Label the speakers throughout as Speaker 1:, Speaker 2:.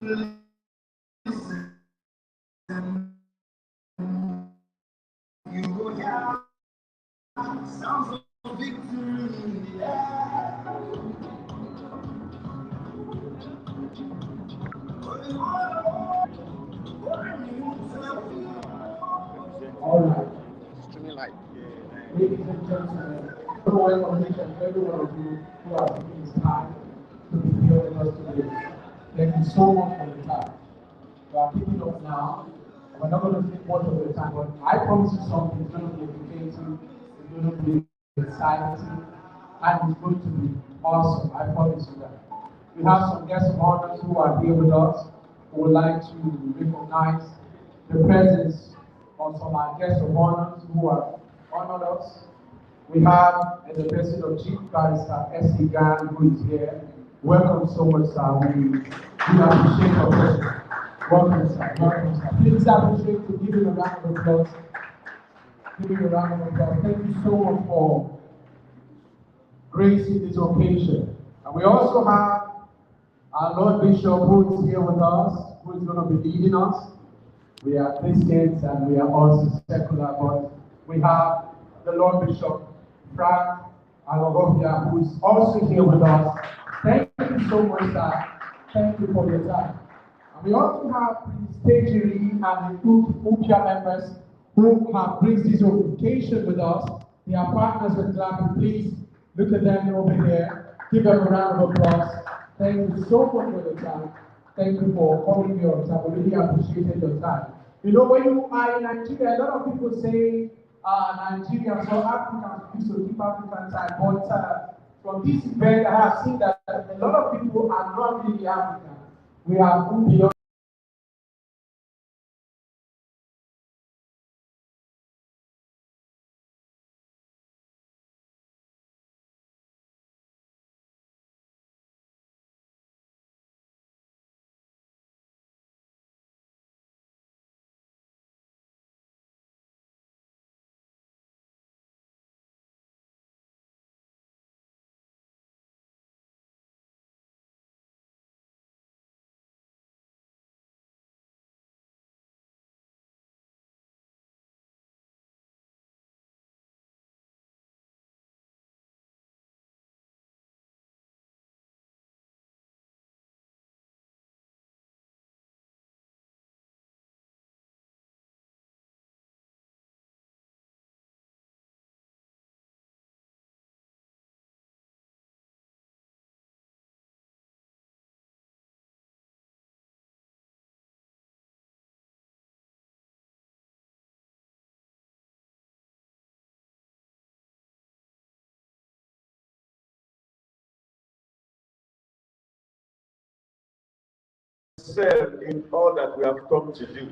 Speaker 1: You will hear sounds of victory in the air. All right. Streaming light. Ladies and gentlemen, I want to welcome every one of you who have taken this time to be here with us today. Thank you so much for the time. We are picking up now. We're not going to take much of the time, but I promise you something. It's going to be educating, it's going to be exciting, and it's going to be awesome. I promise you that. We have some guests of honors who are here with us who would like to recognize the presence of some of our guests of honors who have honored us. We have in the person of Chief Barrister S.C. Gan, who is here. Welcome so much, sir. We appreciate your presence. Welcome, sir. Welcome, sir. Please appreciate to give him a round of applause. Give him a round of applause. Thank you so much for gracing this occasion. And we also have our Lord Bishop who is here with us, who is going to be leading us. We are Christians and we are also secular, but we have the Lord Bishop Frank Alogofia, who is also here with us. Thank you so much, sir. Thank you for your time. And we also have the Stageri and the UPIA members who have graced this occasion with us. They are partners with Glappy. Please look at them over here. Give them a round of applause. Thank you so much for your time. Thank you for coming here on time. We really appreciated your time. You know, when you are in Nigeria, a lot of people say Nigerians or Africans used to keep African time, but from this event, I have seen that a lot of people are not really African. We are moved beyond.
Speaker 2: Excel in all that we have come to do.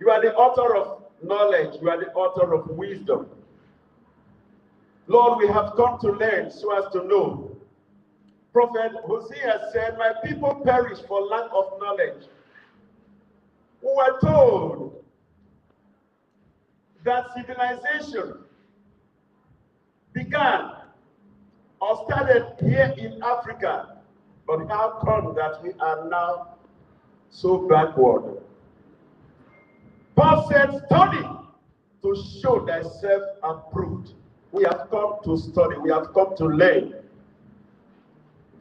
Speaker 2: You are the author of knowledge, you are the author of wisdom. Lord, we have come to learn so as to know. Prophet Hosea said, my people perish for lack of knowledge. We were told that civilization began or started here in Africa. But how come that we are now so backward? Paul said, study to show thyself approved. We have come to study, we have come to learn.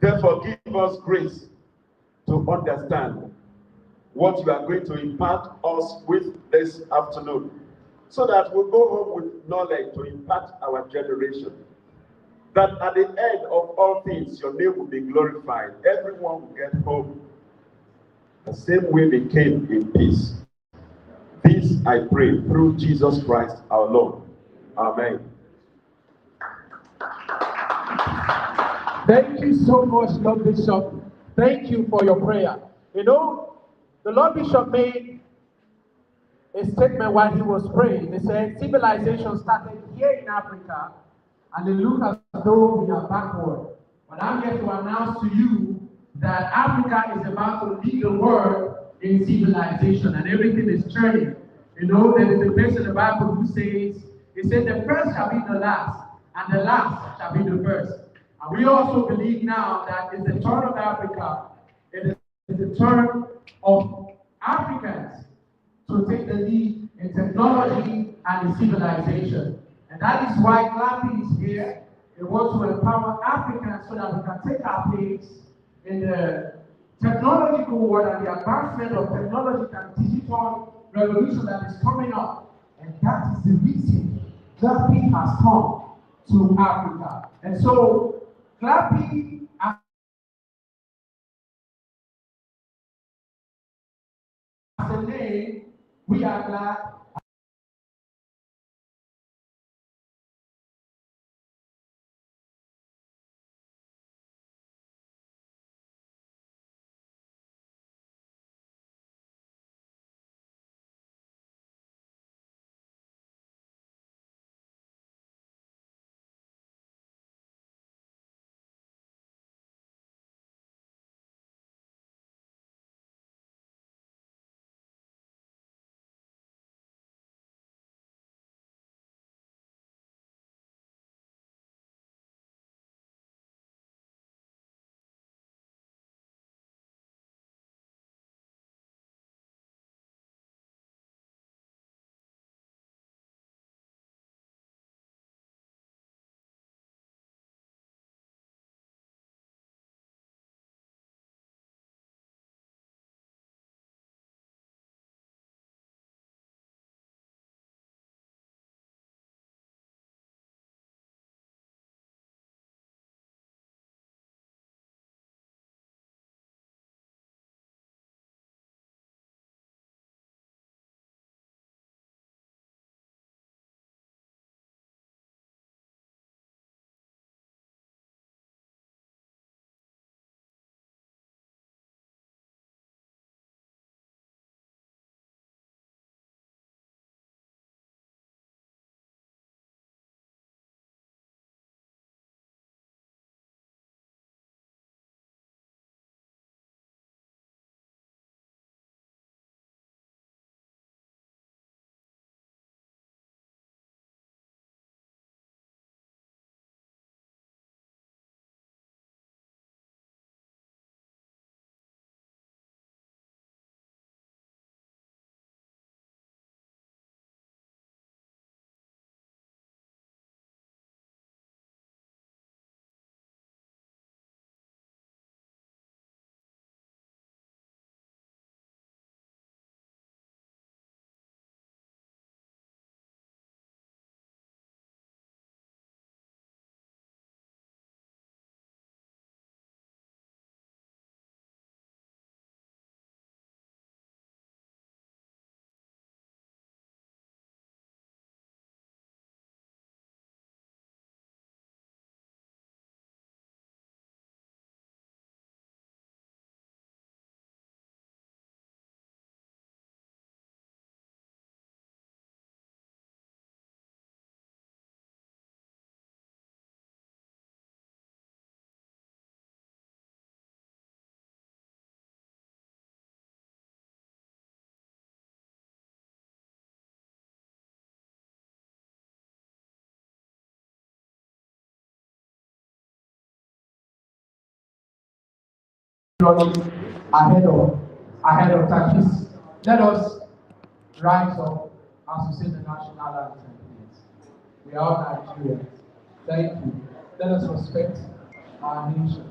Speaker 2: Therefore, give us grace to understand what you are going to impart us with this afternoon, so that we'll go home with knowledge to impact our generation. That at the end of all things, your name will be glorified. Everyone will get home the same way they came in peace. This I pray through Jesus Christ our Lord. Amen.
Speaker 1: Thank you so much, Lord Bishop. Thank you for your prayer. You know, the Lord Bishop made a statement while he was praying. He said, civilization started here in Africa, and it looks as though we are backward. But I'm here to announce to you that Africa is about to lead the world in civilization, and everything is turning. You know, there is a verse in the Bible who says, it said, the first shall be the last, and the last shall be the first. And we also believe now that it's the turn of Africa. It is the turn of Africans to take the lead in technology and in civilization. And that is why Glappy is here. It wants to empower Africans so that we can take our place in the technological world and the advancement of technology and digital revolution that is coming up. And that is the reason Glappy has come to Africa. And so Glappy as a name, we are glad. Ahead of time. Please let us rise up as we sing the national anthem, please. We are all Nigerians. Thank you. Let us respect our nation.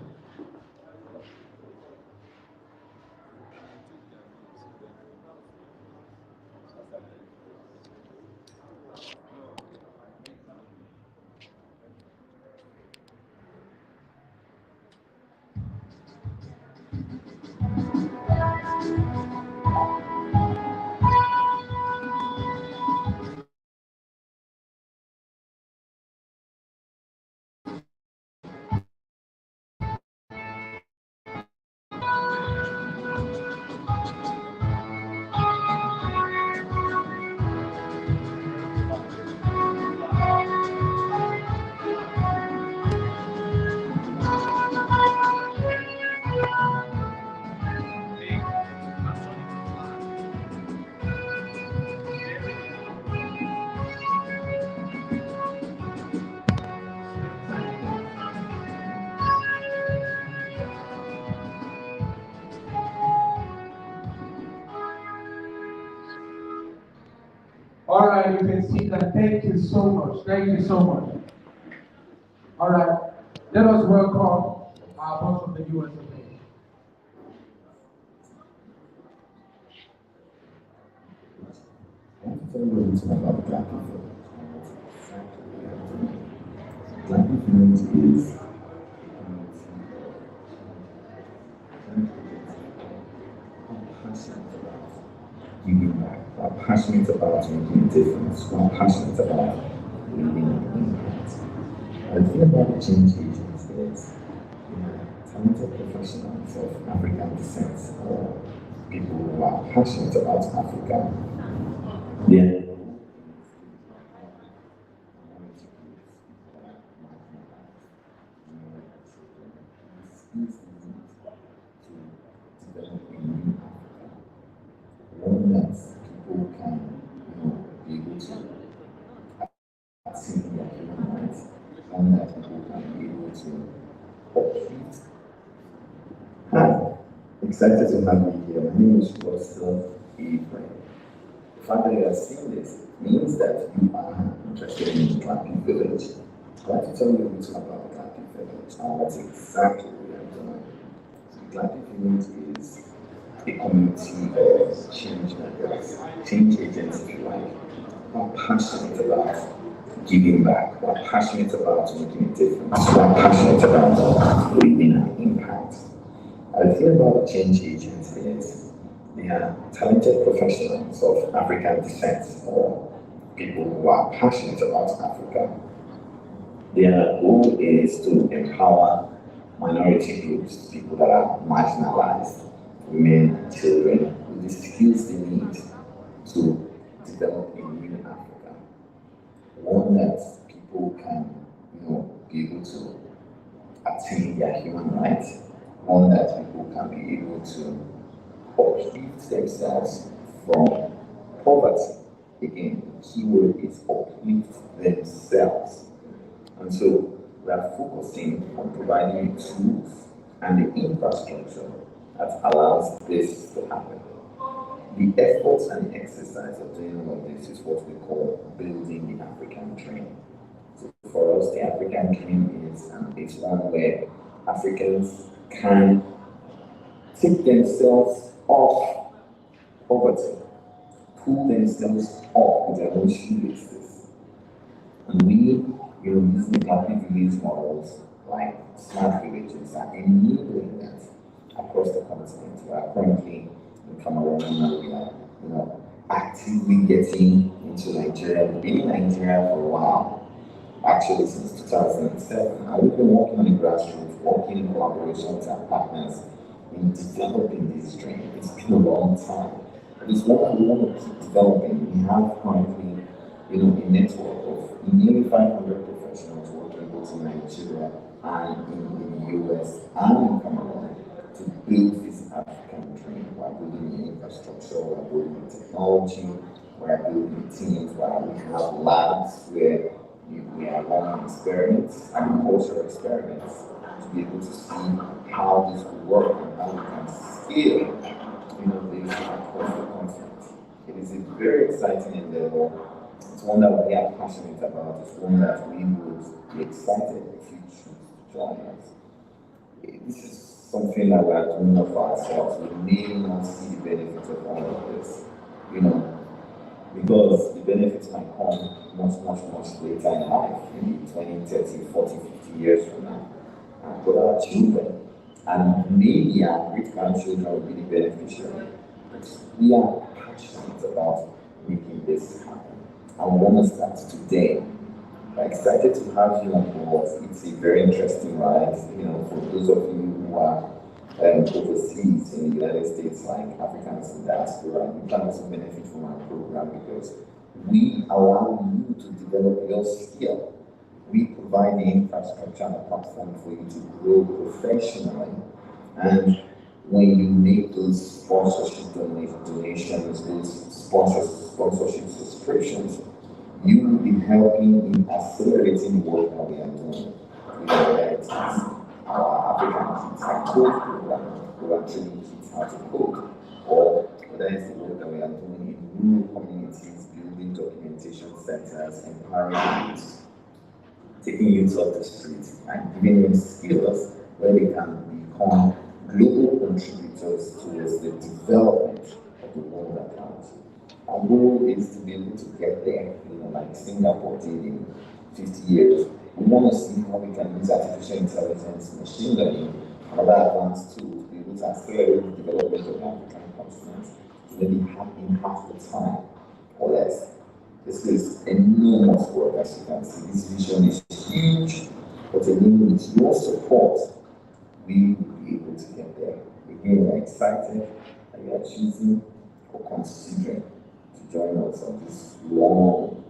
Speaker 1: All right, you can see that. Thank you so much. Thank you so much. All right, let us welcome our boss from the US of A.
Speaker 3: I want to tell you a little about Glappy. Glappy is passionate about giving back. We're passionate about making a difference. We're passionate about leaving an impact. And the thing about the change agents is talented professionals of African descent or people who are passionate about Africa. They're one that people can, be able to attain their human rights, one that people can be able to uplift. Hi, excited to have you here. My name is Russell Ephraim. The fact that you are seeing this means that you are interested in the Glappy village. I'd like to tell you a little about the Glappy village and what exactly we are doing. So the Glappy village is a community of change makers, change agents, if you like. We're passionate about giving back. We're passionate about making a difference. We're passionate about leaving an impact. And the thing about change agents is they are talented professionals of African descent or people who are passionate about Africa. Their goal is to empower minority groups, people that are marginalized, women, children, with the skills they need to develop a new Africa. One that people can, be able to attain their human rights. One that people can be able to uplift themselves from poverty. Again, the key word is uplift themselves. And so we are focusing on providing tools and the infrastructure that allows this to happen. The efforts and the exercise of doing all of this is what we call building the African dream. So for us, the African dream is one where Africans can take themselves off poverty, pull themselves up with their own shoelaces. And we, using the Glappy village models like smart villages are enabling that across the continent. We are currently in Cameroon and we are, actively getting into Nigeria. We've been in Nigeria for a while, actually since 2007. And we've been working on the grassroots, working in collaboration with our partners in developing this dream. It's been a long time. But it's what we want to keep developing. We have currently, a network of nearly 500 professionals working both in Nigeria and in the US and in Cameroon to build this African dream. We're building the infrastructure, we're building the technology, we're building the teams, where we have labs where we are running experiments, agricultural experiments, to be able to see how this will work and how we can scale innovation across the continent. It is a very exciting endeavor. It's one that we are passionate about. It's one that we would be excited if you choose to join us. This is something that we are doing of ourselves. We may not see the benefits of all of this, because the benefits might come much, much, much later in life, maybe 20, 30, 40, 50 years from now. But our children, and maybe our great-grandchildren will be the beneficiary. But we are passionate about making this happen. I want to start today. I'm excited to have you on board. It's a very interesting ride. For those of you who are overseas in the United States, like Africans in diaspora, you can also benefit from our program because we allow you to develop your skill. We provide the infrastructure and the platform for you to grow professionally. And when you make those sponsorship donations, those sponsorship subscriptions, you will be helping in accelerating the work that we are doing. Whether it is our African Kids Are Code program, we are training kids how to code, or whether it's the work that we are doing in rural communities, building documentation rehabilitation centers, empowering youth, taking youth off the streets and giving them skills where they can become global contributors towards the development of the world at large. Our goal is to be able to get there, like Singapore did in 50 years. We want to see how we can use artificial intelligence, machine learning, and other advanced tools to be able to accelerate the development of the African continent to maybe in half the time or less. This is enormous work, as you can see. This vision is huge, but again, with your support, we will be able to get there. Again, we're excited that you are choosing or considering to join us on this long,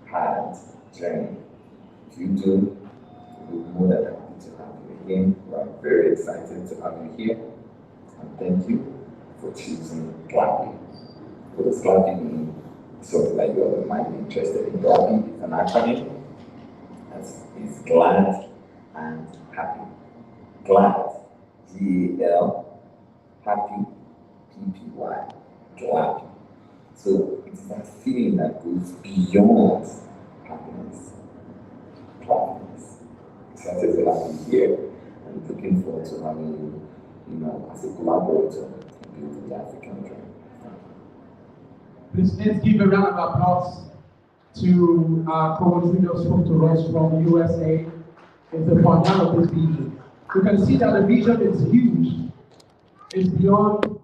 Speaker 3: hard journey. If you do, we'll be more than happy to have you again. We're very excited to have you here, and thank you for choosing Glappy. What does Glappy mean? Something like you might be interested in. Glappy is an acronym that is glad and happy. Glad, G-A-L, happy, P-P-Y, Glappy. So it's that feeling that goes beyond happiness. Gladness. Excited to have you here and looking forward to having you, as a collaborator in building the African dream.
Speaker 1: Please let's give a round of applause to our coach who just spoke to us from USA. It's the founder of this vision. You can see that the vision is huge. It's beyond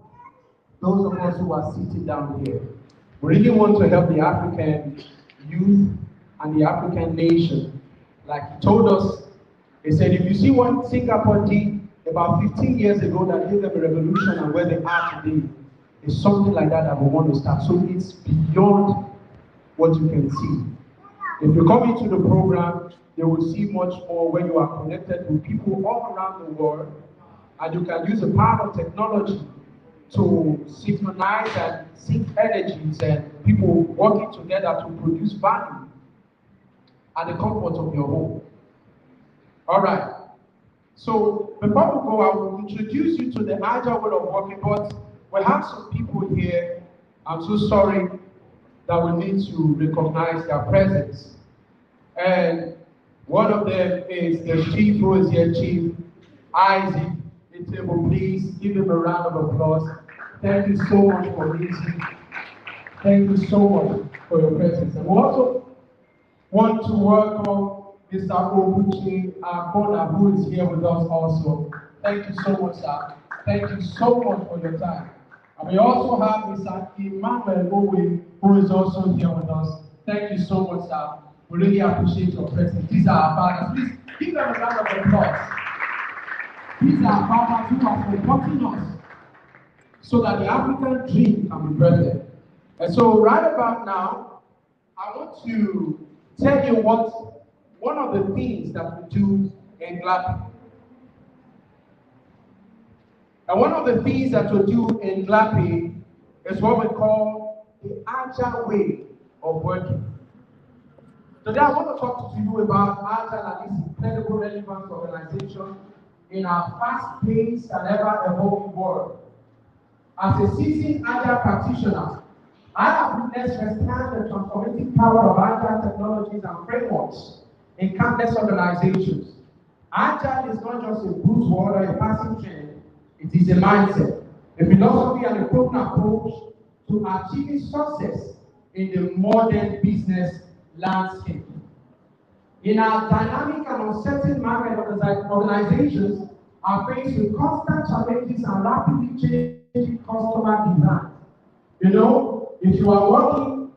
Speaker 1: those of us who are sitting down here. We really want to help the African youth and the African nation. Like he told us, he said, if you see what Singapore did about 15 years ago that gave them a revolution and where they are today, it's something like that we want to start. So it's beyond what you can see. If you come into the program, you will see much more when you are connected with people all around the world, and you can use the power of technology to synchronize and sync energies and people working together to produce value at the comfort of your home. All right. So before we go, I will introduce you to the agile way of working, but we have some people here. I'm so sorry that we need to recognize their presence. And one of them is the chief who is here, Chief Isaac. Please give him a round of applause. Thank you so much for listening. Thank you so much for your presence. And we also want to welcome Mr. Obuchi Abona, who is here with us also. Thank you so much, sir. Thank you so much for your time. And we also have Mr. Emmanuel Owe, who is also here with us. Thank you so much, sir. We really appreciate your presence. These are our partners. Please give them a round of applause. These are our partners who are supporting us so that the African dream can be birthed. And so right about now, I want to tell you what one of the things that we do in Glappy. And one of the things that we do in Glappy is what we call the agile way of working. Today I want to talk to you about agile and its incredible relevance to organization in our fast-paced and ever-evolving world. As a seasoned agile practitioner, I have witnessed firsthand the transformative power of agile technologies and frameworks in countless organizations. Agile is not just a buzzword or a passing trend, it is a mindset, a philosophy and a proven approach to achieving success in the modern business landscape. In our dynamic and uncertain market, organizations are faced with constant challenges and rapidly changing customer demands. If you are working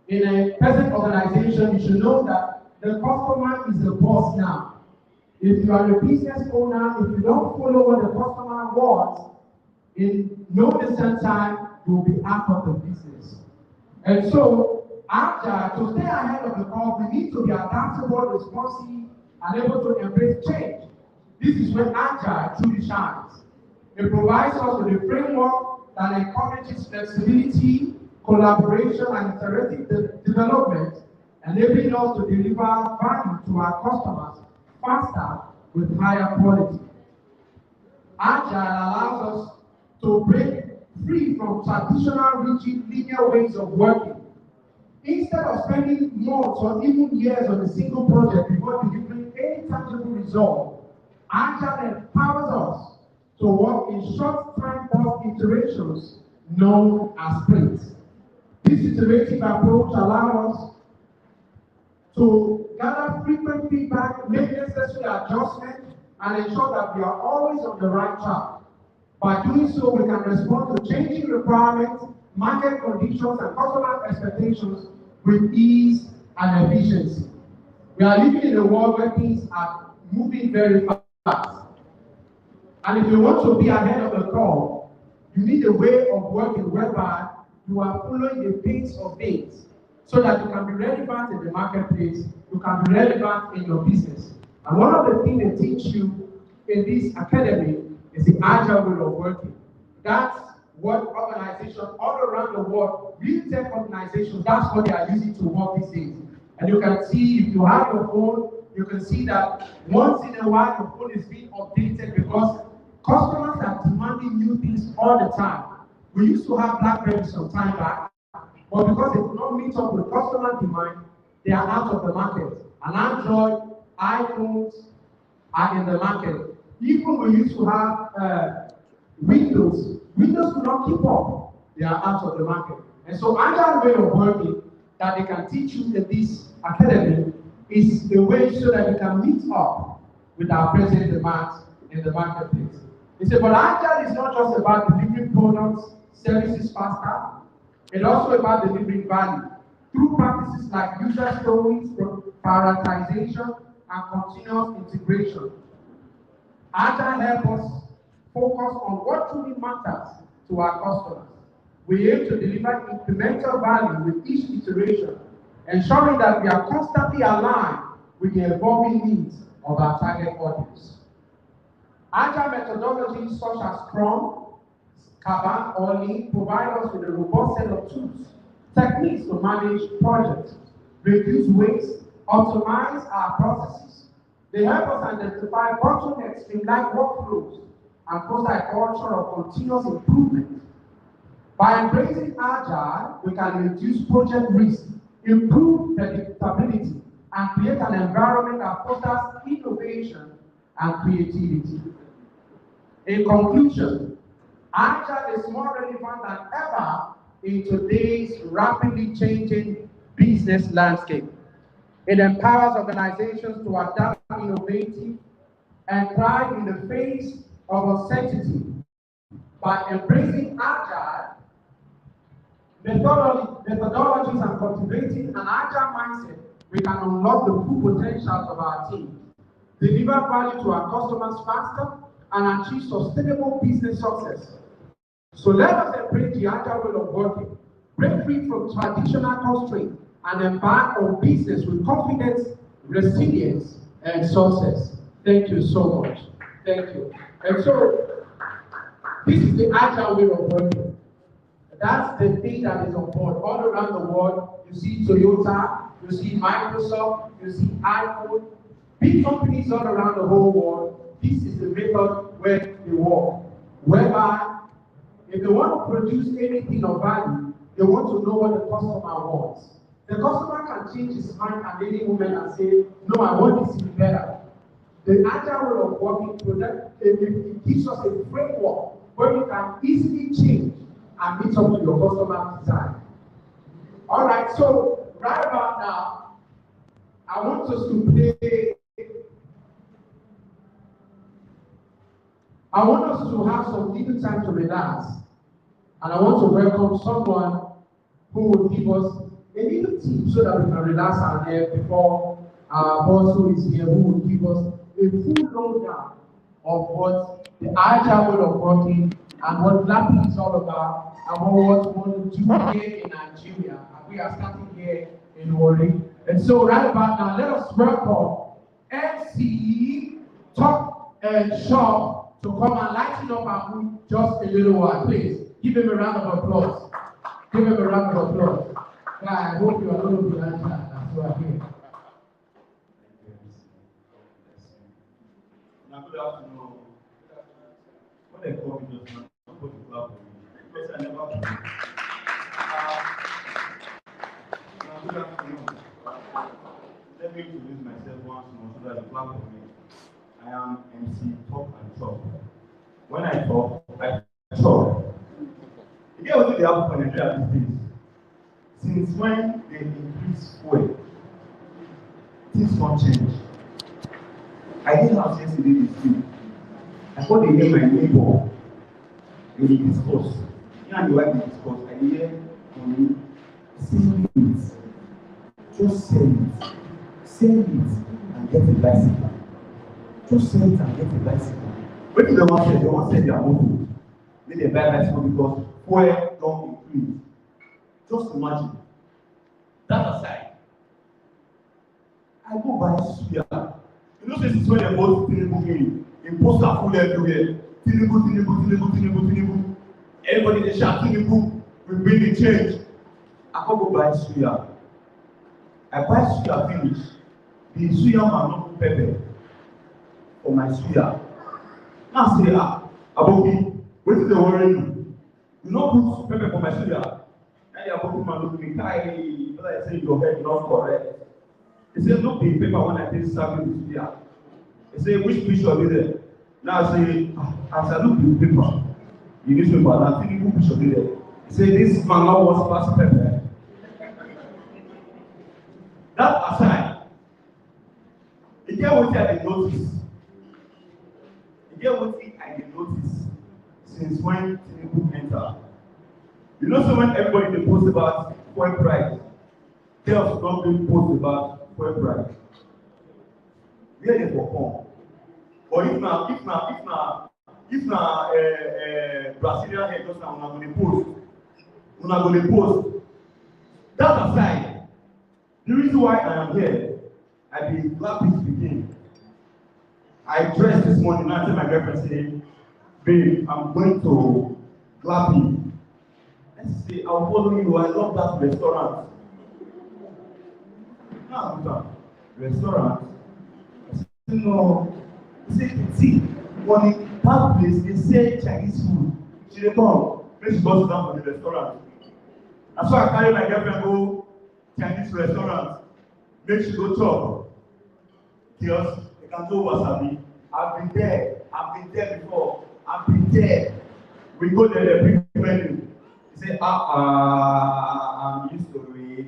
Speaker 1: in a present organization, you should know that the customer is the boss now. If you are a business owner, if you don't follow what the customer wants, in no distant time, you will be out of the business. And so, to stay ahead of the curve, we need to be adaptable, responsive, and able to embrace change. This is when Agile truly shines. It provides us with a framework that encourages flexibility, collaboration, and iterative development, enabling us to deliver value to our customers faster with higher quality. Agile allows us to break free from traditional rigid linear ways of working. Instead of spending months or even years on a single project before delivering any tangible result, Agile empowers us to work in short-time burst iterations known as sprints. This iterative approach allows us to gather frequent feedback, make necessary adjustments, and ensure that we are always on the right track. By doing so, we can respond to changing requirements, market conditions, and customer expectations with ease and efficiency. We are living in a world where things are moving very fast. And if you want to be ahead of the curve, you need a way of working whereby you are following the pace of things so that you can be relevant in the marketplace, you can be relevant in your business. And one of the things they teach you in this academy is the agile way of working. That's what organizations all around the world, real tech organizations, that's what they are using to work these days. And you can see, if you have your phone, you can see that once in a while your phone is being updated because customers are demanding new things all the time. We used to have BlackBerry some time back, but because they could not meet up with customer demand, they are out of the market. And Android, iPhones are in the market. Even we used to have Windows. Windows could not keep up. They are out of the market. And so Agile way of working that they can teach you in this academy is a way so that you can meet up with our present demands in the marketplace. They say, but Agile is not just about delivering products, services faster. It's also about delivering value through practices like user stories, prioritization, and continuous integration. Agile helps us focus on what truly matters to our customers. We aim to deliver incremental value with each iteration, ensuring that we are constantly aligned with the evolving needs of our target audience. Agile methodologies such as Scrum, Kanban, or Lean provide us with a robust set of tools, techniques to manage projects, reduce waste, optimize our processes. They help us identify bottlenecks, streamline workflows, and foster a culture of continuous improvement. By embracing Agile, we can reduce project risk, improve predictability, and create an environment that fosters innovation and creativity. In conclusion, Agile is more relevant than ever in today's rapidly changing business landscape. It empowers organizations to adapt, innovative, and thrive in the face of uncertainty. By embracing Agile methodologies and cultivating an Agile mindset, we can unlock the full potentials of our team, deliver value to our customers faster, and achieve sustainable business success. So let us embrace the Agile way of working, break free from traditional constraints, and embark on business with confidence, resilience, and success. Thank you so much. Thank you. And so, this is the Agile way of working. That's the thing that is on board. All around the world, you see Toyota, you see Microsoft, you see iPhone, big companies all around the whole world. This is the method where they work. Whereby, if they want to produce anything of value, they want to know what the customer wants. The customer can change his mind at any moment and say, no, I want this to be better. The Agile way of working it gives us a framework where we can easily change and meet up to your customer's desire. All right, so right about now, I want us to play. I want us to have some little time to relax. And I want to welcome someone who will give us a little tip so that we can relax our head before our boss who is here, who will give us a full lowdown of what the Agile way of working and what Glappy is all about and what we want to do here in Nigeria. And we are starting here in Wari. And so right about now, let us welcome MC Top and Shop to come and lighten up our mood just a little while. Please give him a round of applause. Give him a round of applause. Guy, I hope you are going to be like that. That's why I'm here.
Speaker 4: Now, good afternoon. What they call me just now, I'm going to clap for you because I never me introduce myself once more so that you clap for me. I am MC Talk and Chop. When I talk, I chop. You get what they happen for Nigeria these days? Since when they increase fuel, things don't change. I did house yesterday this week. I thought they hear my neighbor and they discuss. Me and the wife they discuss. I hear money, sell it. Just sell it. Sell it and get a bicycle. Just sell it and get a bicycle. What do they want to say? They want to say their motor. Then they buy bicycle because fuel don't increase. Just imagine. That aside, I go buy suya. You know, this is when they both Tinubu game. In poster full everywhere. Tinubu. Everybody they shout Tinubu. We bring the change. I go buy suya. I buy suya finish. The suya man not pepper for my suya. Now say Aboki, what is the worry you? You not put pepper for my suya. And the Aboki man look at me, Kai, but I say your head not correct. He said, look the paper when I take serving the suya. He said, which picture is there? Now I say, as I look at the paper, the newspaper, and I think who picture is there? He said, this man now wants pass pepper. That aside, you get what I did notice. You get what I did notice since when Tinubu entered. You know, so when everybody they post about fuel price, girls don't really post about fuel price. Where they perform? Or if na Brazilian head just now, una go dey post. That aside, the reason why I am here, I be Glappy to begin. I dressed this morning, now I tell my girlfriend, say, babe, I'm going to Glappy. Let's say, I'll follow you, I love that restaurant. Now I'm done. Restaurant. I said, no. He said, see, when that place, they say Chinese food. She dey come, make she go sit down for the restaurant. And so I carry my girlfriend go Chinese restaurant, make she go chop. Because they can do wasabi. I've been there before. I've been there. We go there, they bring menu. He say, I'm used to it.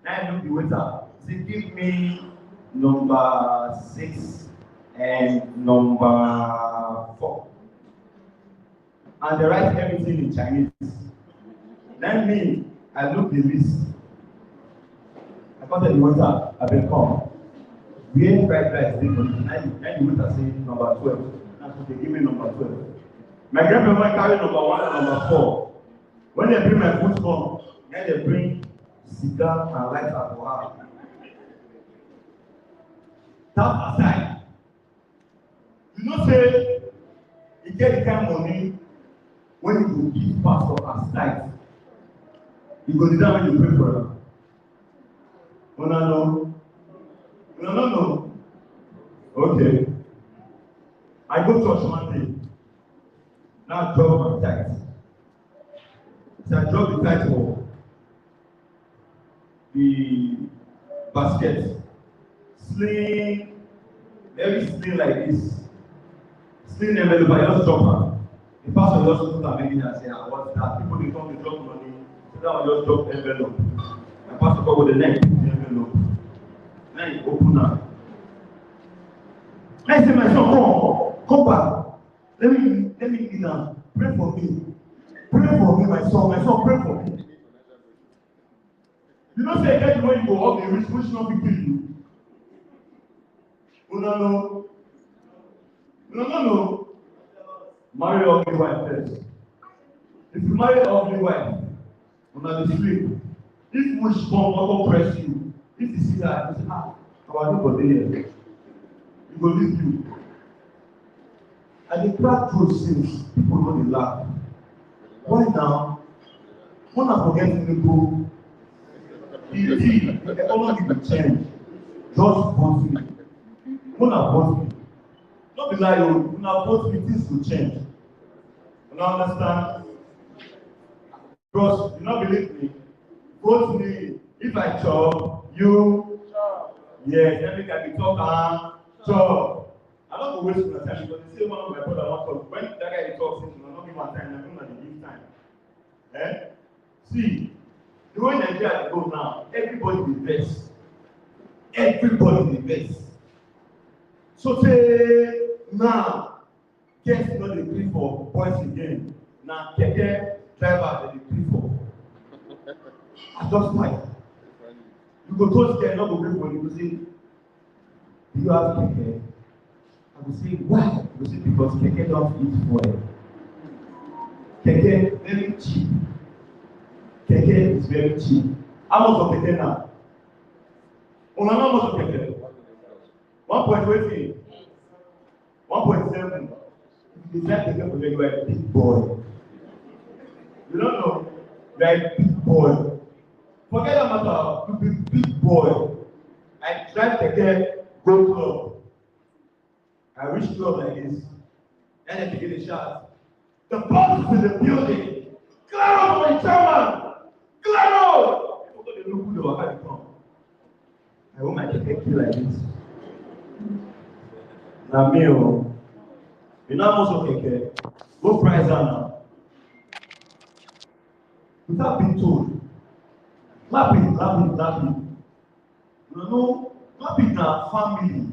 Speaker 4: Now I look the waiter. He say, give me number 6 and number 4. And they write everything in Chinese. Then me, I look the list. I got the waiter, I been come. We ain't fried rice, they go. And the waiter say number 12. And so they give me number 12. My grandmother carry number 1 and number 4. When they bring my food come, then they bring cigar and lighter for her. That aside, you know say, you get the kind of money when you go give pastor as tithe. You go down when you pray for them. Una know? Una no know? Okay. I go church one day. Now I drop my tithe. So I drop the tithe for the basket. Sling, very sling like this. Sling envelope, I just drop her. The pastor just put her maybe and say, what's that? People they come to drop money. So now I just drop the envelope. My pastor come with the next envelope. Now he open her. I say, my son, come back. Let me kneel down. Pray for me. Pray for me, my son, pray for me. You know, say, get when you go up the which not be kill you. No. Marry ugly wife first. If you marry ugly wife, una dey sleep. If wish come, auto press you. If you see that, you say, our neighbor dey here. He go leave you. And the crack truth since people no dey laugh. Why now? Una forget Tinubu. The economy will change. Just vote me. Una vote me. No be lie o, una vote me, things will change. You understand? Because you not believe me. Vote me. If I chop, you chop. Yes, every can be talk and job. I'm not going to waste my time because the same one of my brother wants to talk. When that guy talks, he will not give one time, I'm going to give time. Eh? See, the way Nigeria go now, everybody the best. Everybody the best. So say now, guess not the pay for boys again. Now, keke driver they pay for. I just like. You go to there, not go pay for you. You say, do you have keke? I will say, why? You say, because keke don't eat fuel. Keke very cheap. Keke is very cheap. How much of keke now? How much of keke? 1.8. 1.7. If you decide keke for you are a big boy. You don't know? You are a big boy. Forget that matter. You be big boy. I drive keke, go club. I reach club like this. And then begin the shot. The boss is in the building. Claro, my chairman! Claro! They look who the waka come. I want my keke kill like this. Now me, you know how much of keke? Go price down now. Without being told. Glappy. You know, Glappy na family.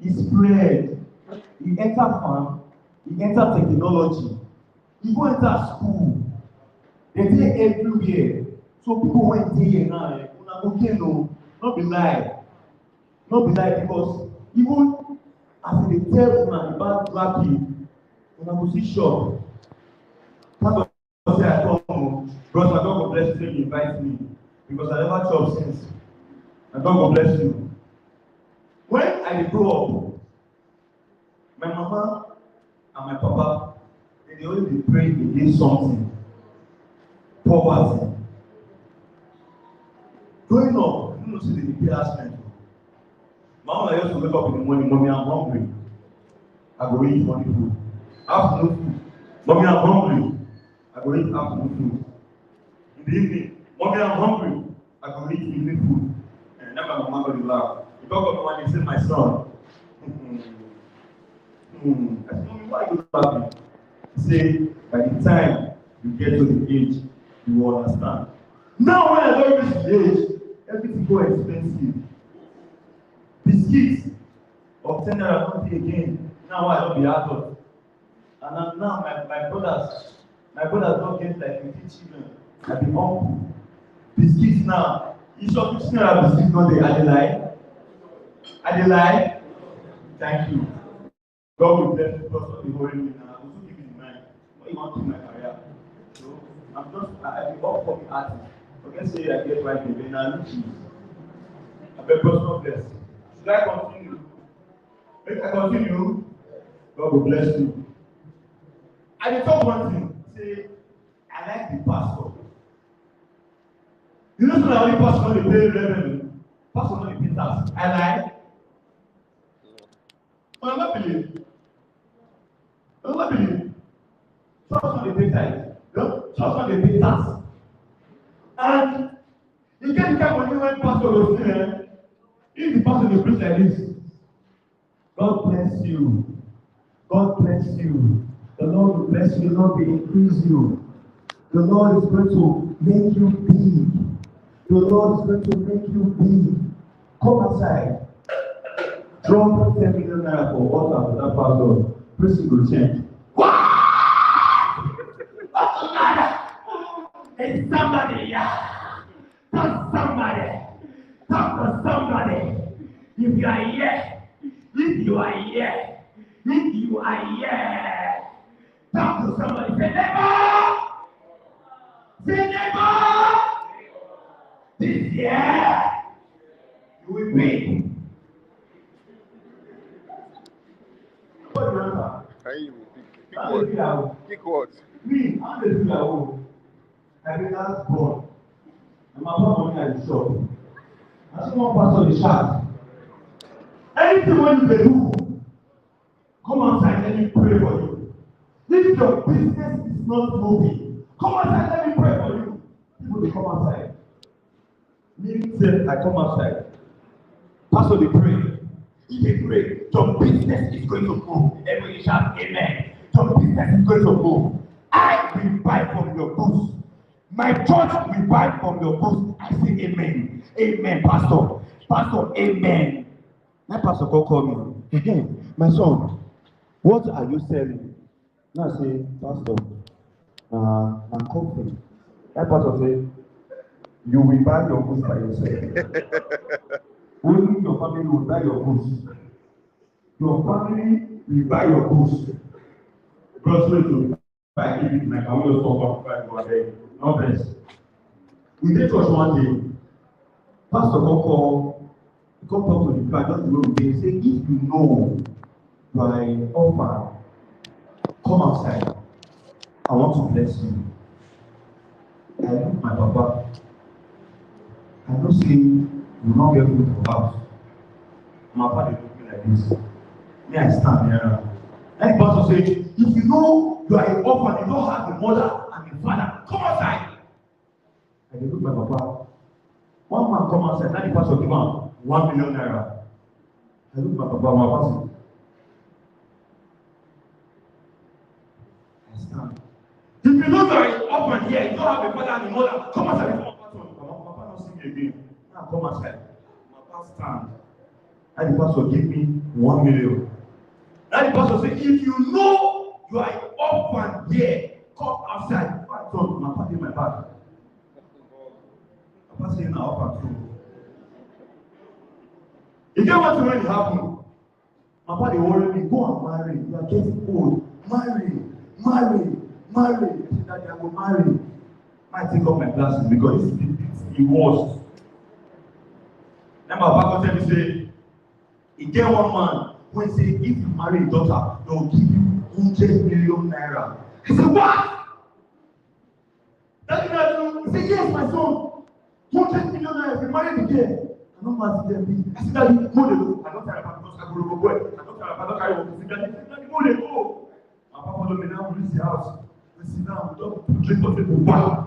Speaker 4: He spread. He enter farm. He enter technology. He go enter school. They dey everywhere. So people went there now. Una okay no? Not be lie. Not be lie because even as they tell una about Glappy, una go see shop. Part of say I come home, bros, my God go bless you, you invite me because I never chop since. My God go bless you. When I grow up, my mama and my papa, they always dey pray against something. Poverty. Growing up, you know, see the pay us rent. Mama used to wake up in the morning, mommy, I'm hungry. I go eat morning food. Afternoon food. Mommy, I'm hungry. I go eat afternoon food. In the evening, mommy, I'm hungry. I go eat evening food. And then my mama go laugh. You talk about one, they say, my son. I said, mommy, why are you laughing? Say, by the time you get to the age, you will understand. Now, when I don't reach the age, everything go expensive. Biscuits of 10 naira don't pay again. Now I don't be adult. And now my brothers don't get like 50 children. I be humble. Biscuits now. You shop 15 naira biscuits no dey. I dey lie. Thank you. God will bless you because of the worry me now. I will give you the mind. What you want to my career? So I'm just I be up for the artist. Forget say I get right again now. I beg personal bless. Should I continue? Make I continue. God will bless you. I dey talk one thing. Say I like the pastor. You know so that only pastor dey pay revenue. Pastor no dey pay tax. I like. I don't believe. Church no dey pay tithe. No, church no dey pay tax. And you get the kind of money when pastor go say, if the pastor dey preach like this, God bless you. God bless you. The Lord will bless you. The Lord will increase you. The Lord is going to make you big. The Lord is going to make you big. Come outside. Drop 10 million naira for water for that pastor. Person will change. It's somebody, yeah. Talk somebody. Talk to somebody. If you are here, if you are here, if you are here, talk to somebody. Say neighbor. Say neighbor. This year, you will be. What do you answer?
Speaker 2: Can you pick what?
Speaker 4: Me, I'm the do I been last born. And my mom at the shop. I see one pastor the shop. Anything when you do, come outside, let me pray for you. If your business is not moving, come outside, let me pray for you. People will come outside. Me, I come outside. Pastor, they pray. If they pray, your business is going to move. Everybody shout amen. Your business is going to move. I will buy from your booth. My church will buy from your booth. I say amen. Amen, Pastor. Pastor, amen. My pastor call me. My son, what are you selling? Now I say, Pastor, I'm confident. My pastor say, you will buy your goods by yourself. Only your family will buy your goods. Your family will buy your goods. Grocery to buy it like I will just talk about one day. No best. We did church one day. Pastor come talk to the guy just the way we dey say, if you know you are an orphan, come outside. I want to bless you. I look my papa. I know say you not get food for house. My papa dey look me like this. Me I stand here. And the pastor say, if you know you are an orphan, you don't have a mother and a father, come outside. I dey look my papa. One man come outside, now the pastor give am 1 million naira. I look my papa, my pastor. I stand. If you know you are an orphan here, you don't have a father and a mother, come outside before my pastor. My papa don't see me again. Now come outside. My pastor stand. And the pastor give me 1 million. Now the pastor say, if you know you are an orphan here, come outside. I told my papa in my back. My papa say, now orphan too. You get what really happen? My papa dey worry me, go and marry. You are getting old. Marry. I said, Daddy, I go marry. I take off my glasses because it's the worst. Then my papa tell me say, he get one man who say, if you marry a daughter, they will give you 100 million naira. I said, what? Daddy, he said, yes, my son. 100 million naira if you marry the girl. I don't want to be. I said, Daddy, go there. I don't care about because I go to work. I don't carry what. Daddy, go there, go. My papa follow me now, we reach the house. We sit down, we don't drink for people. Wah.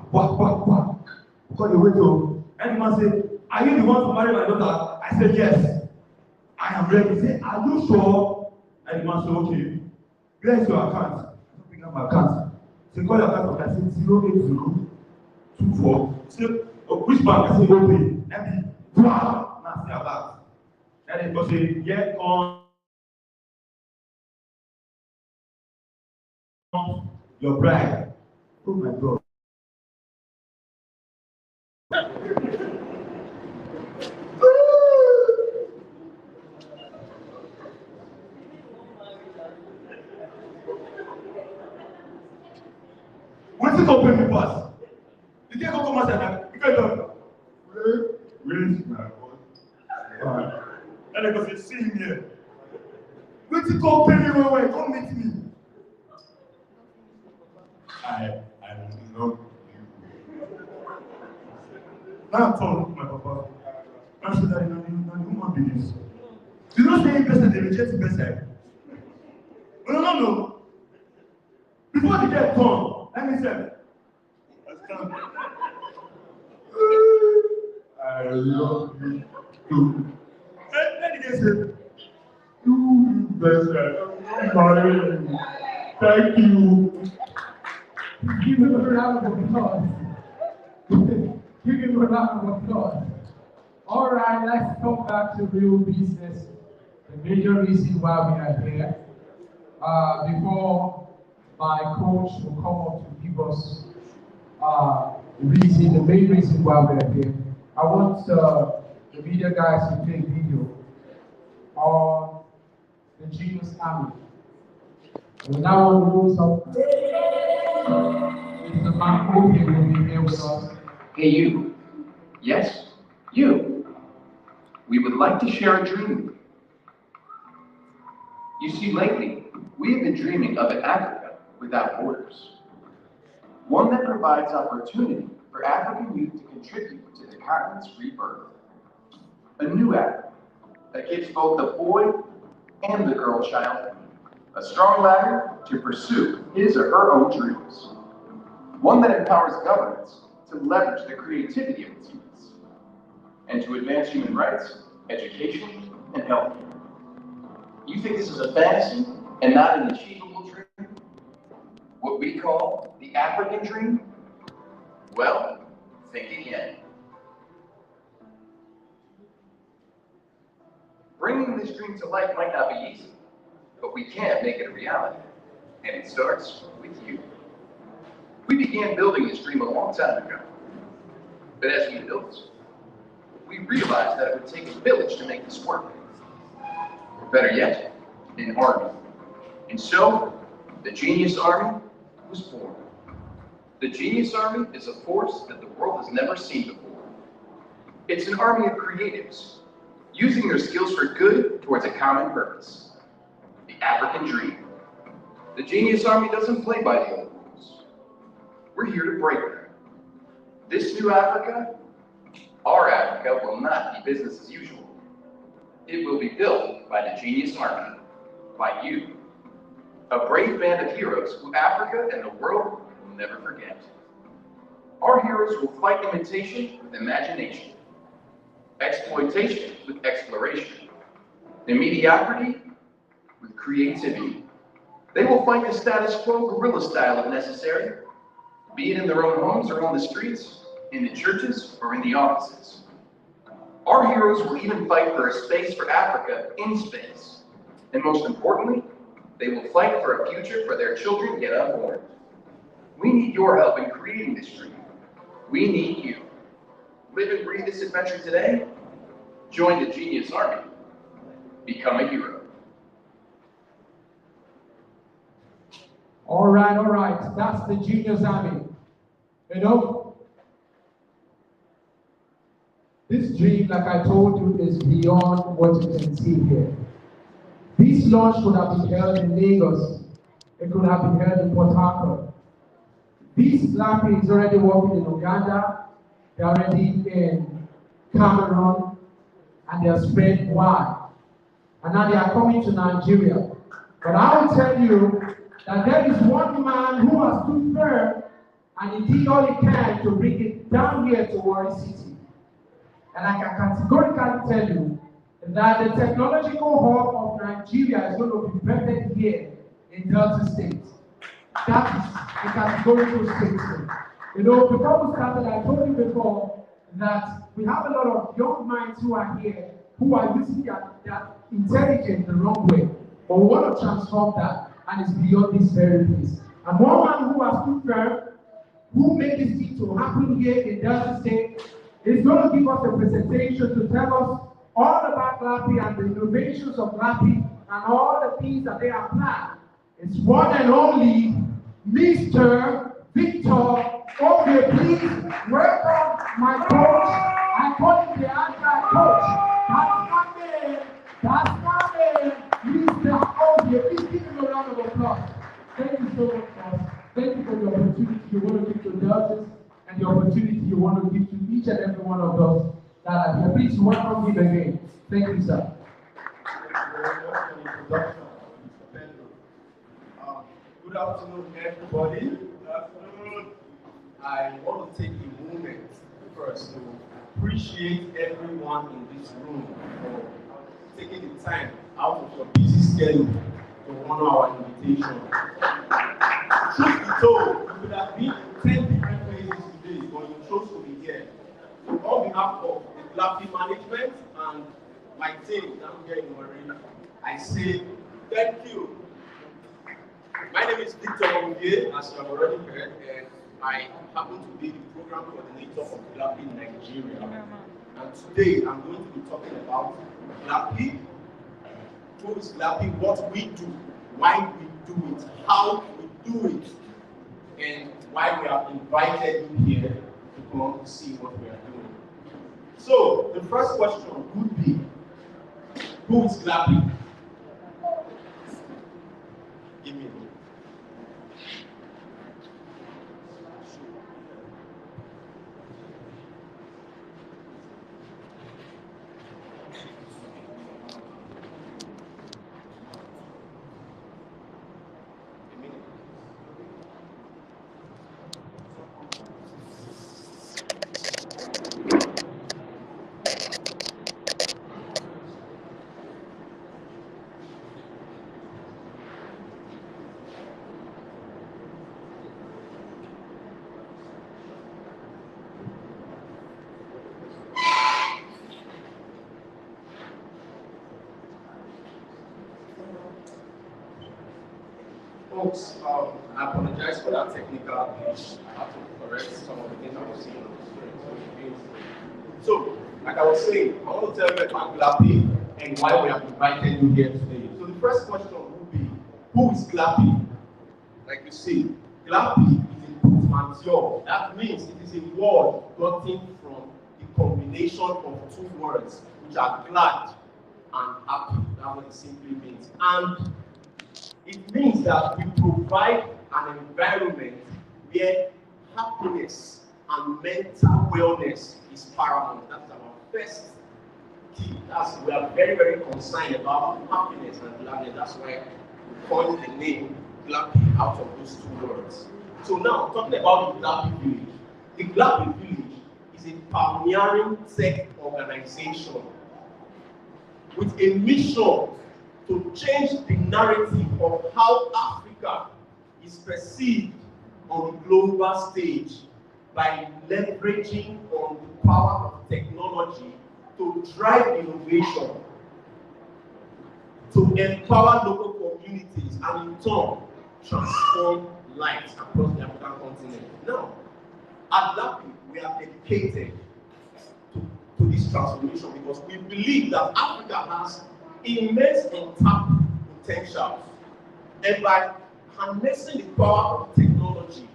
Speaker 4: We call the waiter. And the man say, are you the one to marry my daughter? I said, yes. I am ready. He said, are you sure? And the man said, okay. Where is your account? I don't bring out my account. He said, call your account. I said, 08024. He said, which bank? I said, okay. And he, wow. Now see about. And he go say, yeah, come. Your bride. Oh my God. What's it open me pass? You can't go come outside. You can't go. Where is my boy? And I go say, see him here. What's it open me when come meet me? I love you. Now I'm talking to my papa. I said, that you human beings. You don't say in person, they reject the person. No. Before they get gone, let me say, I love you too. And then they say, you best friend, thank you.
Speaker 1: Give him a round of applause. Give him a round of applause. All right, let's come back to real business. The major reason why we are here. Before my coach will come up to give us the main reason why we are here. I want the media guys to take video on the Genius Army. And now we'll move some. Mr. Mark will be here with us.
Speaker 5: Hey, you. Yes, you. We would like to share a dream with you. You see, lately, we have been dreaming of an Africa without borders. One that provides opportunity for African youth to contribute to the continent's rebirth. A new Africa that gives both the boy and the girl child a strong ladder to pursue his or her own dreams. One that empowers governments to leverage the creativity of its youths and to advance human rights education, and health. You think this is a fantasy and not an achievable dream? What we call the African dream? Well, think again. Bringing this dream to life might not be easy, but we can make it a reality. And it starts with you. We began building this dream a long time ago. But as we built, we realized that it would take a village to make this work. Or better yet, an army. And so, the Genius Army was born. The Genius Army is a force that the world has never seen before. It's an army of creatives, using their skills for good towards a common purpose. The African dream. The Genius Army doesn't play by the old rules. We're here to break them. This new Africa, our Africa, will not be business as usual. It will be built by the Genius Army, by you. A brave band of heroes who Africa and the world will never forget. Our heroes will fight imitation with imagination, exploitation with exploration, and mediocrity with creativity. They will fight the status quo guerrilla style if necessary, be it in their own homes or on the streets, in the churches or in the offices. Our heroes will even fight for a space for Africa in space. And most importantly, they will fight for a future for their children yet unborn. We need your help in creating this dream. We need you. Live and breathe this adventure today. Join the Genius Army. Become a hero.
Speaker 1: All right. That's the Genius Army. You know, this dream, like I told you, is beyond what you can see here. This launch could have been held in Lagos. It could have been held in Port Harcourt. This Glappy is already working in Uganda. They're already in Cameroon, and they are spread wide. And now they are coming to Nigeria. But I will tell you that there is one man who has stood firm, and he did all he can to bring it down here to Warri City. And I can categorically tell you that the technological hub of Nigeria is going to be birthed here in Delta State. That is a categorical statement. You know, before we started, I told you before that we have a lot of young minds who are here who are using their intelligence the wrong way. But we want to transform that, and it's beyond this very place. And one man who has stood firm, who made this thing to happen here in Delta State, is going to give us a presentation to tell us all about Glappy and the innovations of Glappy and all the things that they have planned. It's one and only Mr. Victor. Okay, please welcome my coach. I call him the anti-coach. That's my man, Mr. Ogie. Please give him a round of applause. Thank you so much, guys. Thank you for the opportunity you want to give to the others and the opportunity you want to give to each and every one of us that are here. Please welcome him again. Thank you, sir.
Speaker 4: Thank you very much for the introduction, Mr. Pedro. Good afternoon, everybody. Good afternoon. I want to take a moment first to appreciate everyone in this room for taking the time out of your busy schedule to honor our invitation. Truth be told, you could have been in 10 different places today, but you chose to be here. So on behalf of the Glappy management and my team down here in Warri, I say thank you. My name is Victor Ogie, as you have already heard, and I happen to be the program coordinator of Glappy Nigeria. And today I'm going to be talking about Glappy, who is Glappy, what we do, why we do it, how we do it, and why we have invited you here to come to see what we are doing. So the first question would be, who is Glappy? Give me a minute.
Speaker 6: Folks, I apologize for that technical glitch. I have to correct some of the things I was saying on the screen. So, like I was saying, I want to tell you about Glappy and why we have invited you here today. So the first question would be, who is Glappy? Like you see, Glappy is a portmanteau. That means it is a word gotten from the combination of two words, which are glad and happy. That's what it simply means. And it means that we provide an environment where happiness and mental wellness is paramount. That's our first key. We are very, very concerned about happiness and gladness. That's why we coined the name Glappy out of those two words. So now, talking about the Glappy Village. The Glappy Village is a pioneering tech organization with a mission to change the narrative of how Africa is perceived on the global stage by leveraging on the power of technology to drive innovation, to empower local communities, and in turn, transform lives across the African continent. Now, at Glappy, we are dedicated to this transformation because we believe that Africa has immense untapped potential, and by harnessing the power of technology,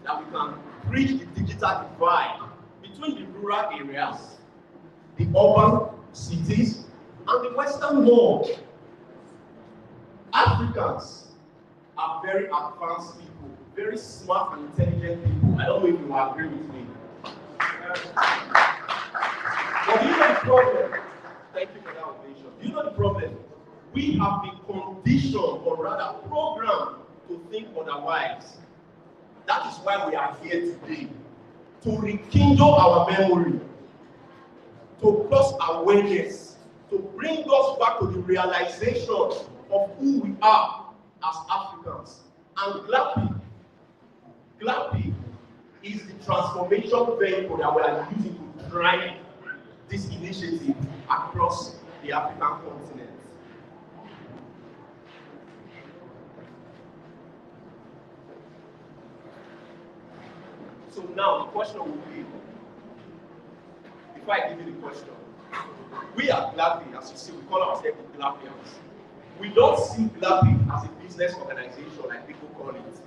Speaker 6: that we can bridge the digital divide between the rural areas, the urban cities, and the Western world. Africans are very advanced people, very smart and intelligent people. I don't know if you will agree with me. But do you know the problem? Thank you for that ovation. Do you know the problem? We have been conditioned, or rather programmed, to think otherwise. That is why we are here today, to rekindle our memory, to cause awareness, to bring us back to the realization of who we are as Africans. And Glappy is the transformation vehicle that we are using to drive this initiative across the African continent. So now the question will be, before I give you the question, we are Glappy, as you see, we call ourselves the Glappians. We don't see Glappy as a business organization like people call it.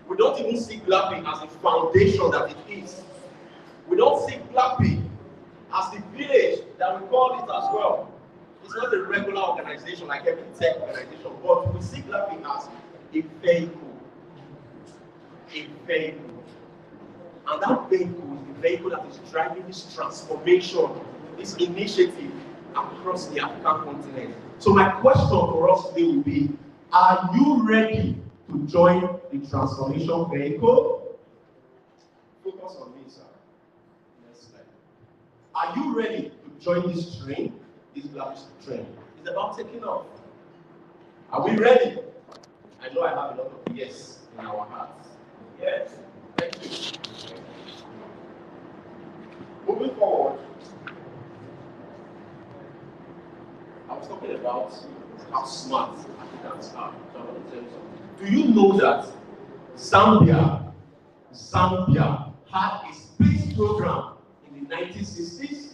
Speaker 6: We don't even see Glappy as a foundation that it is. We don't see Glappy as the village that we call it as well. It's not a regular organization like every tech organization, but we see Glappy as a vehicle. A vehicle. And that vehicle is the vehicle that is driving this transformation, this initiative across the African continent. So my question for us today will be, are you ready to join the transformation vehicle? Focus on me, sir. Next slide. Are you ready to join this train, this Glappy train? It's about taking off. Are we ready? I know I have a lot of yes in our hearts. Yes. Thank you. Moving forward, I was talking about how smart Africans are. So I want to tell you something. Do you know that Zambia had a space program in the 1960s?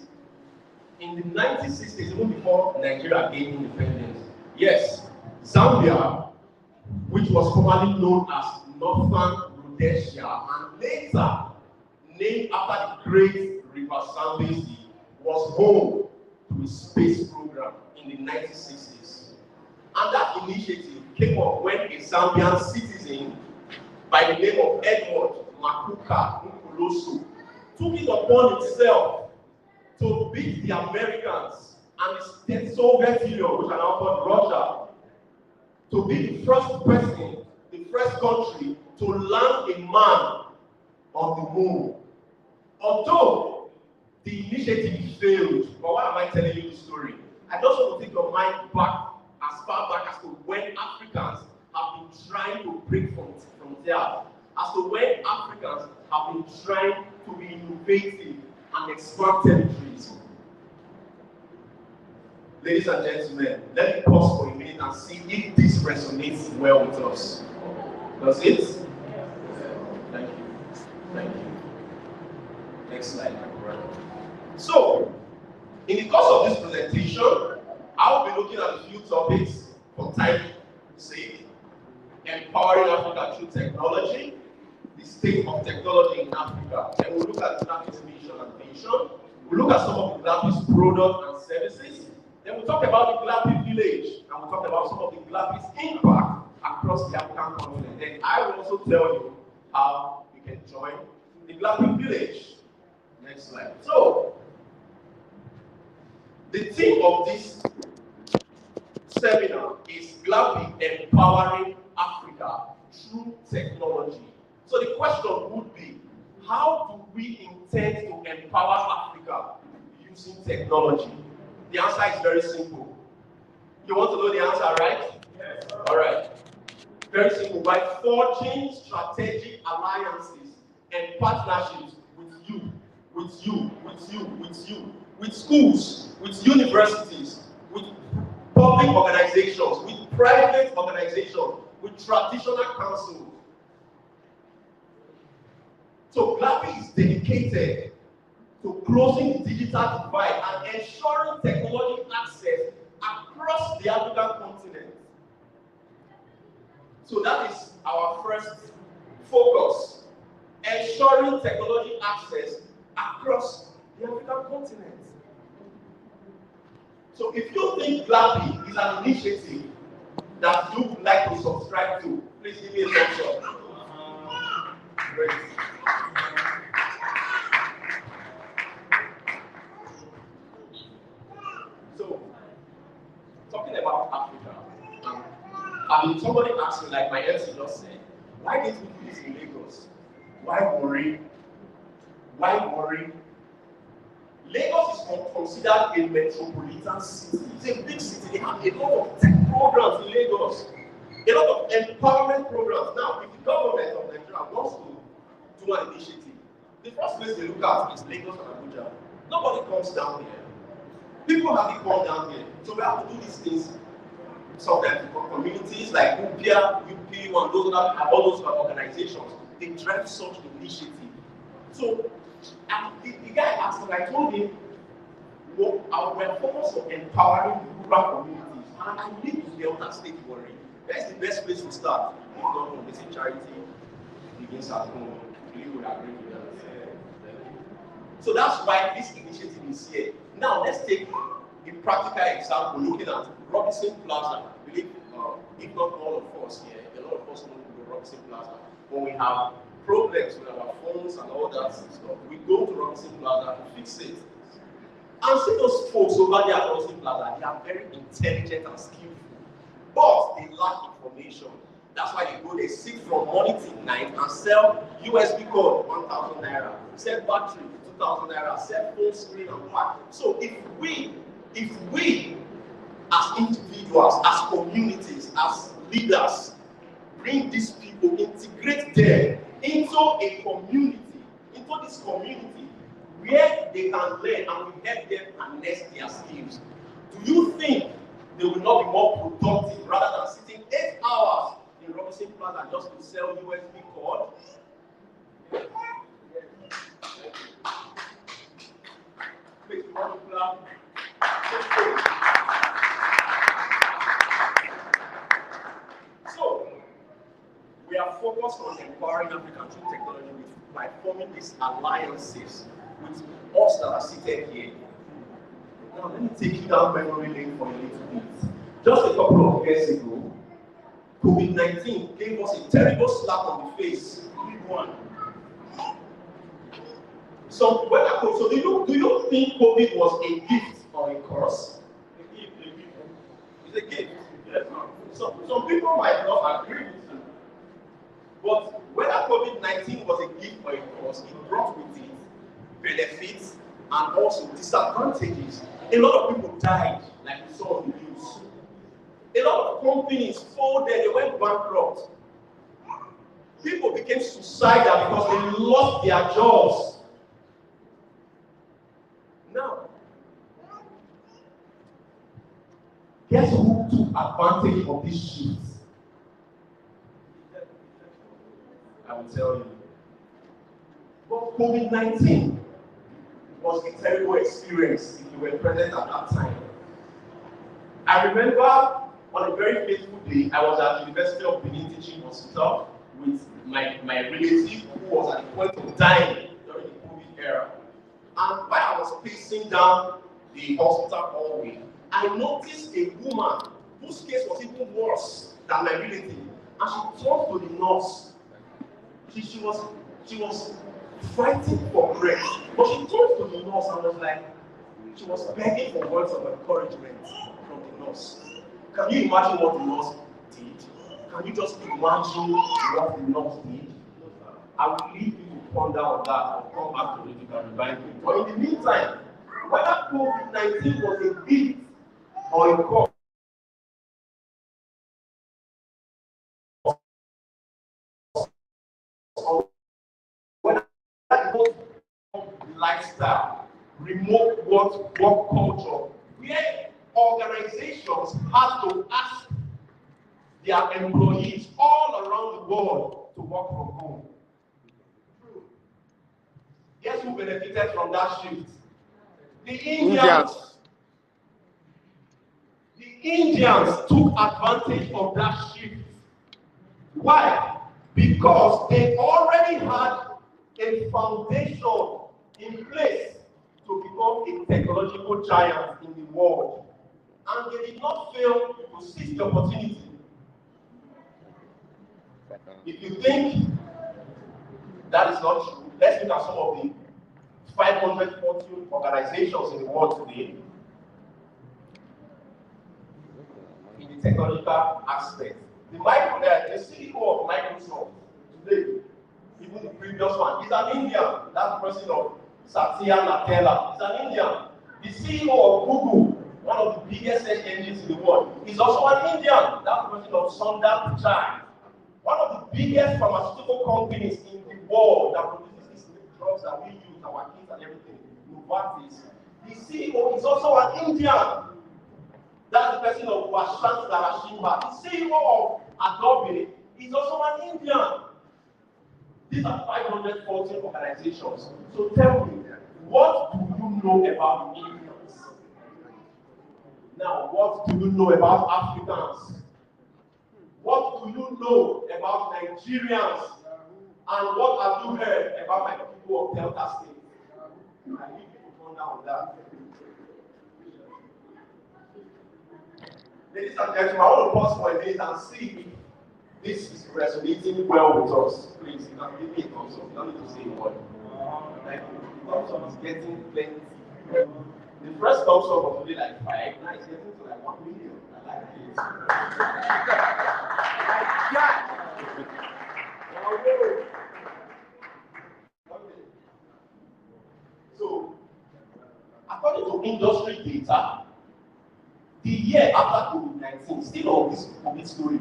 Speaker 6: In the 1960s, even before Nigeria gained independence. Yes, Zambia, which was formerly known as Northern Rhodesia, and later named after the great River Zambezi, was home to a space program in the 1960s. And that initiative came up when a Zambian citizen by the name of Edward Makuka Nkoloso took it upon himself to beat the Americans and the Soviet Union, which are now called Russia, to be the first person, the first country to land a man on the moon. Although the initiative failed, but why am I telling you this story? I just want to take your mind back, as far back as to when Africans have been trying to break from there, as to when Africans have been trying to be innovative and expand territories. Ladies and gentlemen, let me pause for a minute and see if this resonates well with us. Does it? Thank you. Thank you. Next slide, my brother. So, in the course of this presentation, I'll be looking at a few topics for time's sake. Empowering Africa through technology, the state of technology in Africa. Then we'll look at Glappy's mission and vision. We'll look at some of the Glappy's products and services. Then we'll talk about the Glappy village, and we'll talk about some of the Glappy's impact across the African continent. Then I will also tell you how you can join the Glappy village. Next slide. So, the theme of this seminar is Glappy empowering Africa through technology. So the question would be, how do we intend to empower Africa using technology? The answer is very simple. You want to know the answer, right? Yes. All right. Very simple. By forging strategic alliances and partnerships with you, with schools, with universities, with public organizations, with private organizations, with traditional councils. So Glappy is dedicated to closing the digital divide and ensuring technology access across the African continent. So that is our first focus, ensuring technology access across the African continent. So if you think Glappy is an initiative that you would like to subscribe to, please give me a thumbs up. Great. So, talking about Africa, somebody asked me, like my MC just said, why didn't we do this in Lagos? Why worry? Why worry? Lagos is considered a metropolitan city. It's a big city. They have a lot of tech programs in Lagos, a lot of empowerment programs. Now, if the government of Nigeria wants to do an initiative, the first place they look at is Lagos and Abuja. Nobody comes down here. People have to come down here. So we have to do these things sometimes for communities like UPIA, UP, and all those organizations. They drive such initiative. So the guy asked me, I told him, we're focused on empowering rural communities. And I live in Delta State, worry. That's the best place to start. If not from basic charity, begins at home. We will agree with that. So that's why this initiative is here. Now let's take a practical example looking at Robinson Plaza. I believe, if not all of us here, a lot of us know the Robinson Plaza. When we have problems with our phones and all that stuff, we go to Robinson Plaza to fix it. And see those folks over there at Robinson Plaza, they are very intelligent and skillful, but they lack information. That's why they go, they sit from morning till night and sell USB cord, 1,000 naira, sell battery, 2,000 naira, sell phone screen and what. So if we as individuals, as communities, as leaders, bring these people, integrate them into a community, into this community where they can learn and we help them harness their skills, do you think they will not be more productive rather than sitting 8 hours in Robinson Plaza just to sell USB cord? Please, you want to clap? So, we are focused on empowering African through technology by forming these alliances with us that are seated here. Now, let me take you down memory lane for a little bit. Just a couple of years ago, COVID-19 gave us a terrible slap on the face. Big one. So do you think COVID was a gift or a curse? A gift. It's a gift. Yes. So some people might not agree with you. But whether COVID-19 was a gift or a curse, it brought with it benefits and also disadvantages. A lot of people died, like we saw on the news. A lot of companies folded, they went bankrupt. People became suicidal because they lost their jobs. Now, Guess who took advantage of this shift? I will tell you. But COVID-19 was a terrible experience if you were present at that time. I remember on a very fateful day, I was at the University of Benin Teaching Hospital with my relative who was at the point of dying during the COVID era. And while I was pacing down the hospital hallway, I noticed a woman whose case was even worse than my relative. And she turned to the nurse. She was fighting for breath. But she turned to the nurse and was like, she was begging for words of encouragement from the nurse. Can you imagine what the nurse did? Can you just imagine what the nurse did? I will leave you to ponder on that. I'll come back to it. You can remind me. But in the meantime, whether COVID-19 was a gift or a cause, or whether it was lifestyle, remote work culture, where organizations had to ask their employees all around the world to work from home. Guess who benefited from that shift? The Indians. The Indians took advantage of that shift. Why? Because they already had a foundation in place to become a technological giant in the world. And they did not fail to seize the opportunity. If you think that is not true, let's look at some of the 540 organizations in the world today in the technological aspect. The CEO of Microsoft today, even the previous one, is an Indian. That's the person of Satya Nadella. Is an Indian. The CEO of Google, one of the biggest search engines in the world, is also an Indian. That's the person of Sundar Pichai. One of the biggest pharmaceutical companies in the world that produces these drugs that we use, our kids and everything, Novartis. The CEO is also an Indian. That's the person of Vashant Darashimba. The CEO of Adobe is also an Indian. These are 540 organizations. So tell me, what do you know about Indians? Now, what do you know about Africans? What do you know about Nigerians? And what have you heard about my people of Delta State? I need you to ponder on that. Ladies and gentlemen, I want to pause for a minute and see if this is resonating well with us. Please, you can give me a thumbs up. You don't need to say a word. Thank you. Thumbs up is getting plenty. The first thumbs up was only like 5. Now it's getting to like 1 million. I like it. My God! So, according to industry data, the year after COVID-19, still on this COVID story,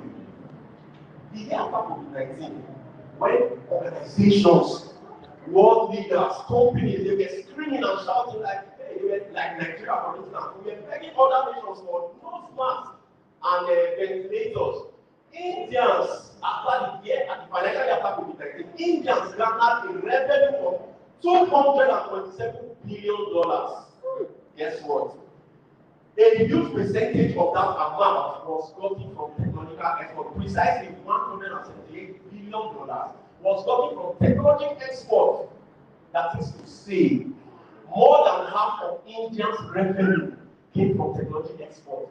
Speaker 6: the year after COVID-19, when organizations, world leaders, companies, they were screaming and shouting like, hey, they were like Nigeria, for instance, we were begging other nations for nose masks and ventilators. Indians, after the year, at the financial year after COVID-19, Indians garnered a revenue of $227 billion. Guess what? A huge percentage of that amount was gotten from technological export. Precisely $178 billion was gotten from technology export. That is to say, more than half of India's revenue came from technology export.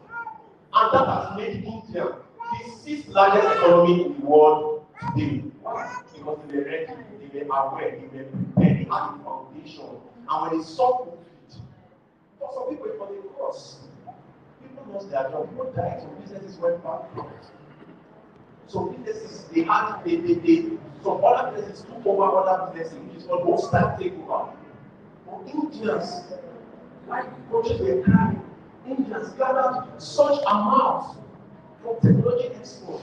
Speaker 6: And that has made India the 6th largest economy in the world today. Because they were ready, they were aware, they were prepared, they had a foundation. And when they saw COVID, for some people it was a cross. People lost their job, people died, some businesses went bankrupt. So businesses, some other businesses took over other businesses, which is called hostile takeover. But Indians, like coaches were crying, Indians gathered such amounts from technology export.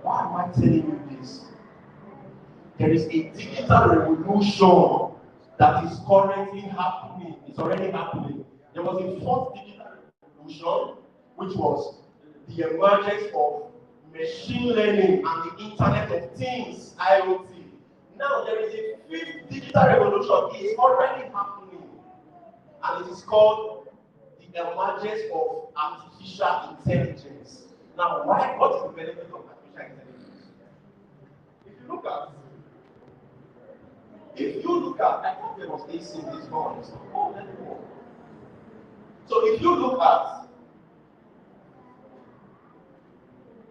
Speaker 6: Why am I telling you this? There is a digital revolution that is currently happening. It's already happening. There was a 4th digital revolution, which was the emergence of machine learning and the Internet of Things, IoT. Now there is a fifth digital revolution. It is already happening, and it is called the emergence of artificial intelligence. Now, what is the benefit of artificial intelligence? If you look at, I thought there was AC in this one. So if you look at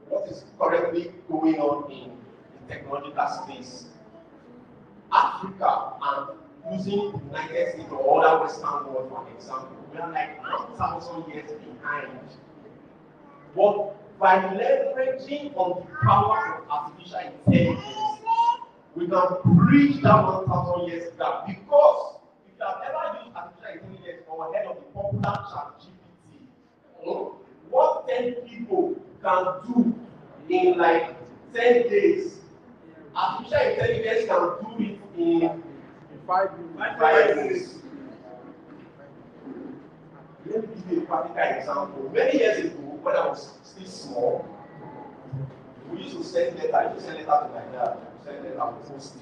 Speaker 6: what is currently going on in the technological space, Africa and using the United States or other Western world for example, we are like 1,000 years behind. But by leveraging on the power of artificial intelligence, we can bridge that 1,000 years gap. Because if you have ever used artificial intelligence or heard of the popular ChatGPT, what 10 people can do in like 10 days, artificial intelligence can do it in 5 days. Let me give you a practical example. Many years ago, when I was still small, we used to send letters. I used to send letters to my dad. Send letters to post it.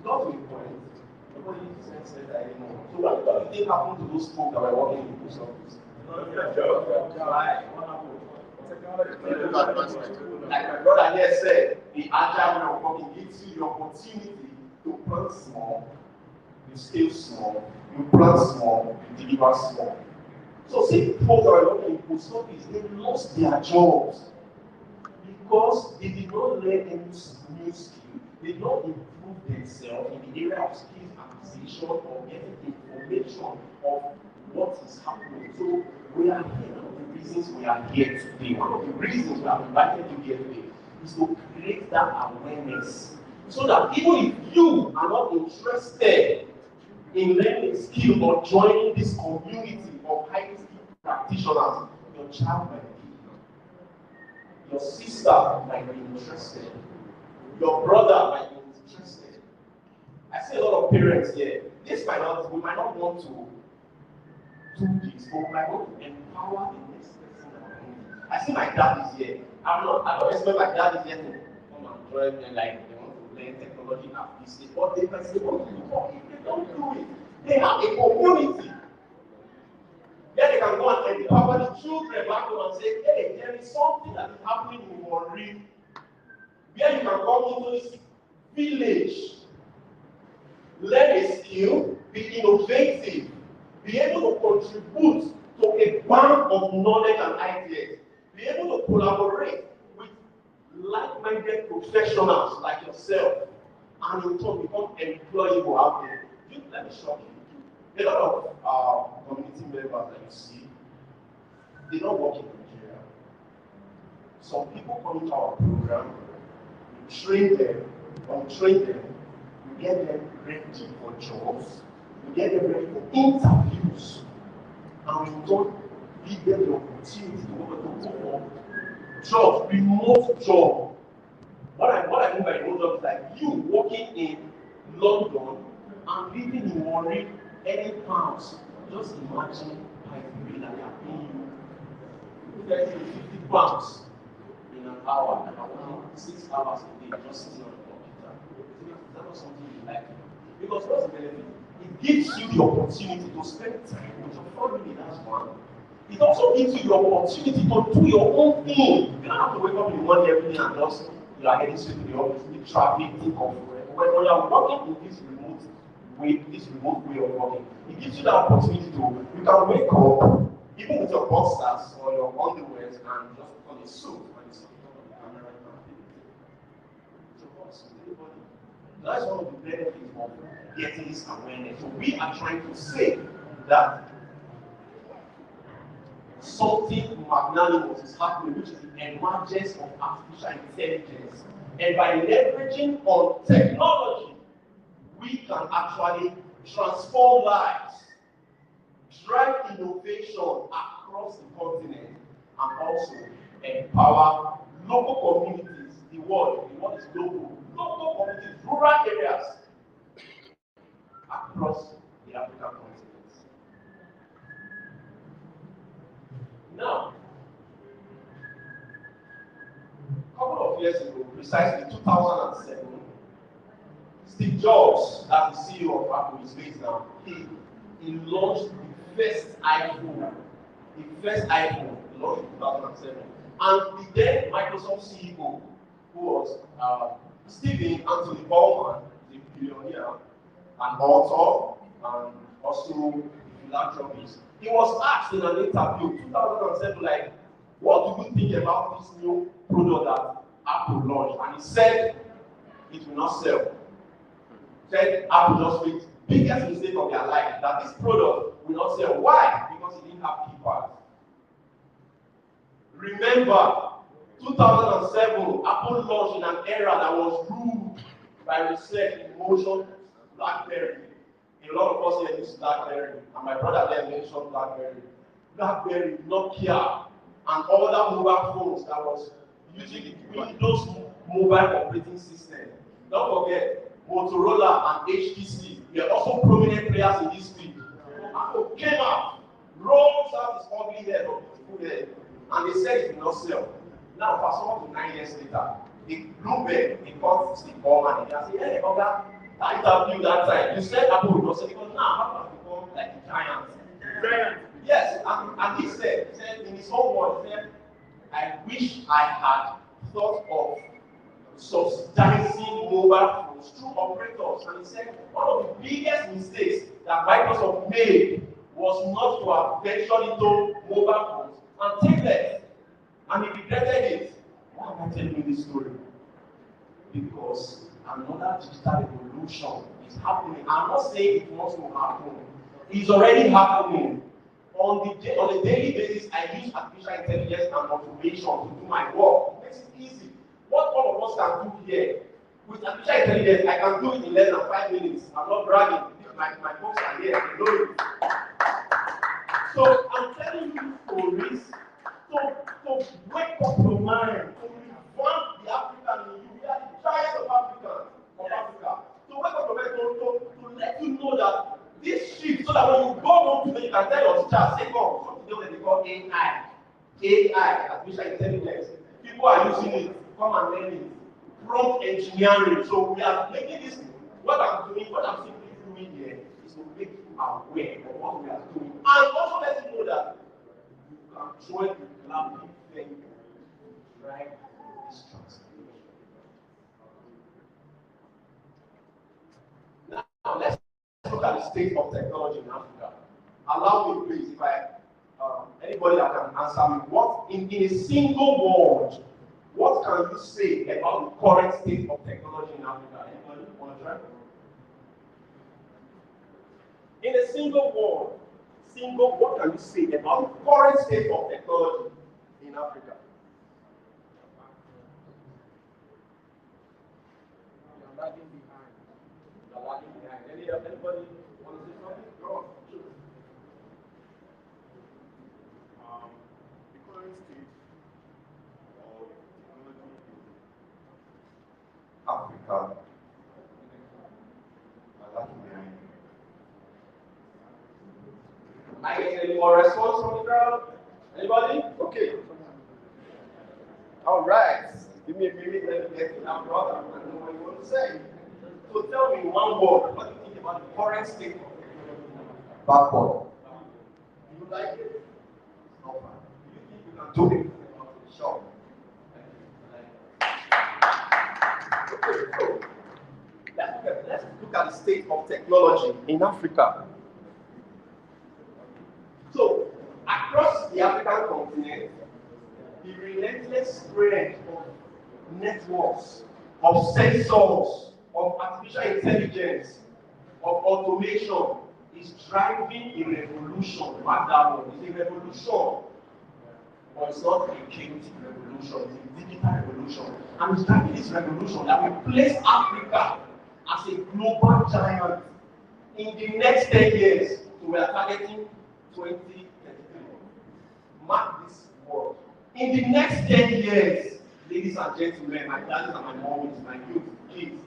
Speaker 6: Not to the point. Nobody sends letters anymore. So what do you think happened to those folks that were working in the post office? Like my brother here said, the agile way of working gives you the opportunity to plant small, you scale small, you plant small, you deliver small. So see, folks that are working in post office, they lost their jobs because they did not learn any new skill. They did not improve themselves in the area of skills acquisition or getting information of what is happening. So we are here. One of the reasons we are here today, one of the reasons we have invited you here today is to create that awareness. So that even if you are not interested in learning a skill or joining this community of highly skilled practitioners, your child might be, your sister might be interested, your brother might be interested. I see a lot of parents here. We might not want to do this, but we might want to empower the next person around me. I see my dad is here. I don't expect my dad is here to come and join and like they want to learn technology at this stage. But they can say, what do you talk? If they don't do it, they have a community. Then they can go and empower the children back home and say, hey, there is something that is happening in Warri, where you can come into this village, learn a skill, be innovative, be able to contribute to a bank of knowledge and ideas, be able to collaborate with like-minded professionals like yourself, and in turn become employable out there. Let me shock you. A lot of community members that you see, they don't work in Nigeria. Some people come into our program, we train them, we get them ready for jobs, we get them ready for interviews, and we don't give them the opportunity to go for jobs, remote job. What I mean by remote job is like you working in London and living in Warri, any pounds. Just imagine by the way that they are paying you 30 to 50 pounds in an hour, and I'm working 6 hours a day just sitting on the computer. Is that not something you like? Because what's the benefit? It gives you the opportunity to spend time with your family, that's one. It also gives you the opportunity to do your own thing. You don't have to wake up in the morning every day and just you are heading straight to the office, the traffic, think of when you are working in this remote way of working, it gives you the opportunity to you can wake up even with your boxers or your underwear and just put on a suit when it's on the camera and that's one of the benefits of getting this awareness. So we are trying to say that something magnanimous is happening, which is the emergence of artificial intelligence. And by leveraging on technology, we can actually transform lives, drive innovation across the continent, and also empower local communities. The world is global. Local communities, rural areas across the African continent. Now, of years ago, precisely 2007, Steve Jobs, that's the CEO of Apple, is based now. He launched the first iPhone. The first iPhone launched in 2007. And the then Microsoft CEO, who was Stephen Anthony Ballman, the billionaire, an author, and also a philanthropist. He was asked in an interview 2007, like, what do you think about this new product that Apple launched? And he said it will not sell. Said Apple just made the biggest mistake of their life, that this product will not sell. Why? Because it didn't have keypads. Remember, 2007, Apple launched in an era that was ruled by research in motion, BlackBerry. A lot of us here use BlackBerry, and my brother there mentioned BlackBerry. BlackBerry, Nokia, and other mobile phones that was using the Windows mobile operating system. Don't forget, Motorola and HTC were also prominent players in this field. Apple came out, rolls out his ugly head or beautiful head, and they said it will not sell. Now, fast forward to 9 years later, the Bloomberg, they called Steve Ballman, and they said, hey, Oga, that interview that time, you said Apple will not sell, because now Apple has become like a giant. Yes, and he said in his own words, he said, I wish I had thought of subsidizing mobile phones through operators. And he said one of the biggest mistakes that Microsoft made was not to have ventured into mobile phones and tablets. And he regretted it. Why am I telling you this story? Because another digital revolution is happening. I'm not saying it wants to happen. It's already happening. On a daily basis, I use artificial intelligence and automation to do my work. It makes it easy. What all of us can do here, with artificial intelligence, I can do it in less than 5 minutes. I'm not bragging. My folks are here, they know it. So I'm telling you stories to wake up your mind, to revamp the African in you. We are the giants of Africa. To wake up your mind, to let you know that this shift, so that when you go home today, you can tell your child, say, come, so today what they call AI, artificial intelligence. People are using it, come and learn it. Prompt engineering. So we are making this, what I'm simply doing here is to make you aware of what we are doing. And also let you know that you can join the Glappy thing, right? This transformation. Now let's look at the state of technology in Africa. Allow me, please, if anybody that can answer me, what in a single word, what can you say about the current state of technology in Africa? Anybody want to try? In a single word, what can you say about the current state of technology in Africa? You're lagging behind. Anybody want to say something? Go on. Sure.
Speaker 7: The current state of technology in Africa are lagging behind.
Speaker 6: I get any more response from the crowd? Anybody? Okay. All right. Give me a minute, let me get to that brother. I know what you want to say. So tell me in one word, what do you think about the current state of technology?
Speaker 7: Backward.
Speaker 6: Do you like it? No. Do you think you can do it? Sure. Okay, so let's look at the state of technology in Africa. So, across the African continent, the relentless spread of networks, of sensors, of artificial intelligence, of automation is driving a revolution. Mark that one. It's a revolution. But it's not a chaotic revolution, it's a digital revolution. And it's driving this revolution that will place Africa as a global giant in the next 10 years. So we are targeting 2033. Mark this word. In the next 10 years, ladies and gentlemen, my daddies and my mommies, my youth, kids,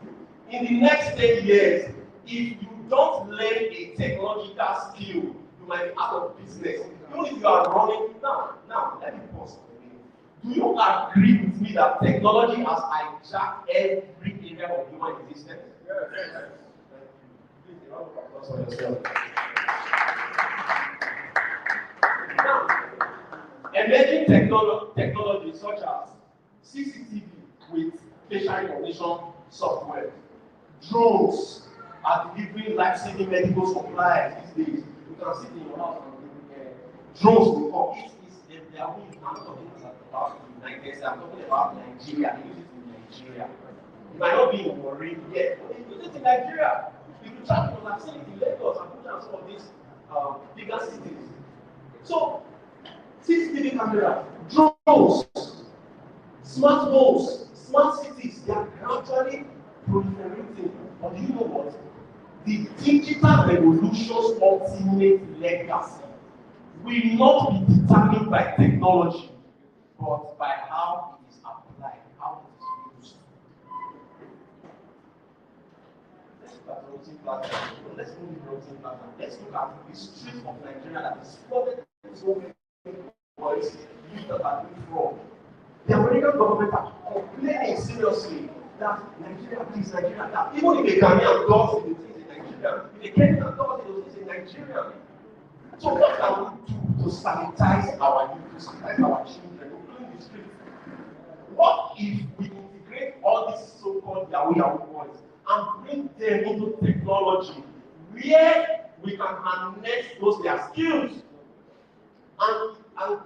Speaker 6: in the next 10 years, if you don't learn a technological skill, you might be out of business. Even if you are running, now, let me pause for a minute. Do you agree with me that technology has hijacked every area of human existence? Yes. Please, a round of applause for yourself. Now, emerging technologies such as CCTV with facial recognition software, drones are delivering life-saving medical supplies these days. You can sit in your house and drones will come. They are really, I'm not talking about the United States, I'm talking about Nigeria. They use it in Nigeria. You might not be in Warri yet, but they use it in Nigeria. If you travel, you have seen it in Lagos and put some of these bigger cities. So, CCTV cameras, drones, smart homes, smart cities, they are gradually proliferating. But do you know what? The digital revolution's ultimate legacy will not be determined by technology, but by how it is applied, how it is used. Let's look at routing platform. Let's move the routing platform. Let's look at the streets of Nigeria that is flooded with so many boys that are being fraud. The American government are complaining seriously that Nigeria is Nigeria. That even if a Ghanaian does it, it is in Nigeria. If a Kenyan does it, it is in Nigeria. So what can we do to sanitize our youth, to sanitize our children, to clean the streets? What if we integrate all these so-called Yahoo boys and bring them into technology where we can harness those their skills and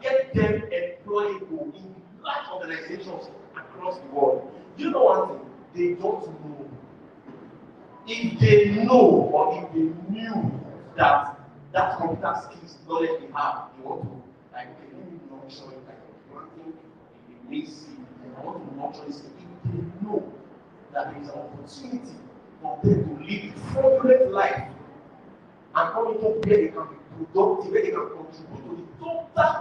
Speaker 6: get them employable in large organizations across the world? You know one thing? They don't know. If they know or if they knew that computer skills knowledge they have, they want to like okay, let me nurture it like one thing they may see, and I want to nurture it. If they know that there is an opportunity for them to live a fraudulent life and come into where they can be productive, where they can contribute to the total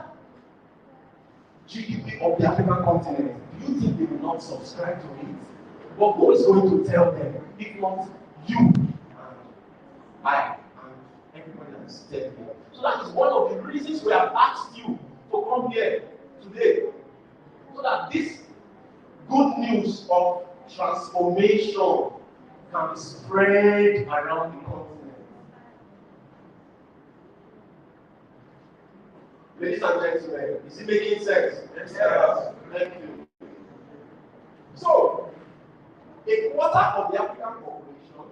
Speaker 6: GDP of the African continent, do you think they will not subscribe to it? But who is going to tell them if not you and I and everybody that is there? So that is one of the reasons we have asked you to come here today. So that this good news of transformation can be spread around the continent. Ladies and gentlemen, is it making sense? Yes. Thank you. So, a quarter of the African population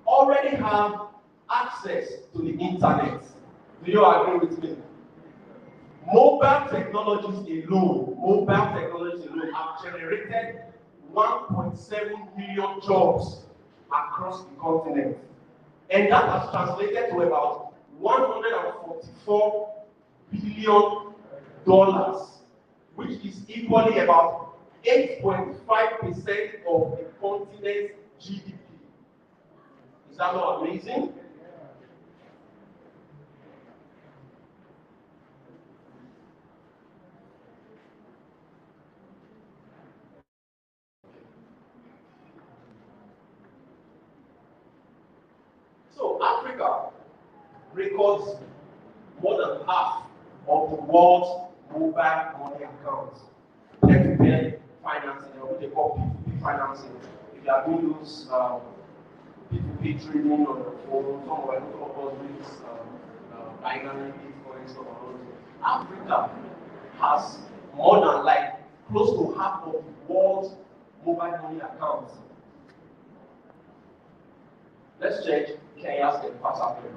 Speaker 6: already have access to the internet. Do you agree with me? Mobile technologies alone have generated 1.7 million jobs across the continent. And that has translated to about $144 billion, which is equally about 8.5% of the continent's GDP. Is that not amazing? So Africa records more than half of the world's mobile money accounts. Peer-to-peer financing, or what they call P2P financing. If you are doing those P2P trading on your phone, some of us read binary Bitcoin stuff and all that. Africa has more than like close to half of the world's mobile money accounts. Let's check Kenya's M-Pesa, for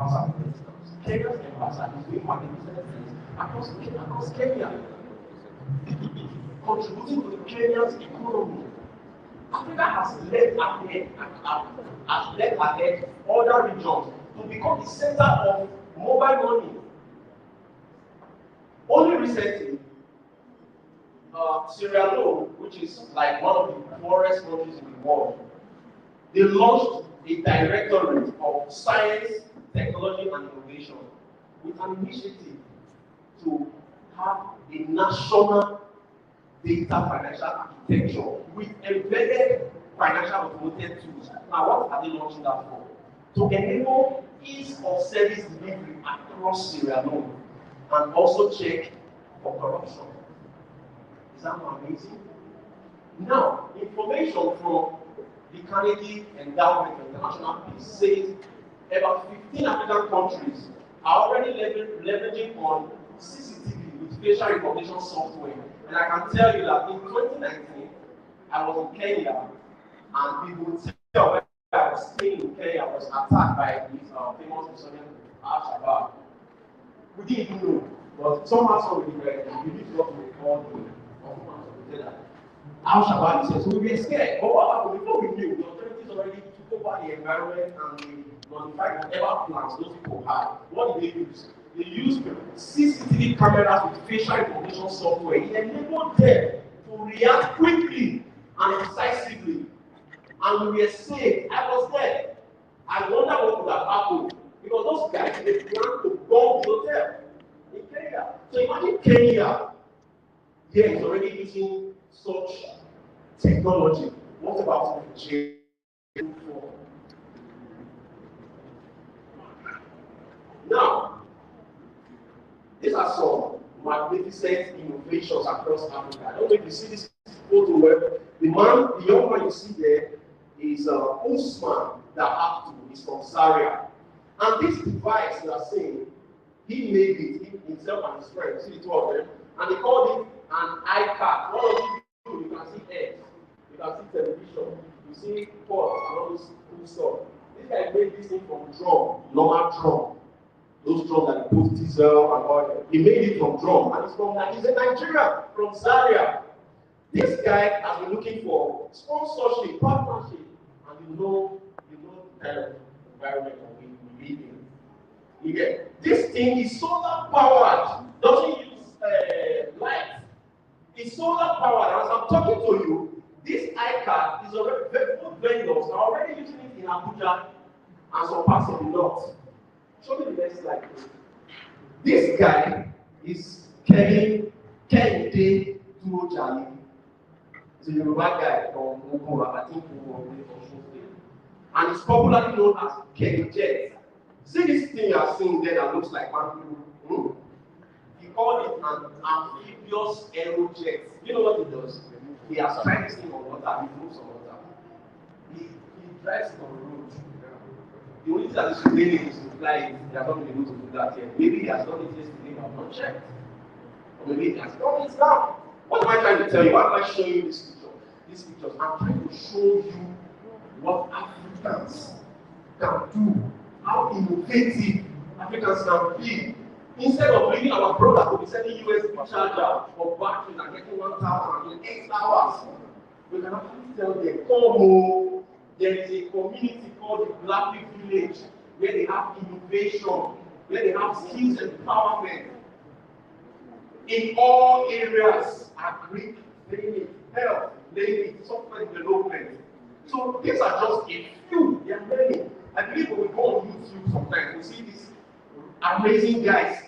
Speaker 6: instance. Kenya's M-Pesa is doing magnificent things across Kenya, contributing to the Kenya's economy. Africa has led ahead other regions to become the center of mobile money. Only recently, Sierra Leone, which is like one of the poorest countries in the world, they launched a directorate of science, technology, and innovation with an initiative to have a national data financial architecture with embedded financial automated tools. Now, what are they launching that for? To enable ease of service delivery across Sierra Leone and also check for corruption. Is that not amazing? Now, information from the Carnegie Endowment for International Peace says about 15 African countries are already leveraging on CCTV with facial recognition software. And I can tell you that in 2019, I was in Kenya, and people would tell where I was staying in Kenya was attacked by this famous Muslim Al-Shabaab. We didn't even know, but somehow, so we did not record the performance of the Jedi. Al-Shabaab says, so we were scared. But what happened? Before we knew, the authorities already took over the environment and they modified whatever plans those people had. What did they use? They used CCTV cameras with facial recognition software. It enabled them to react quickly and decisively. And we were safe. I was there. I wonder what would have happened. Because those guys, they planned to bomb the hotel in Kenya. So imagine Kenya here is already using such technology. What about Nigeria? Now, these are some magnificent innovations across Africa. I don't know if you see this photo where the young man you see there is Usman Dahatu, is from Zaria. And this device you are seeing, he made it himself and his friends, see the two of them, and they called it an iCard. What does it do? You can see eggs, you can see television, you see pots and all this cool stuff. This guy made this thing from drum, normal drum. Those drums that they put diesel and oil. He made it from drum, and he's in Nigeria, from Zaria. This guy has been looking for sponsorship, partnership, and you know the kind of environment that we live in. You get this thing is solar powered, doesn't use light. It's solar powered. As I'm talking to you, this iCard is already food vendors are already using it in Abuja and some parts of the north. Show me the next slide, please. This guy is Kehinde Durojali. He's a Yoruba guy from Okura, I think from State. And he's popularly known as Kenny Jet. See this thing you are seeing there that looks like one. He called it an amphibious aerojet. You know what he does? He has tried this thing on water, he moves on water. He drives it on the road. The only thing that is remaining is to fly it. He has not been able to do that yet. Maybe he has done it yesterday, but I've not checked. Or maybe he has done it now. What am I trying to tell you? Why am I showing you this picture? These pictures. I'm trying to show you what Africans can do. How innovative Africans can be. Instead of leaving our brothers to be sending USB charger or batteries and getting 1,000 in 8 hours, we can actually tell them, come home. There is a community called the Glappy village where they have innovation, where they have skills empowerment in all areas: agri, health, software development. So these are just a few. There are many. I believe when we go on YouTube sometimes, we see these amazing guys.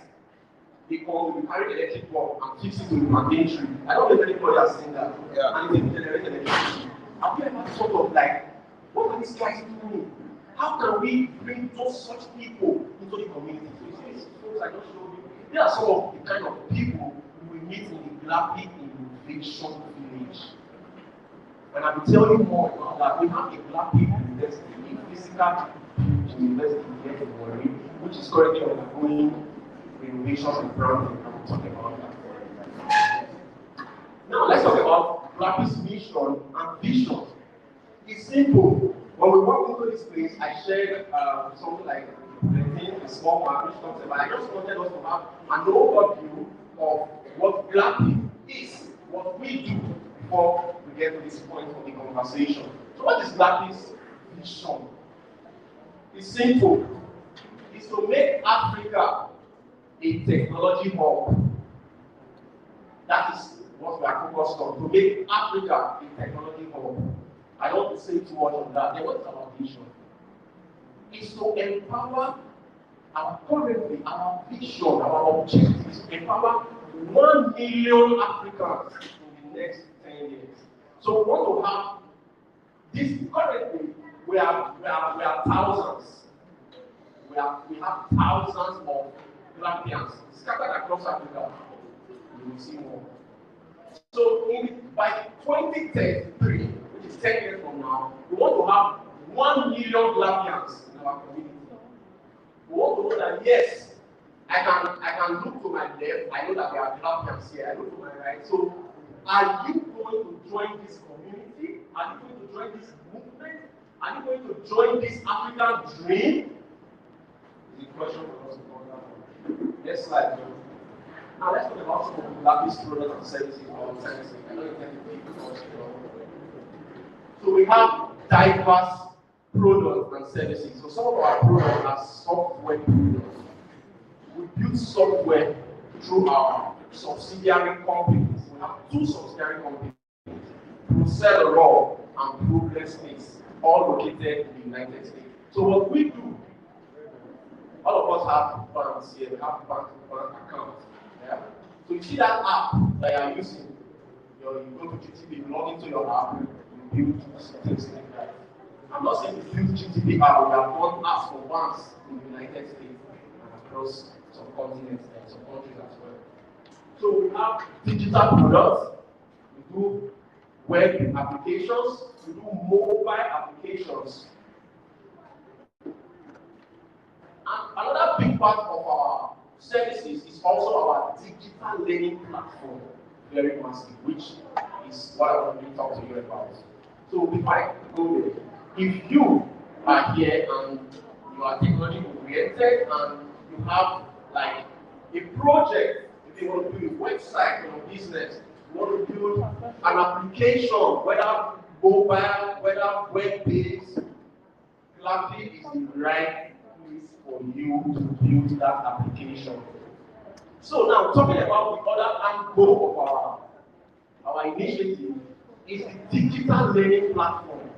Speaker 6: They carry the electric bulb and fix it to the mundane tree. I don't know if anybody has seen that. Yeah. And they generate electricity. Have you ever thought of like, what are these guys doing? How can we bring such people into the community? So you see these photos I just showed you. There are some of the kind of people we meet in the Glappy Innovation Village. And I will tell you more about that. We have a Glappy University, a physical university here in Warri, which is currently undergoing renovations and branding. I will talk about that. Now let's talk about Glappy's mission and vision. It's simple. When we walk into this place, I shared something like a small map which talks about. I just wanted us to have an overview of what Glappy is, what we do before we get to this point of the conversation. So, what is Glappy's vision? It's simple. It's to make Africa a technology hub. That is what we are focused on, to make Africa a technology hub. I don't want to say too much on that. Then what is our vision? It's to empower our vision, our objective is to empower 1 million Africans in the next 10 years. So we want to have this currently we have thousands. We have thousands of Glampians scattered across Africa. You will see more. So by 2033, which is 10 years from now, we want to have 1 million Glappians in our community. We want to know that yes, I can look to my left, I know that there are Glappians here, I look to my right. So are you going to join this community? Are you going to join this movement? Are you going to join this African dream? Is the question for us to ponder. Next slide. Now let's talk about some of the Glappy's products and services or services. I don't intend to keep because so we have diverse products and services. So some of our products are software products. We build software through our subsidiary companies. We have 2 subsidiary companies, Procel and Progress Space, all located in the United States. So what we do, all of us have banks here, we have bank accounts. Yeah? So you see that app that you are using, you go to GTB, you log into your app, you build things like that. I'm not saying you build GTB app, we have done apps for banks in the United States and across some continents and some countries as well. So we have digital products, we do web applications, we do mobile applications. And another big part of our services is also our digital learning platform, very massive, which is what I want to talk to you about. So before I go there, if you are here and you are technology oriented and you have like a project, if you want to build a website for your business, you want to build an application, whether mobile, whether web-based, Glappy is the right place for you to build that application. So now, talking about the other angle of our initiative is the digital learning platform,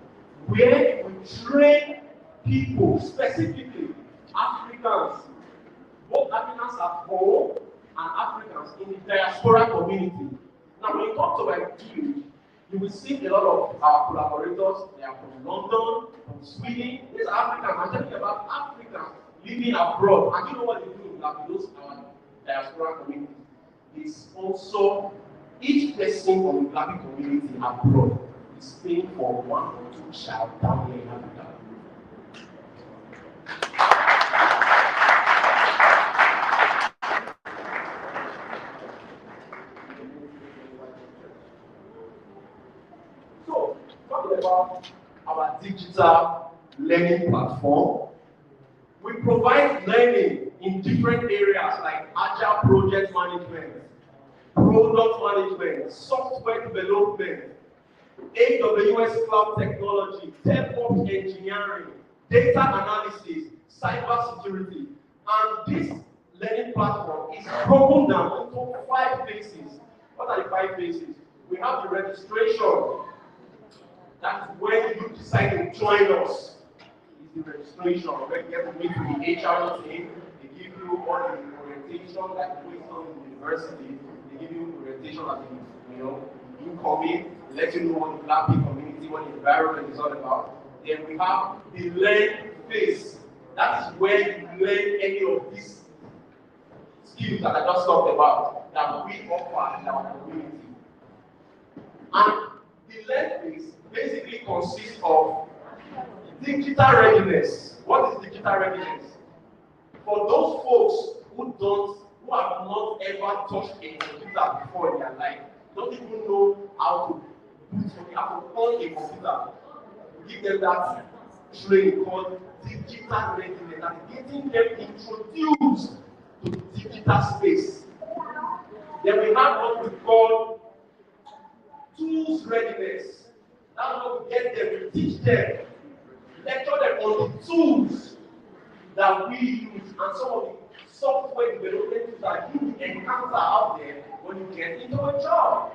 Speaker 6: where we train people, specifically Africans, both Africans at home and Africans in the diaspora community. Now, when you come to my field, you will see a lot of our collaborators. They are from London, from Sweden. These are Africans. I'm talking about Africans living abroad. And you know what they do? Like those our diaspora community. They sponsor each person from the Glappy community abroad is paying for 1 or 2 child down here in Africa. So, talking about our digital learning platform, we provide learning in different areas like agile project management, product management, software development, AWS cloud technology, DevOps engineering, data analysis, cyber security. And this learning platform is broken down into 5 phases. What are the 5 phases? We have the registration. That's when you decide to join us. It's the registration. When you get to meet with the HR team, they give you all the orientation, like wisdom in university. They give you orientation as you come in, let you know what the Glappy community, what the environment is all about. Then we have the learn phase. That is where you learn any of these skills that I just talked about that we offer in our community. And the learn phase basically consists of digital readiness. What is digital readiness? For those folks who have not ever touched a computer before in their life, don't even know how to on a computer, give them that training called digital readiness, and getting them introduced to the digital space. Then we have what we call tools readiness. That's what we get them, we teach them, lecture them on the tools that we use and some of the software development tools that you encounter out there when you get into a job.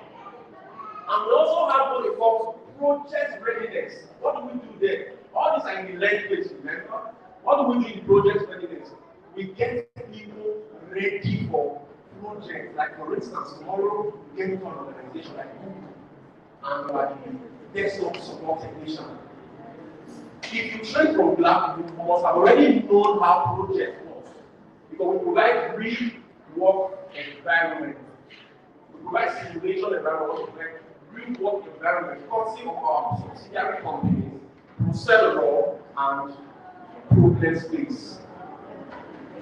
Speaker 6: And we also have what we call project readiness. What do we do there? All these are in the learn phase, remember? What do we do in project readiness? We get people ready for projects. Like for instance, tomorrow we get into an organization like Google and we are the desktop support technician. If you train from Glappy, you must have already known how project works. Because we provide real work environment. We provide simulation environment, like real work environment, consisting of our subsidiary companies, Brussels Law, and Problem Space.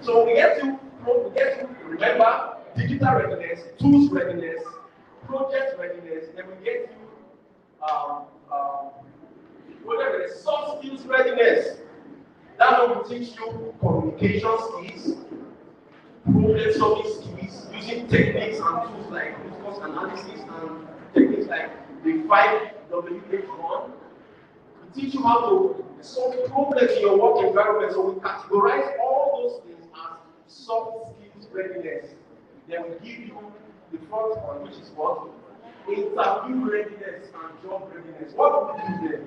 Speaker 6: So we get to remember digital readiness, tools readiness, project readiness, then we get to soft skills readiness. That's what we teach you communication skills, problem solving skills, using techniques and tools like root cause analysis and techniques like the 5W1. We teach you how to solve problems in your work environment. So we categorize all those things as soft skills readiness. Then we give you the first one, which is what? Interview readiness and job readiness. What do we do there?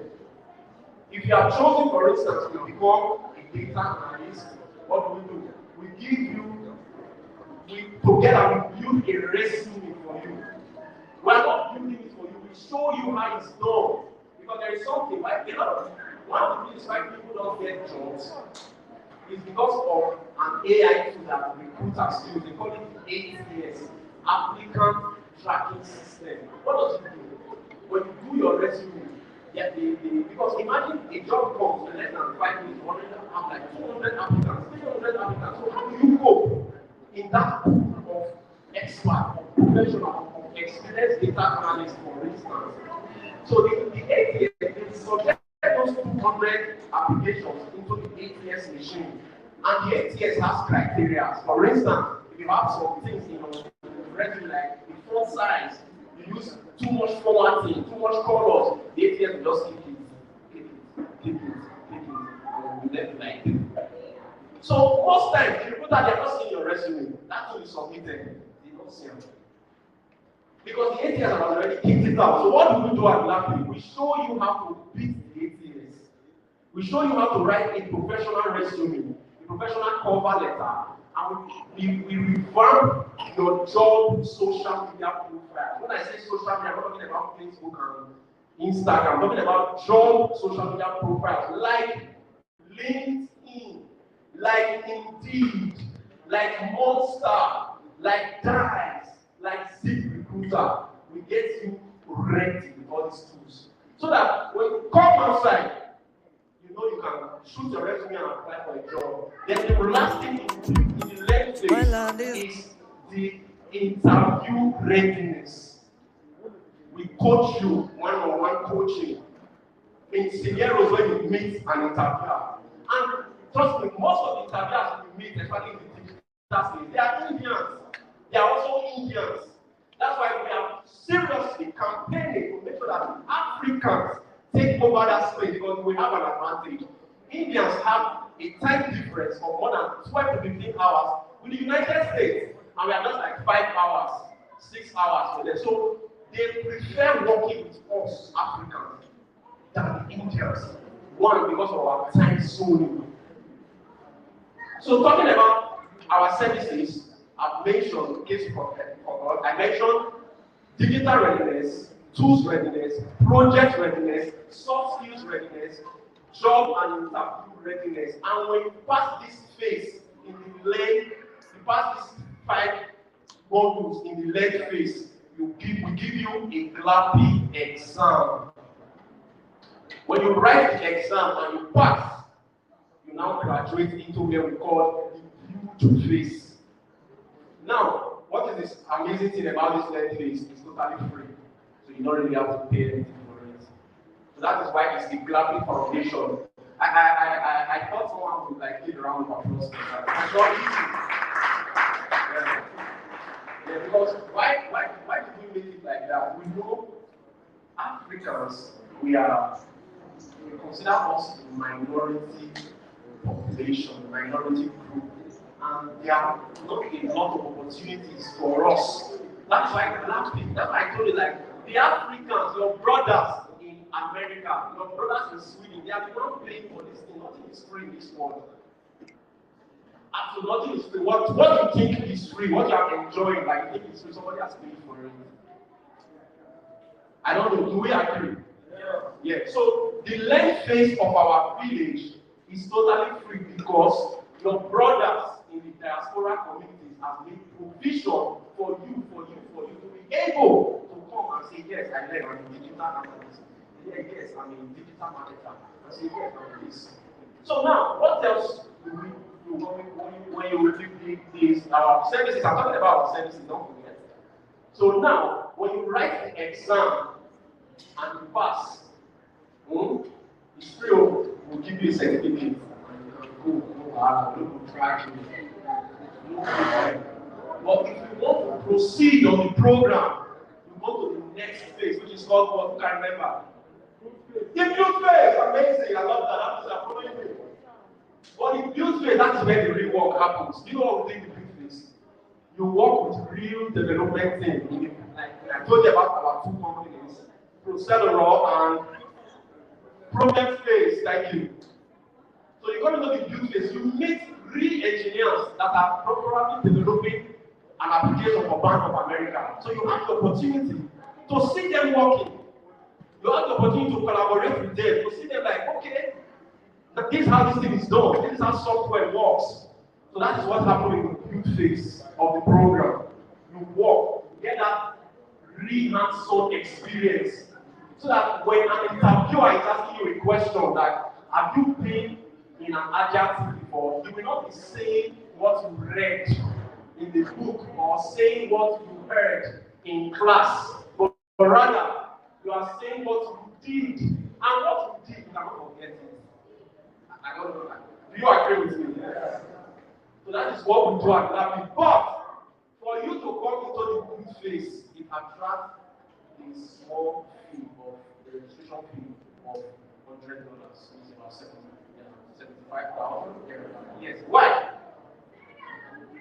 Speaker 6: If you are chosen, for instance, to become a data analyst, what do? We give you, together we build a resume for you. We are not building it for you, we show you how it's done. Because there is something, like one of the reasons why people don't get jobs is because of an AI tool that recruiters use. They call it ATS, Applicant Tracking System. What does it do? When you do your resume, because imagine a job comes in less than 5 minutes, 100 have like 200 applicants, 300 applicants. So how do you cope in that pool of expert, of professional, of experienced data analysts, for instance? So the ATS, they subject those 200 applications into the ATS machine. And the ATS has criteria. For instance, if you have some things in your resume like the font size, you use too much formatting, too much colors, the ATS will just keep it, and you left like it. So most times, if you put that, they're not seeing your resume. That thing is submitted. They don't see it. Because the ATS has already kicked it out. So what do we do at Glappy? We show you how to beat the ATS. We show you how to write a professional resume, a professional cover letter, and we revamp your job social media profile. When I say social media, I'm not talking about Facebook and Instagram. I'm talking about job social media profiles like LinkedIn, like Indeed, like Monster, like Dice, like Zip Recruiter. We get you ready with all these tools. So that when you come outside, you know you can shoot your resume and apply for a job. Then the last thing in the left phase is the interview readiness. We coach you one-on-one coaching in scenarios where you meet an interviewer. And trust me, most of the interviewers you meet, especially in the digital space, they are Indians. They are also Indians. That's why we are seriously campaigning to make sure that Africans take over that space because we have an advantage. Indians have a time difference of more than 12 to 15 hours with the United States, and we are just like 5 hours, 6 hours for them. So they prefer working with us, Africans, than the Indians. One, because of our time zone. So talking about our services, I've mentioned, in case you forgot, I mentioned digital readiness, tools readiness, project readiness, soft skills readiness, job and interview readiness. And when you pass this phase in the lead, you pass these 5 modules in the lead phase, we give you a Glappy exam. When you write the exam and you pass, you now graduate into what we call the build phase. Now, what is this amazing thing about this learning phase? It's totally free. So you don't really have to pay anything for it. So that is why it's the Glappy Foundation. I thought someone would like give a round of applause for that. It's not easy. Yeah, because why did we make it like that? We know Africans, we consider us a minority population, minority group. And there are not a lot of opportunities for us. That's why Glappy, that's why I told you, like, the Africans, your brothers in America, your brothers in Sweden, they are not paying for this thing. Nothing is free in this world. Absolutely nothing is free. What you think is free, what you are enjoying, like you think is free, somebody has paid for it. I don't know, do we agree? Yeah. So the length phase of our village is totally free because your brothers in the diaspora communities have made provision for you to be able to come and say, yes, I learned, I'm a digital analyst. Yeah, yes, I'm a digital marketer. And say, yes, I'm this. So now, what else do we do when you really pick these our services? I'm talking about our services, don't forget. So now, when you write the exam and you pass, it's free. We'll give you a certificate. And you can go try. But if you want to proceed on the program, you go to the next phase, which is called what? You can remember. The build phase, amazing. I love that. That's following me. But the build phase, that is where the real work happens. You know what we do in the build phase? You work with real development team. Like I told you about our two companies, Procedure and Problem Phase. Thank you. So you go into the build phase, you meet real engineers that are properly developing an application for Bank of America. So you have the opportunity to see them working. You have the opportunity to collaborate with them, to see them like, okay, this is how this thing is done, this is how software works. So that is what happened in the build phase of the program. You work, you get that real hands-on experience. So that when an interviewer is asking you a question like, have you been in an agile team before, you will not be saying what you read in the book or saying what you heard in class, but rather you are saying what you did, and what you did you cannot forget it. I don't know. Do you agree with me? Yes. So that is what we do at Glappy. But for you to come into the good phase, it attracts a small fee of the registration fee of $100, which is about 75,000. Yes. Why?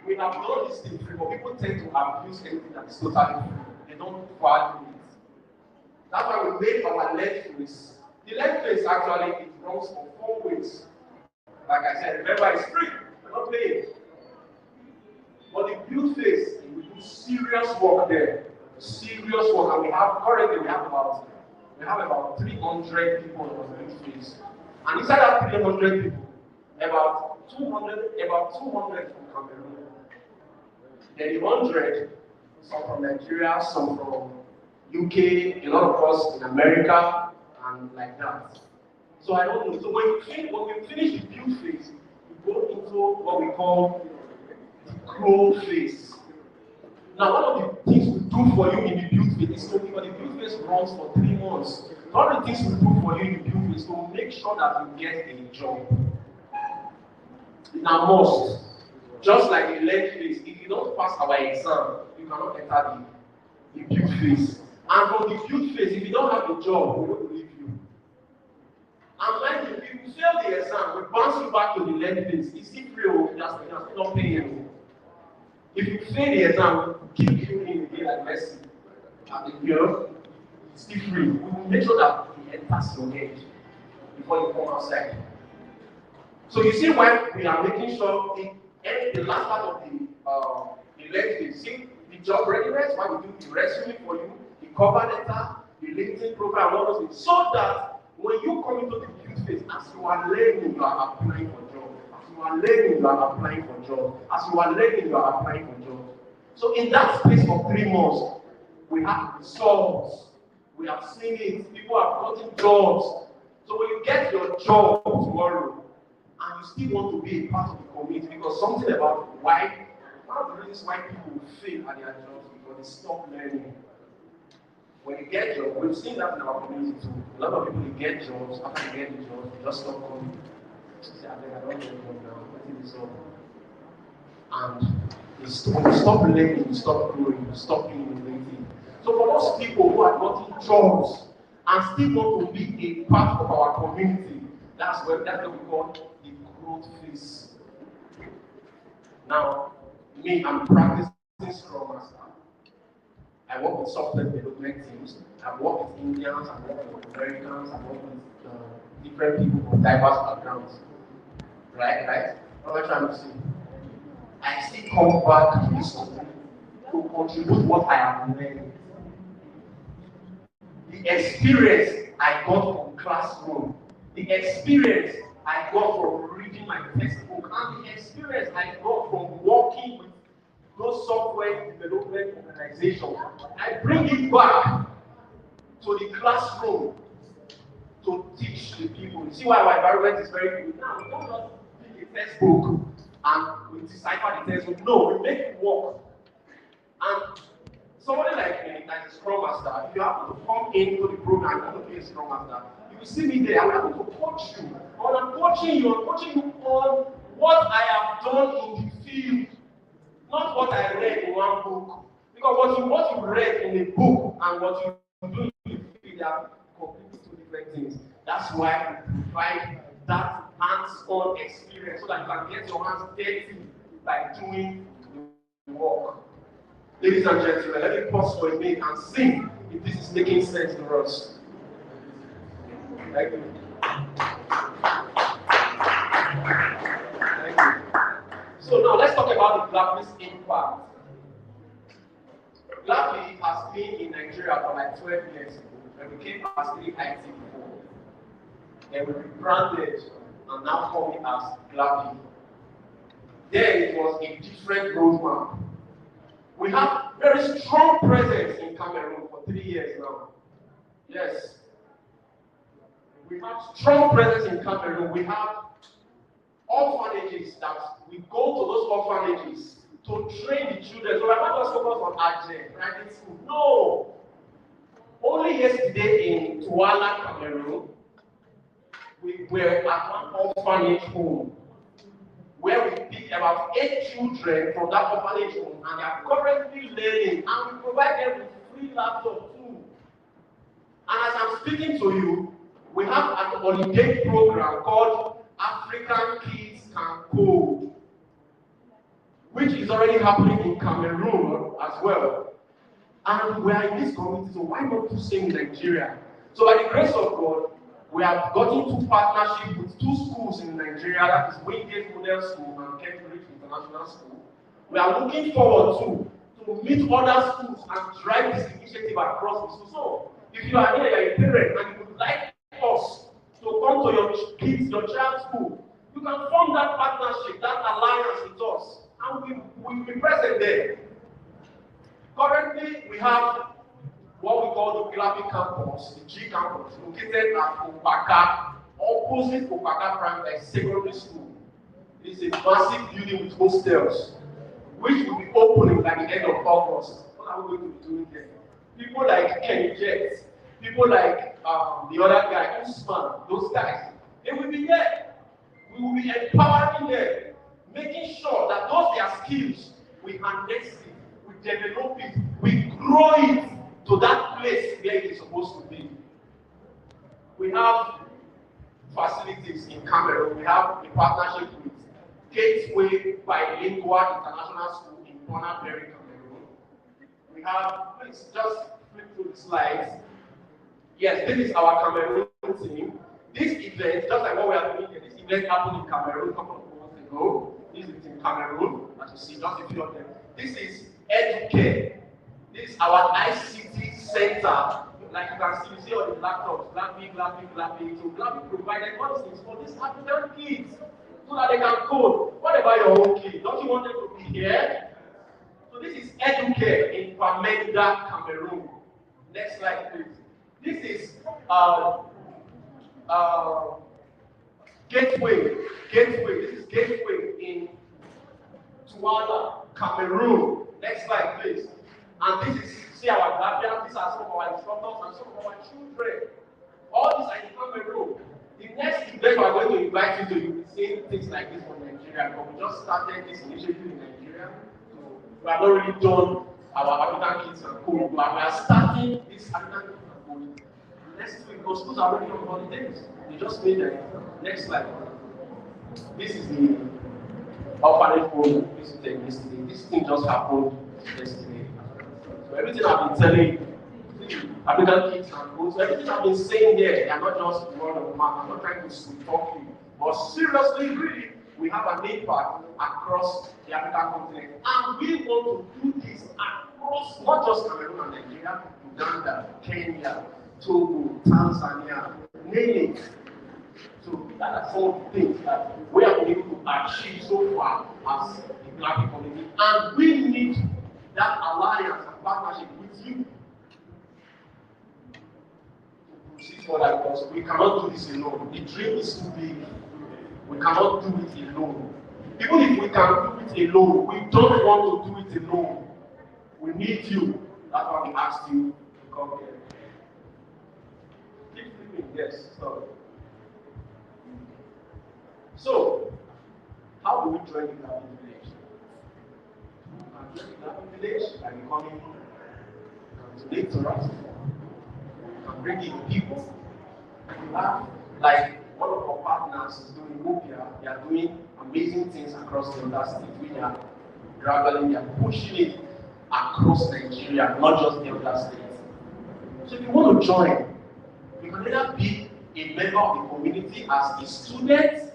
Speaker 6: We have done this thing free, but people tend to abuse anything that is totally free. They don't value it. That's why we made our learn phase. The learn phase actually it runs for 4 weeks. Like I said, remember it's free. We're not paying. But the build phase, we do serious work there. Serious work, and currently we have about 300 people on the build phase. And inside that 300 people, about 200 from Cameroon. Then the 100, some from Nigeria, some from UK, a lot of us in America, and like that. So I don't know. So when we finish the build phase, we go into what we call the grow phase. Now, one of the things we do for you in the build phase is to, because the build phase runs for 3 months. One of the things we do for you in the build phase is to make sure that you get a job. Now, must. Just like the learn phase, if you don't pass our exam, you cannot enter the build phase. And from the build phase, if you don't have a job, we will leave you. And mind you, if you fail the exam, we bounce you back to the learn phase. It's still free, you're still not paying you. If you fail the exam, we keep you in again like Messi. And it's still free. We will make sure that it enters your head before you come outside. So you see why we are making sure the last part of the learn phase, see the job readiness, why we do the resume for you, the cover letter, the LinkedIn profile, and all those things, so that when you come into the build phase, as you are learning, you are applying for jobs. As you are learning, you are applying for jobs. As you are learning, you are applying for jobs. So in that space of 3 months, we have results. We have seen it. People have gotten jobs. So when you get your job tomorrow, and you still want to be a part of the community, because something about one of the reasons why people fail at their jobs is because they stop learning. When you get jobs, we've seen that in our community too. A lot of people they get jobs, after they get the jobs, they just stop coming. Say, I think I don't get a job now, letting this up. And when you stop learning, you stop growing, you stop being innovative. So for those people who are gotten jobs and still want to be a part of our community, that's what we call the growth phase. Now, me, I'm practicing Scrum Master. I work with software development teams. I work with Indians, I work with Americans, I work with different people from diverse backgrounds. Right? What am I trying to say? I still come back to this school to contribute what I have learned. The experience I got from classroom, the experience I got from reading my textbook, and the experience I got from working with those software development organizations, I bring it back to the classroom to teach the people. You see why our environment is very good. Now, we don't just pick a textbook and we decipher the textbook. No, we make it work. And somebody like me, like a Scrum Master, if you happen to come into the program and want to be a Scrum Master, you will see me there. I'm able to coach you. When I'm coaching you on what I have done in the field, not what I read in one book. Because what you read in a book and what you do in the field are completely two different things. That's why we provide that hands-on experience so that you can get your hands dirty by doing the work. Ladies and gentlemen, let me pause for a minute and see if this is making sense to us. Thank you. Thank you. So now let's talk about the Glappy's impact. Glappy has been in Nigeria for like 12 years, and we came as 3IT before. Then we rebranded and now call it as Glappy. Then it was a different roadmap. We have very strong presence in Cameroon for 3 years now. Yes. We have strong presence in Cameroon. We have orphanages that we go to those orphanages to train the children. So we're not just focused on AJ, private school. No. Only yesterday in Douala, Cameroon, we were at one orphanage home where we picked about 8 children from that orphanage home, and they are currently learning, and we provide them with free laptop too. And as I'm speaking to you, we have an holiday program called African Kids Can Code, which is already happening in Cameroon as well. And we are in this community, so why not do same in Nigeria? So by the grace of God, we have got into partnership with 2 schools in Nigeria, that is Wingate Model School and Cambridge International School. We are looking forward to meet other schools and drive this initiative across the school. So if you are here, you are a parent, and you would like us to come to your kids, your child's school, you can form that partnership, that alliance with us, and we will be present there. Currently, we have what we call the Glappy campus, the G campus, located at Opaka, opposite Opaka Primary Secondary School. It is a massive building with hostels, which will be opening by the end of August. What are we going to be doing there? People like Kenny Jets, people like the other guy, Usman, those guys, they will be there. We will be empowering them, making sure that those their skills, we harness it, we develop it, we grow it to that place where it is supposed to be. We have facilities in Cameroon. We have a partnership with Gateway Bilingual International School in Bonaberi, Cameroon. We have, please just flip through the slides. Yes, this is our Cameroon team. This event, just like what we are doing here, this event happened in Cameroon a couple of months ago. This is in Cameroon, as you see, just a few of them. This is Educare. This is our ICT center. Like you can see, you see all the laptops, Glappy. So Glappy provided all these things for these African kids so that they can code. What about your own kids? Don't you want them to be here? So this is Educare in Bamenda, Cameroon. Next slide, please. This is Gateway. This is Gateway in Douala, Cameroon. Next slide, please. And this is, see our guardians, these are some of our instructors and some of our children. All these are in Cameroon. The next event we are going to invite you to, you'll be seeing things like this from Nigeria. But we just started this initiative in Nigeria. So we have not really done our African Kids and Code, but we are starting this African Kids and Code next week because schools are already on holidays. They just made it. Next slide. This is the orphanage home visited yesterday. This thing just happened yesterday. So everything I've been telling African Kids and Code, so everything I've been saying here, they are not just word of mouth. I'm not trying to sweet talk you, but seriously, really, we have an impact across the African continent, and we want to do this across not just Cameroon and Nigeria, Uganda, Kenya, Togo, Tanzania, name it. So that are some of the things that we have been able to achieve so far as the Glappy community. And we need that alliance and partnership with you to proceed further, because we cannot do this alone. The dream is too big. We cannot do it alone. Even if we can do it alone, we don't want to do it alone. We need you. That's why we asked you to come here. Keep sleeping, yes, sorry. So, how do we join the Glappy village? You can join the Glappy village by becoming a donor. You can bring in people. We have, like one of our partners is doing Ethiopia. They are doing amazing things across the other states. We are gradually they are pushing it across Nigeria, not just the other states. So if you want to join, you can either be a member of the community as a student.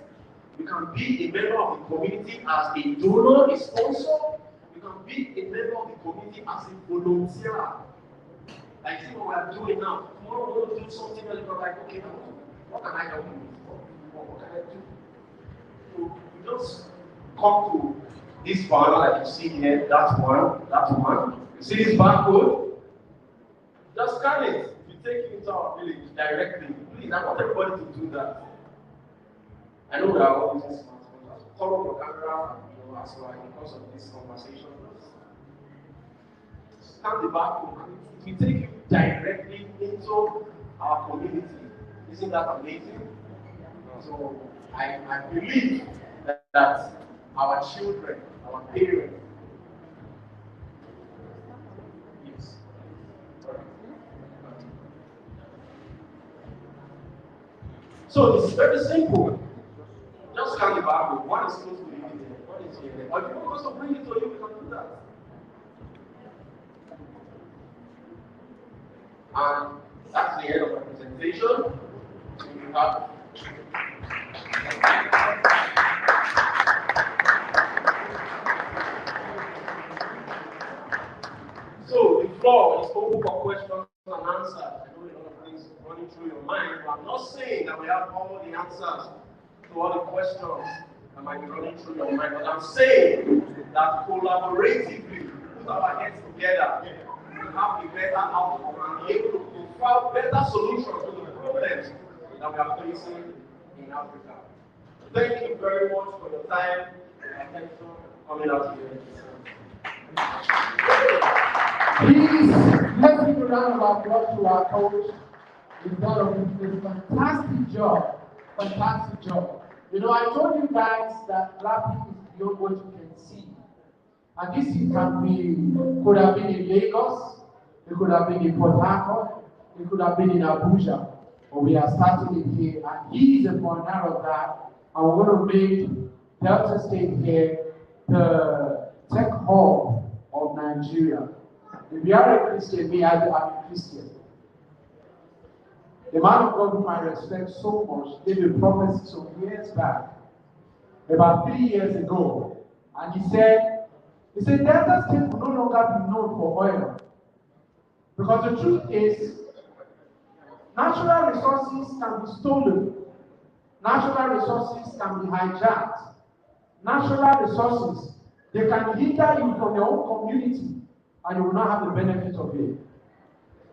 Speaker 6: You can be a member of the community as a donor, a sponsor. You can be a member of the community as a volunteer. Like see what we are doing now. Tomorrow we want to do something else, but like, okay, what can I help you with? What can I do? So you just come to this banner like you see here, that one. You see this barcode? Just scan it. If you take it into our village directly, please, I want everybody to do that. I know we are all using smartphones. Call up your camera and as well because of this conversation. Scan the barcode. It will take you directly into our community. Isn't that amazing? So I believe that our children, our parents, yes. So it's very simple. Just scan the barcode. One is close to the video, one is here. Or if you want us to bring it to you, we can do that. And that's the end of my presentation. We have so the floor is open for questions and answers. I know a lot of things running through your mind, but I'm not saying that we have all the answers to all the questions that might be running through your mind, but I'm saying that collaboratively, put our heads together, we have a better outcome and be able to provide better solutions to the problems that we are facing in Africa. Thank you very much for your time and attention coming out here.
Speaker 1: Please, let's give a round of applause to our coach. He's done a fantastic job. Fantastic job. You know, I told you guys that Glappy is beyond what you can see. And this could have been in Lagos, it could have been in Port Harcourt, it could have been in Abuja. But we are starting it here, and he is a pioneer of that. And we're going to make Delta State here the tech hub of Nigeria. If you are a Christian, me, I'm a Christian. The man of God whom I respect so much gave a prophecy some years back, about 3 years ago, and he said, Delta State will no longer be known for oil. Because the truth is, natural resources can be stolen. Natural resources can be hijacked. Natural resources, they can hinder you from your own community, and you will not have the benefit of it.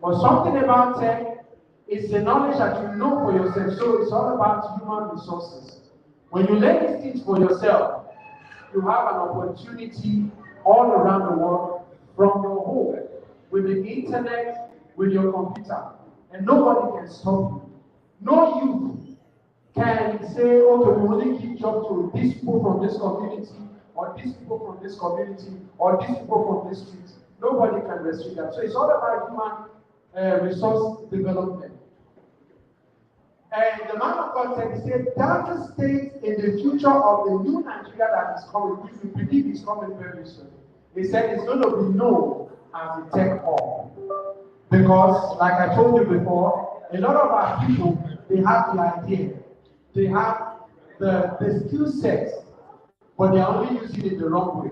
Speaker 1: But something about tech is the knowledge that you know for yourself. So it's all about human resources. When you learn these things for yourself, you have an opportunity all around the world from your home, with the internet, with your computer, and nobody can stop you. No youth can say, okay, we only give job to these people from this community, or these people from this community, or these people from this street. Nobody can restrict that. So it's all about human resource development. And the man of God said, he said, Delta State in the future of the new Nigeria that is coming, which we believe is coming very soon. He said it's going to be known as the tech hub. Because, like I told you before, a lot of our people, they have the idea. They have the skill set, but they are only using it the wrong way.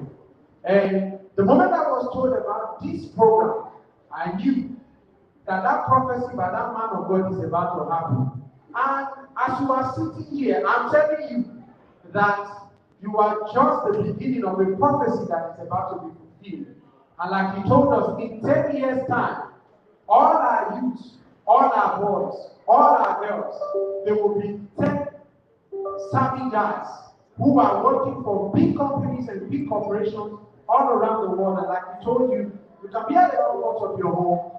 Speaker 1: And the moment I was told about this program, I knew that prophecy by that man of God is about to happen. And as you are sitting here, I'm telling you that you are just the beginning of a prophecy that is about to be fulfilled. And like he told us, in 10 years' time, all our youths, all our boys, all our girls, they will be tech savvy guys who are working for big companies and big corporations all around the world. And like he told you, you can be at the comfort of your home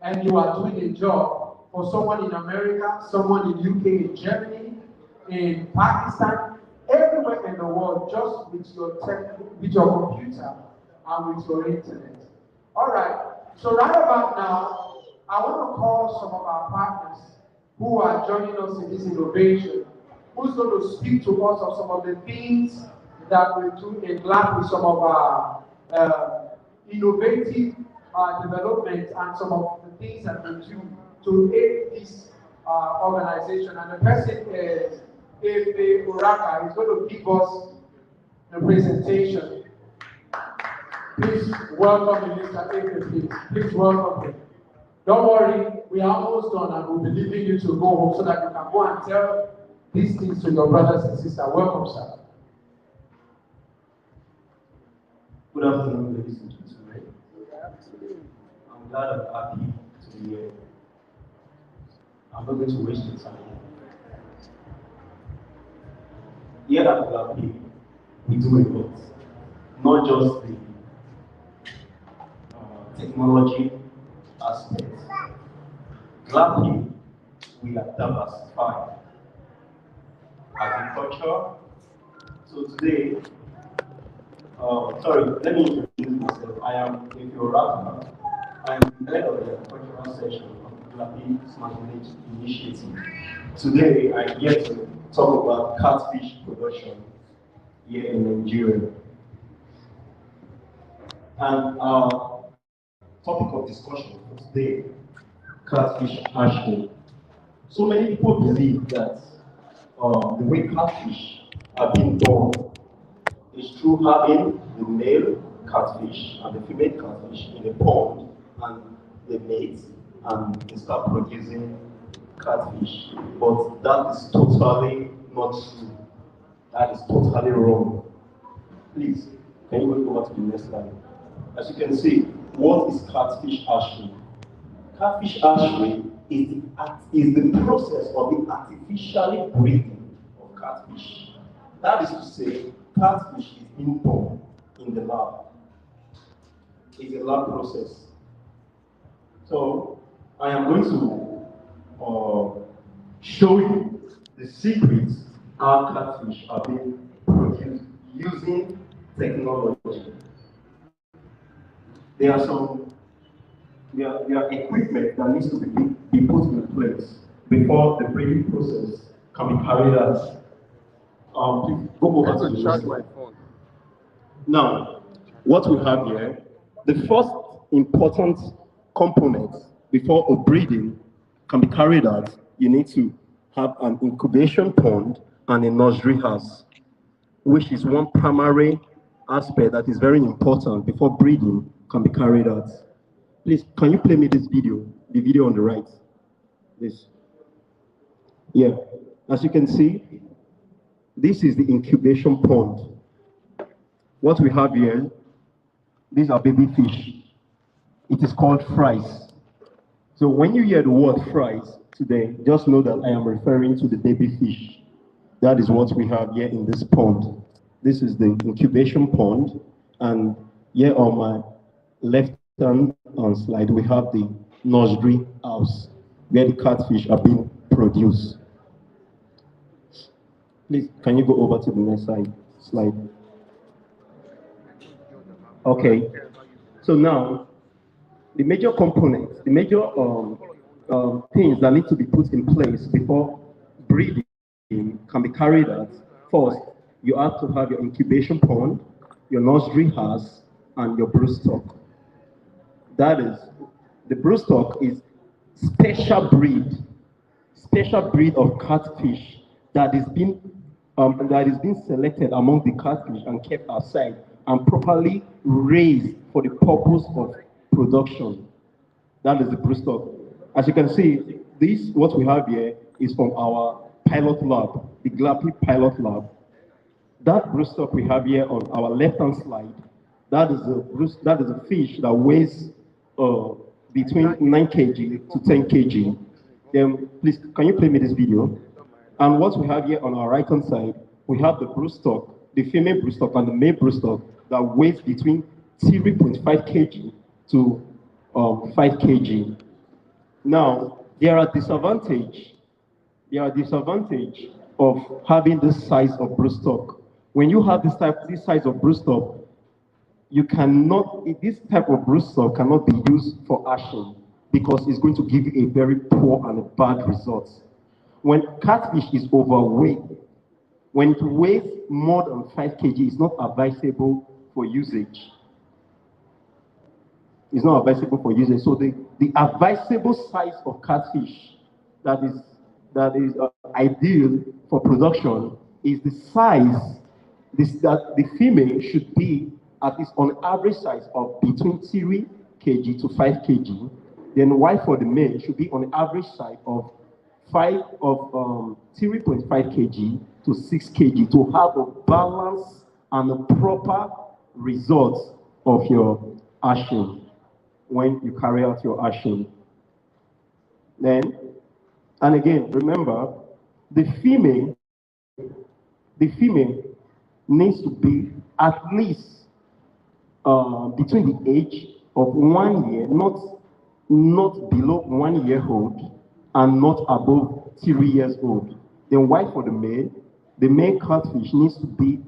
Speaker 1: and you are doing a job for someone in America, someone in UK, in Germany, in Pakistan, everywhere in the world, just with your tech, with your computer and with your internet. All right. So right about now, I want to call some of our partners who are joining us in this innovation, who's going to speak to us of some of the things that we do in Glappy, some of our innovative development and some of the things that we do to aid this organization. And the person is Efe Uraka. He's going to give us a presentation. Please welcome Mr. Efe, please. Please welcome him. Don't worry, we are almost done and we'll be leaving you to go home so that you can go and tell these things to your brothers and sisters. Welcome, sir.
Speaker 8: Good afternoon, ladies and gentlemen. I'm glad and happy to be here. I'm not going to waste your time. Here at Glappy, we do a lot. Not just the technology aspect. Glappy, we are diversified. Agriculture. So today, let me introduce myself. I am Efe Uraka. I am the head of the agricultural section of the Glappy Smart Village Initiative. Today, I'm here to talk about catfish production here in Nigeria. And our topic of discussion for today, catfish hatchery. So many people believe that the way catfish are being born is through having the male catfish and the female catfish in a pond, and they mate and they start producing catfish. But that is totally not true. That is totally wrong. Please, can you go over to the next slide? As you can see, what is catfish hatchery? Catfish hatchery is the process of the artificially breeding of catfish. That is to say, catfish is being born in the lab. It's a lab process. So, I am going to show you the secrets how catfish are being produced using technology. There are equipment that needs to be put in place before the breeding process can be carried out. Please go over to the next slide. Now, what we have here, the first important component before a breeding can be carried out, you need to have an incubation pond and a nursery house, which is one primary aspect that is very important before breeding can be carried out. Please, can you play me this video, the video on the right? This. Yeah, as you can see, this is the incubation pond. What we have here, these are baby fish. It is called fries. So when you hear the word fries today, just know that I am referring to the baby fish. That is what we have here in this pond. This is the incubation pond, and here on my left hand slide, we have the nursery house where the catfish are being produced. Please, can you go over to the next slide? Okay, so now, the major components, the major things that need to be put in place before breeding can be carried out. First, you have to have your incubation pond, your nursery house, and your broodstock. That is, the broodstock is special breed of catfish that is being selected among the catfish and kept aside and properly raised for the purpose of production. That is the broodstock. As you can see, what we have here is from our pilot lab, the Glappy pilot lab. That broodstock we have here on our left-hand slide, that is a fish that weighs between 9 kg to 10 kg. Then please, can you play me this video? And what we have here on our right-hand side, we have the broodstock, the female broodstock and the male broodstock that weighs between 3.5 kg to 5 kg. Now, there are disadvantages of having this size of broodstock. When you have this size of broodstock, this type of broodstock cannot be used for ashing because it's going to give you a very poor and a bad result. When catfish is overweight, when it weighs more than 5 kg, it's not advisable for usage. It's not advisable for usage. So the advisable size of catfish that is ideal for production is the size that the female should be at least on average size of between 3 kg to 5 kg. Then while for the male should be on average size of 3.5 kg to 6 kg to have a balance and a proper result of your ashing when you carry out your ashing. Then, and again, remember, the female needs to be at least between the age of 1 year, not below 1 year old, and not above 3 years old. Then why for the male catfish needs to be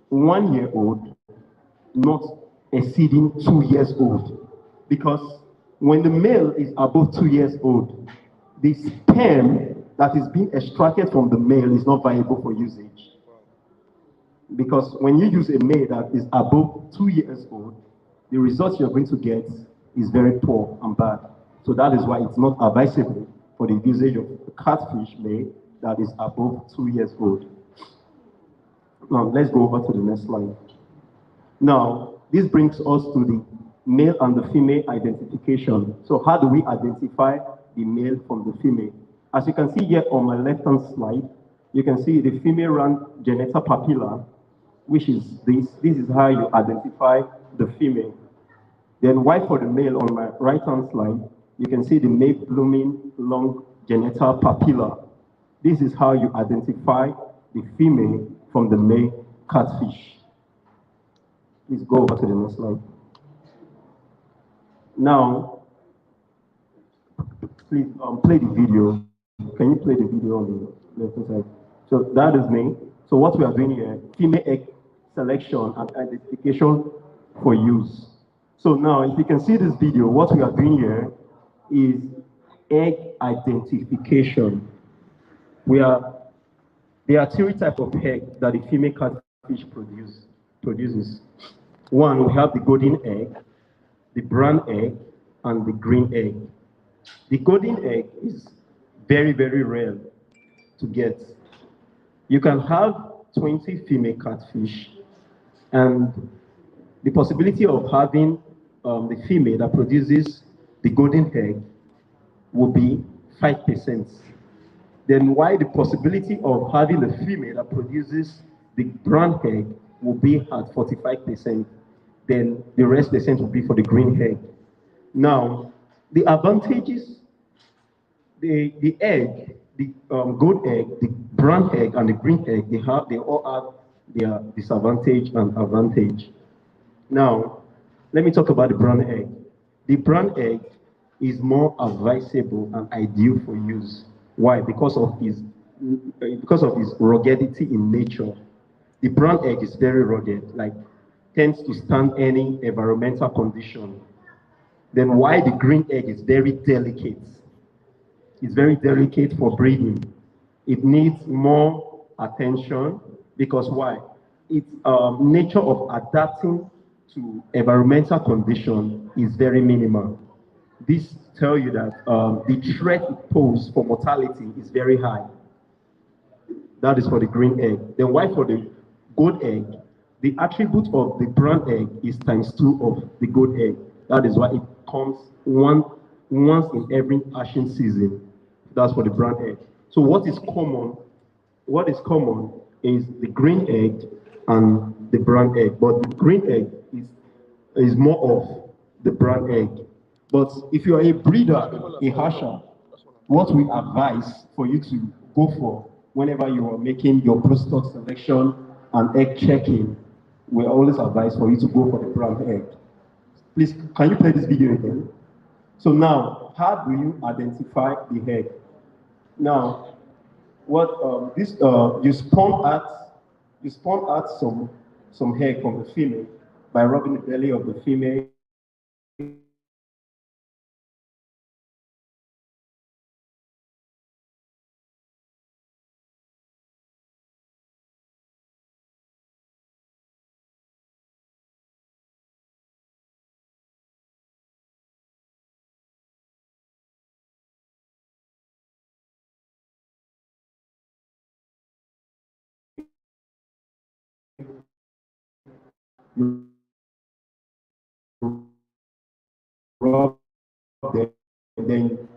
Speaker 8: 1 year old, not exceeding 2 years old. Because when the male is above 2 years old, the sperm that is being extracted from the male is not viable for usage. Because when you use a male that is above 2 years old, the results you're going to get is very poor and bad. So that is why it's not advisable for the usage of a catfish male that is above 2 years old. Now, let's go over to the next slide. Now, this brings us to the male and the female identification. So how do we identify the male from the female? As you can see here on my left-hand slide, you can see the female round genital papilla, which is this. This is how you identify the female. Then while for the male on my right-hand slide, you can see the male blooming long genital papilla. This is how you identify the female from the male catfish. Please go over to the next slide. Now, please play the video. Can you play the video on the left-hand side? So that is me. So what we are doing here, female egg selection and identification for use. So now, if you can see this video, what we are doing here is egg identification. There are three types of eggs that the female catfish produces. One, we have the golden egg, the brown egg, and the green egg. The golden egg is very, very rare to get. You can have 20 female catfish, and the possibility of having the female that produces the golden egg will be 5%. Then why the possibility of having the female that produces the brown egg will be at 45%. Then the rest percent will be for the green egg. Now, the advantages, the egg, the gold egg, the brown egg, and the green egg, they all have their disadvantage and advantage. Now, let me talk about the brown egg. The brown egg is more advisable and ideal for use. Why? Because of its ruggedity in nature. The brown egg is very rugged, like tends to stand any environmental condition. Then why the green egg is very delicate. It's very delicate for breeding. It needs more attention because why? Its nature of adapting to environmental condition is very minimal. This tells you that the threat it poses for mortality is very high. That is for the green egg. Then why for the gold egg? The attribute of the brown egg is ×2 of the gold egg. That is why it comes once in every hatching season. That's for the brown egg. So what is common? What is common is the green egg and the brown egg. But the green egg is more of the brown egg. But if you are a breeder, a hasher, what we advise for you to go for whenever you are making your broodstock selection and egg checking, we always advise for you to go for the brown egg. Please, can you play this video again? So now, how do you identify the egg? Now, what you spawn out some egg from the female by rubbing the belly of the female. You rub them, and then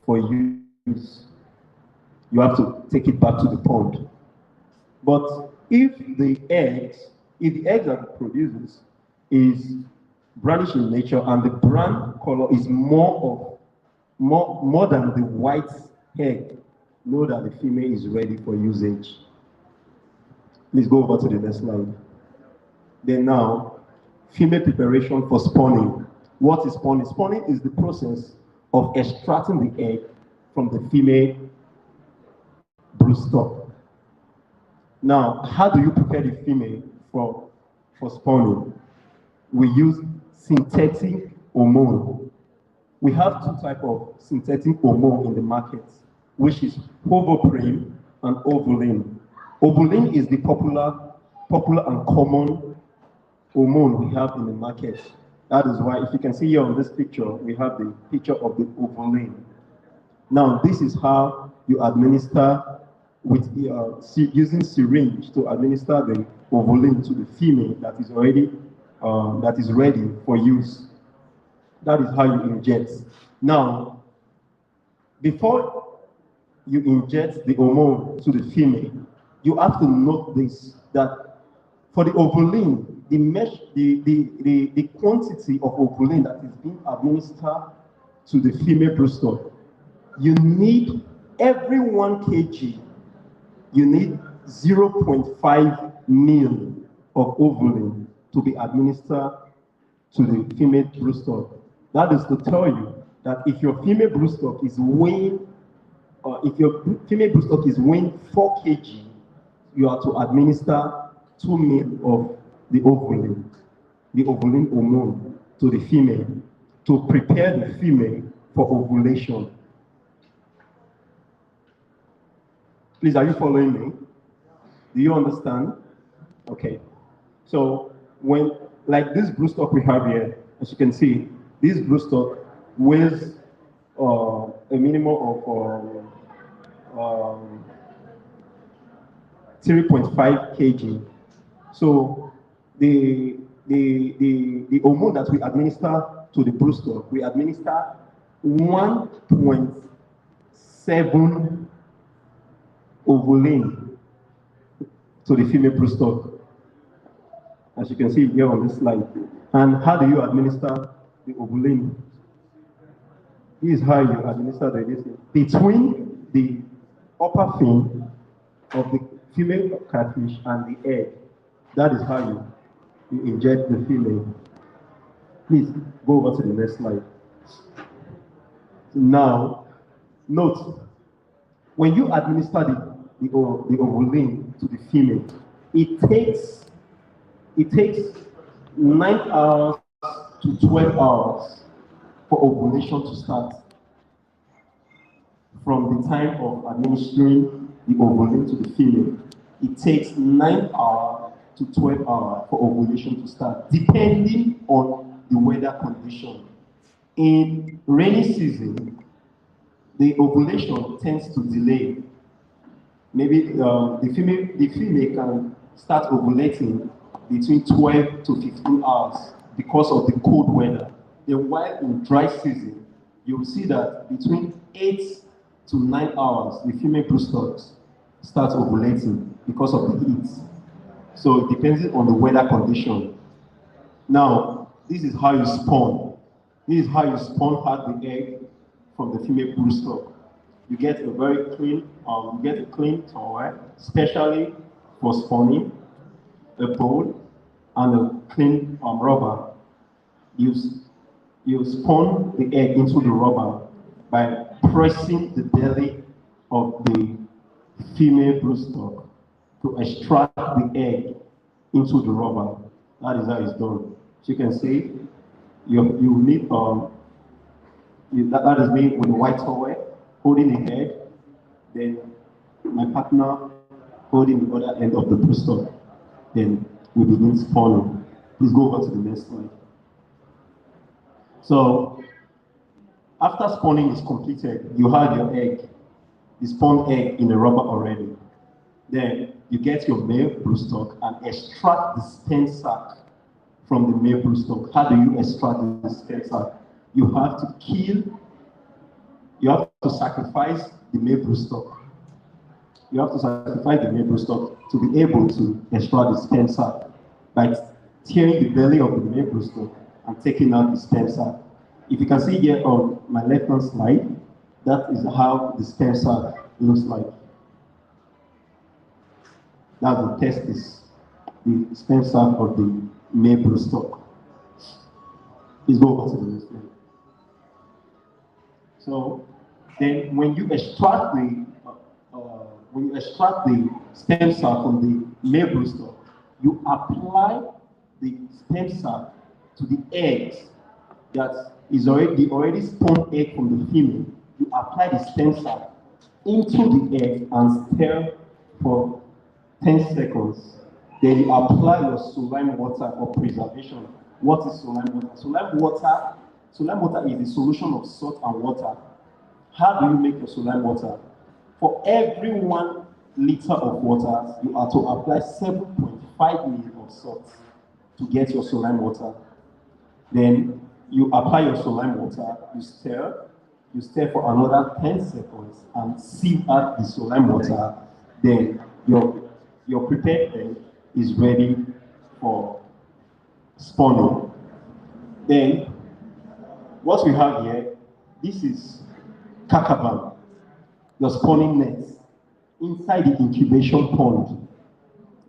Speaker 8: for use, you have to take it back to the pond. But if the eggs that it produces is brownish in nature and the brown color is more than the white egg, know that the female is ready for usage. Please go over to the next slide. Then now, female preparation for spawning. What is spawning? Spawning is the process of extracting the egg from the female broodstock. Now, how do you prepare the female for spawning? We use synthetic hormone. We have two types of synthetic hormone in the market, which is ovoprene and ovulin. Ovulin is the popular and common hormone we have in the market. That is why, if you can see here on this picture, we have the picture of the ovulin. Now, this is how you administer with using syringe to administer the ovulin to the female that is ready for use. That is how you inject. Now, before you inject the hormone to the female, you have to note this, that for the ovulin, the quantity of ovulin that is being administered to the female broodstock, you need every 1 kg, you need 0.5 mil of ovulin to be administered to the female broodstock. That is to tell you that if your female broodstock is weighing, if your female broodstock is weighing 4 kg, you are to administer 2 mil of the ovulin hormone to the female to prepare the female for ovulation. Please, are you following me? Do you understand? Okay. So when, like this broodstock we have here, as you can see, this broodstock weighs a minimum of 3.5 kg. So the hormone that we administer to the broodstock, we administer 1.7 ovulin to the female broodstock, as you can see here on this slide. And how do you administer the ovulin? This is how you administer the ovulin. Between the upper fin of the female catfish and the egg. That is how you inject the female. Please go over to the next slide. Now, note, when you administer the ovulin to the female, it takes 9 hours to 12 hours for ovulation to start. From the time of administering the ovulin to the female, it takes 9 hours to 12 hours for ovulation to start, depending on the weather condition. In rainy season, the ovulation tends to delay. maybe the female can start ovulating between 12 to 15 hours because of the cold weather. Then while in dry season, you will see that between 8 to 9 hours, the female broodstock starts ovulating because of the heat. So it depends on the weather condition. Now, this is how you spawn. This is how you spawn out the egg from the female broodstock. You get a very clean, you get a clean toy, especially for spawning, a bowl, and a clean rubber. You, you spawn the egg into the rubber by pressing the belly of the female broodstock to extract the egg into the rubber. That is how it's done. So you can see, you need that is me with a white towel holding the head, then my partner holding the other end of the broodstock. Then we begin spawning. Please go over to the next slide. So after spawning is completed, you have your egg, the spawned egg in the rubber already. Then you get your male broodstock and extract the sperm sac from the male broodstock. How do you extract the sperm sac? You have to kill, you have to sacrifice the male broodstock. You have to sacrifice the male broodstock to be able to extract the sperm sac by tearing the belly of the male broodstock and taking out the sperm sac. If you can see here on my left-hand slide, that is how the sperm sac looks like. That's the testis, the sperm sac of the male broodstock. Please go over to the next slide. So then, when you extract the sperm sac from the male broodstock, you apply the sperm sac to the eggs that is already spawned egg from the female. You apply the sperm sac into the egg and stir for 10 seconds. Then you apply your saline water for preservation. What is saline water? Saline water is the solution of salt and water. How do you make your saline water? For every 1 liter of water, you are to apply 7.5 ml of salt to get your saline water. Then you apply your saline water, you stir for another 10 seconds and sieve out the saline water. Then your prepared egg is ready for spawning. Then what we have here, this is Kakabam, your spawning nets. Inside the incubation pond,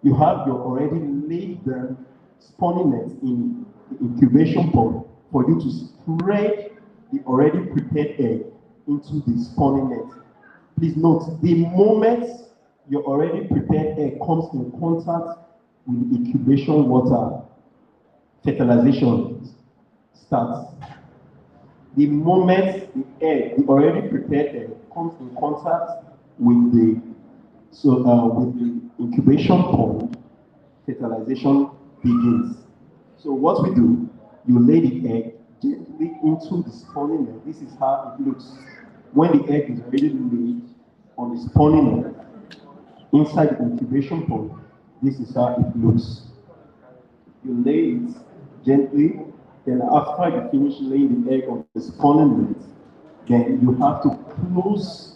Speaker 8: you have your already laid down spawning nets in the incubation pond for you to spread the already prepared egg into the spawning net. Please note, the moment your already prepared egg comes in contact with the incubation water, fertilization starts. The moment the already prepared egg comes in contact with the incubation pond, fertilization begins. So what we do, you lay the egg gently into the spawning net. This is how it looks. When the egg is already laid on the spawning net, inside the incubation pond, this is how it looks. You lay it gently, then after you finish laying the egg on the spawning net, then you have to close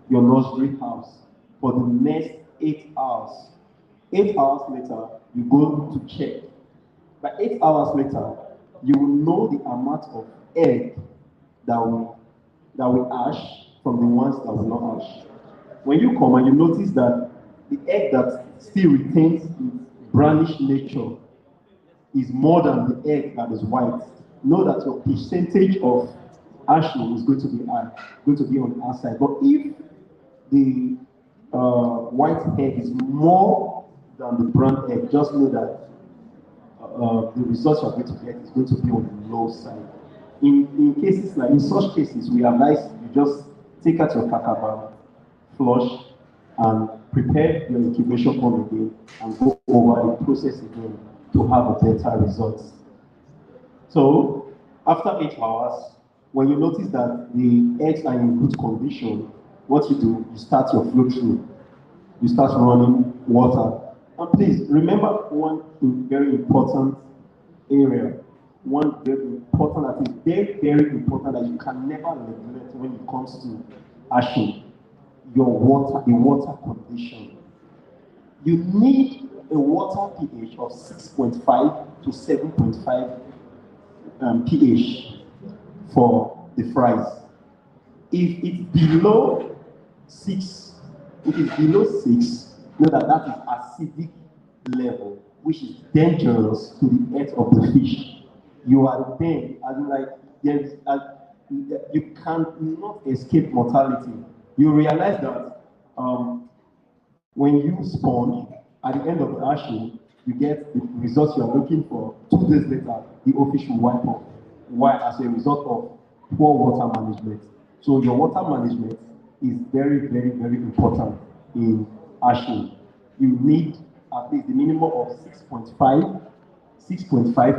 Speaker 8: your nursery house for the next 8 hours. 8 hours later, you go to check. By 8 hours later, you will know the amount of egg that will hatch from the ones that will not hatch. When you come and you notice that the egg that still retains its brownish nature is more than the egg that is white, know that your percentage of hatching is going to be high, going to be on the outside. But if the white egg is more than the brown egg, just know that the results you're going to get is going to be on the low side. In such cases, we advise you just take out your kakaba, flush, and prepare your incubation pond again and go over the process again to have a better result. So, after 8 hours, when you notice that the eggs are in good condition, what you do, you start your flow through. You start running water. And please remember one very important area, one very important, that is very, very important, that you can never neglect when it comes to ashing, your water, the water condition. You need a water pH of 6.5 to 7.5 pH for the fries. If it's below 6, if it's below 6, know that that is acidic level, which is dangerous to the health of the fish. You are then, as in like, you cannot escape mortality. You realize that when you spawn, at the end of the ashing, you get the results you are looking for. 2 days later, the whole fish will wipe off. Why? As a result of poor water management. So your water management is very, very, very important in ashing. You need at least the minimum of 6.5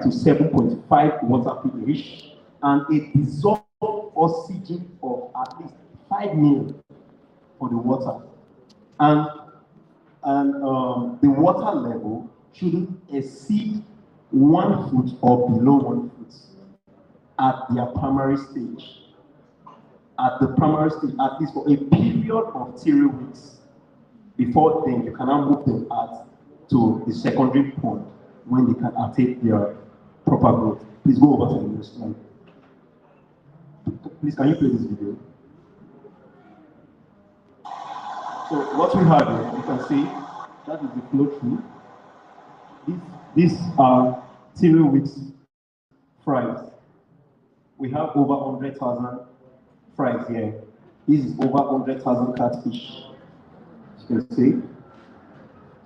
Speaker 8: to 7.5 water pH, and a dissolved oxygen of at least 5 ml for the water. And the water level shouldn't exceed 1 foot or below 1 foot at their primary stage. At the primary stage, at least for a period of 3 weeks. Before then, you cannot move them out to the secondary pond when they can attain their proper growth. Please go over to the next slide. Please, can you play this video? So what we have here, you can see, that is the flow through. These are 3 weeks fries. We have over 100,000 fries here. This is over 100,000 catfish. You can see.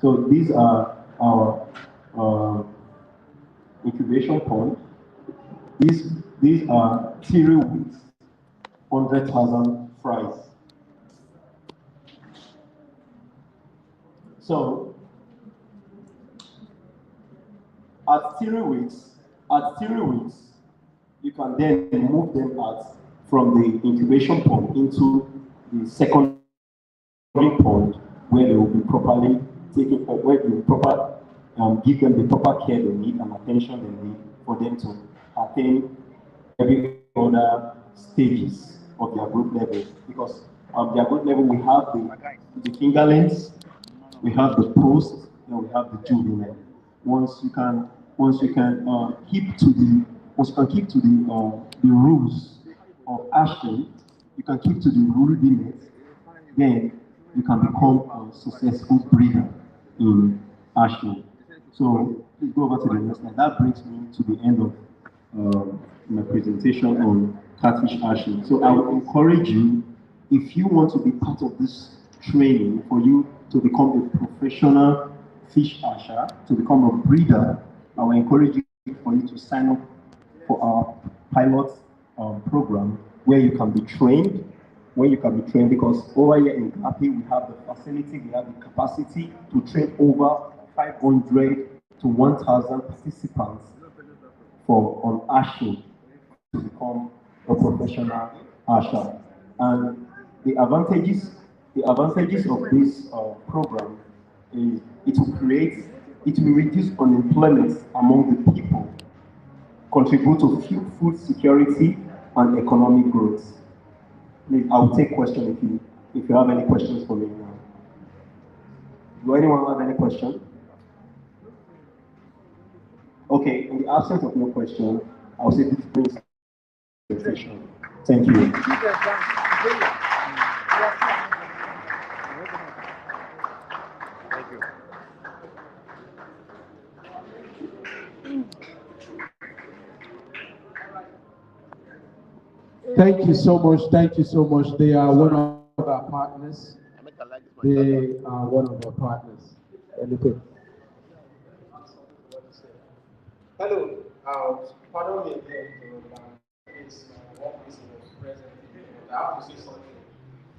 Speaker 8: So these are our incubation pond. These are 3 weeks, 100,000 fries. So at 3 weeks, you can then move them out from the incubation pond into the secondary pond, where they will be properly taken, where we will give them the proper care they need and attention they need for them to attain every other stages of their growth level. Because of their growth level, we have the fingerlings, we have the post, and we have the juvenile. Once you can keep to the rules of ashing, you can keep to the rule limits, then you can become a successful breeder in ashing. So please go over to the next slide. That brings me to the end of my presentation on catfish ashing. So I would encourage you, if you want to be part of this training, for you to become a professional fish asher, to become a breeder, I will encourage you for you to sign up for our pilot program, where you can be trained, because over here in Glappy, we have the facility, we have the capacity to train over 500 to 1,000 participants on ashing to become a professional asher. And the advantages of this program is it will reduce unemployment among the people, contribute to food security and economic growth. I will take questions if you have any questions for me now. Do anyone have any question? Okay, in the absence of no question, I will say this brings presentation. Thank you.
Speaker 1: Thank you so much. Thank you so much. They are one of our partners. They are one of our partners. Anything?
Speaker 6: Hello, pardon me again, it's my office was present, but I have to say something.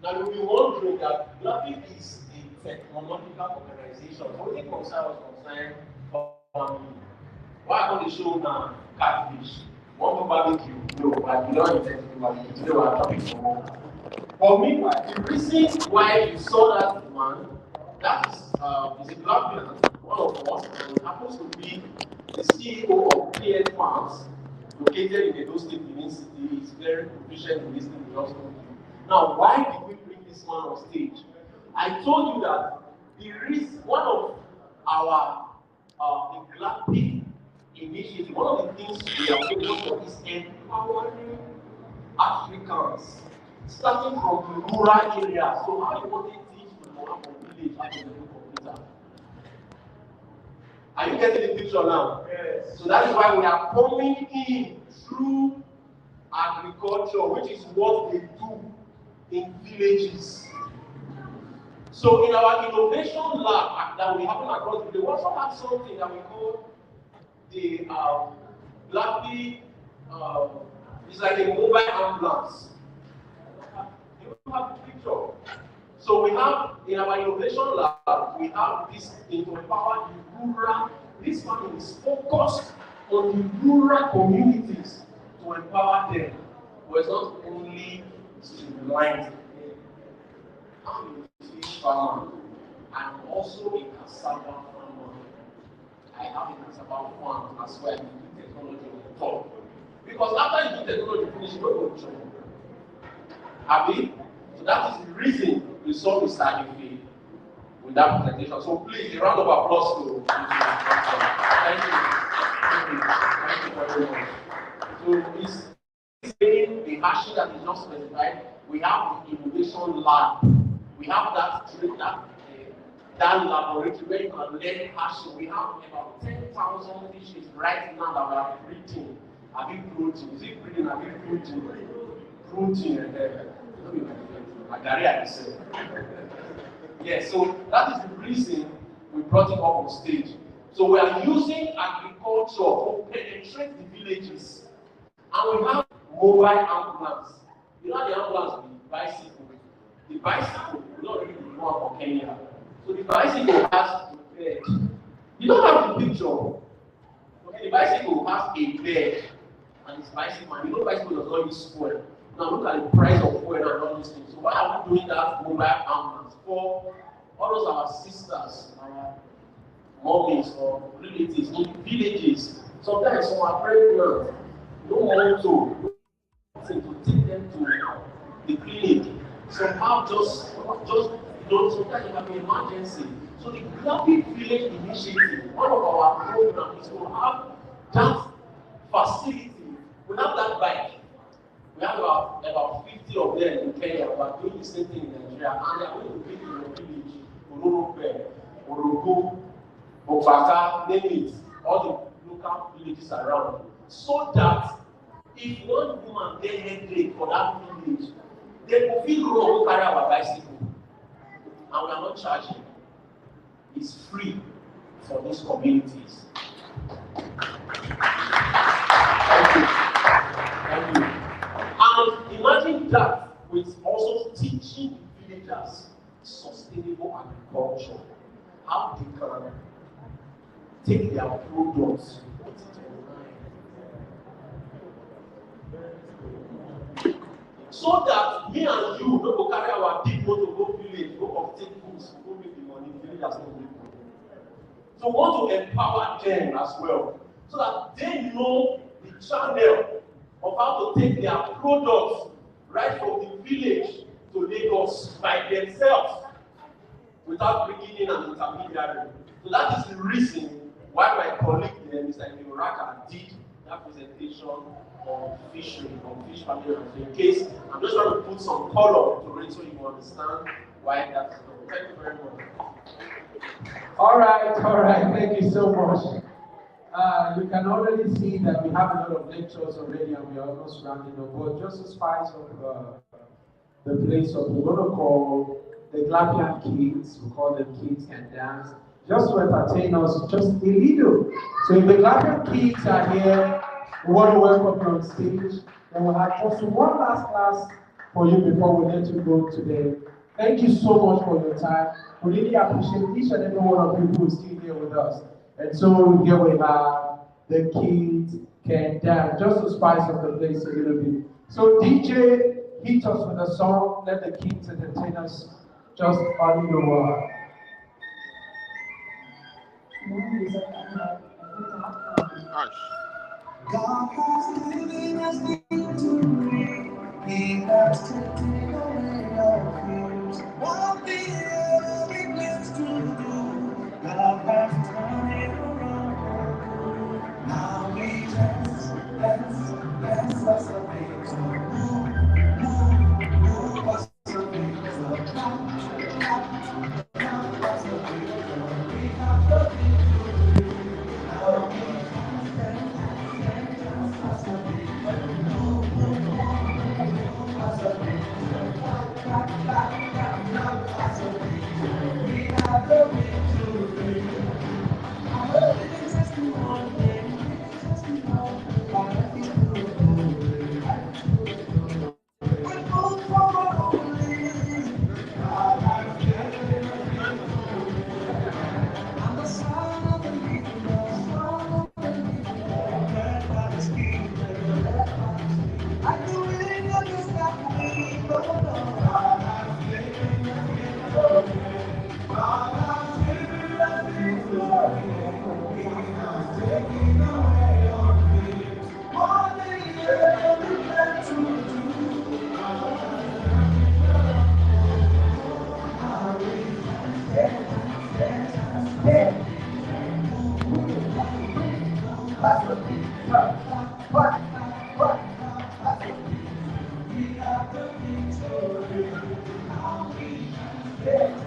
Speaker 6: Now you'll be wondering that Glappy is a technological organization. So when concern was concerned, why on the show now catfish? Want to barbecue? No, but you don't intend to do barbecue. Today we are talking for For me, the reason why you saw that man, that is a black man, one of us, and he happens to be the CEO of PN Farms, located in Edo State, Benin City. He's very proficient in this thing we just told you. Now, why did we bring this man on stage? I told you that there is one of our the Glappy initiative. One of the things we are focused on is empowering Africans, starting from the rural areas. So how you want to teach people from village how to do computer? Are you getting the picture now? Yes. So that is why we are coming in through agriculture, which is what they do in villages. So in our innovation lab that we have across the, we also have something that we call the Glappy, it's like a mobile ambulance. You have the picture. So we have in our innovation lab, we have this thing to empower the rural. This one is focused on the rural communities to empower them. But it's not only streamlined. I'm a fish farmer. I'm also a cassava farmer. I have a cassava farm as well. I do technology on top. Because after you do technology finish, you don't go to join. Happy? So that is the reason we saw Mr. Ife with that presentation. So please, a round of applause to thank you. Thank you very much. So this saying the machine that is just specified, we have the innovation lab. We have that laboratory where you can learn hashing. We have about 10,000 fishes right now that we are breeding. Are we protein? Is it breeding? Are we protein? Protein. Yes, so that is the reason we brought him up on stage. So we are using agriculture to penetrate the villages. And we have mobile ambulance. You know the ambulance with the bicycle. The bicycle, we don't really know for Kenya. So the bicycle has a bed. You don't have the picture. Okay, the bicycle has a bed. And it's bicycle, and you know bicycle does not use fuel. Now look at the price of fuel and all these things. So why are we doing that mobile ambulance? For all those our sisters, our mommies or relatives in villages. Sometimes some are pregnant, no one to take them to the clinic. Some have just sometimes it can be emergency. So the Glappy Village Initiative, one of our programs is to have that facility. We have that bike. We have about 50 of them in Kenya. We are doing the same thing in Nigeria, and they are going to be in your village, Orope, Orogo, Obaka, name it, all the local villages around, so that if one woman get headache for that village, they will feel wrong to carry our bicycle, and we are not charging. It's free for these communities. Thank you. Thank you. And imagine that with also teaching the villagers sustainable agriculture, how they can take their products, put it online. So that me and you don't go carry our big motor to go village, go obtain goods, go make the money, villagers don't make money. So we want to empower them as well, so that they know the channel of how to take their products right from the village to Lagos by themselves without bringing in an intermediary. So that is the reason why my colleague there, Mr. Imiraka, did that presentation on fishery, on fish farming. So in case, I'm just trying to put some color to it so you understand why that's so. Thank you very much.
Speaker 1: All right. Thank you so much. You can already see that we have a lot of lectures already and we are almost rounding up. But just to spice up the place of, we're going to call the Glappian kids, we call them Kids Can Dance, just to entertain us just a little. So if the Glappian kids are here, we want to welcome you on stage. And we'll have just one last class for you before we let you go today. Thank you so much for your time. We really appreciate each and every one of you who is still here with us. And so here we have the Kids can dance, just to spice up the place a little bit. So DJ, hit us with a song. Let the kids entertain us just a little while.
Speaker 9: God has given us victory. He has taken away our fears. What the enemy plans to do, God has turned it around for good. Now we dance us a victory. Move us a victory. Clap us a victory. We have the victory. Now we dance us a victory. Move us a victory. Clap us a victory. We have the victory. I'm a living testimony. I'm a living testimony. We're both holy. God has given us victory. I'm the son of the living God. Led by His kingdom. Like the wind of His captivity. God has given us victory. God has given us victory. He has taken away our fears. What the enemy meant to do, how we dance. That's what we we have the victory. Now we dance.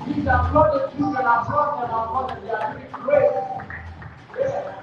Speaker 9: These are blood children, I brought them, I brought them, they are really great. Yeah.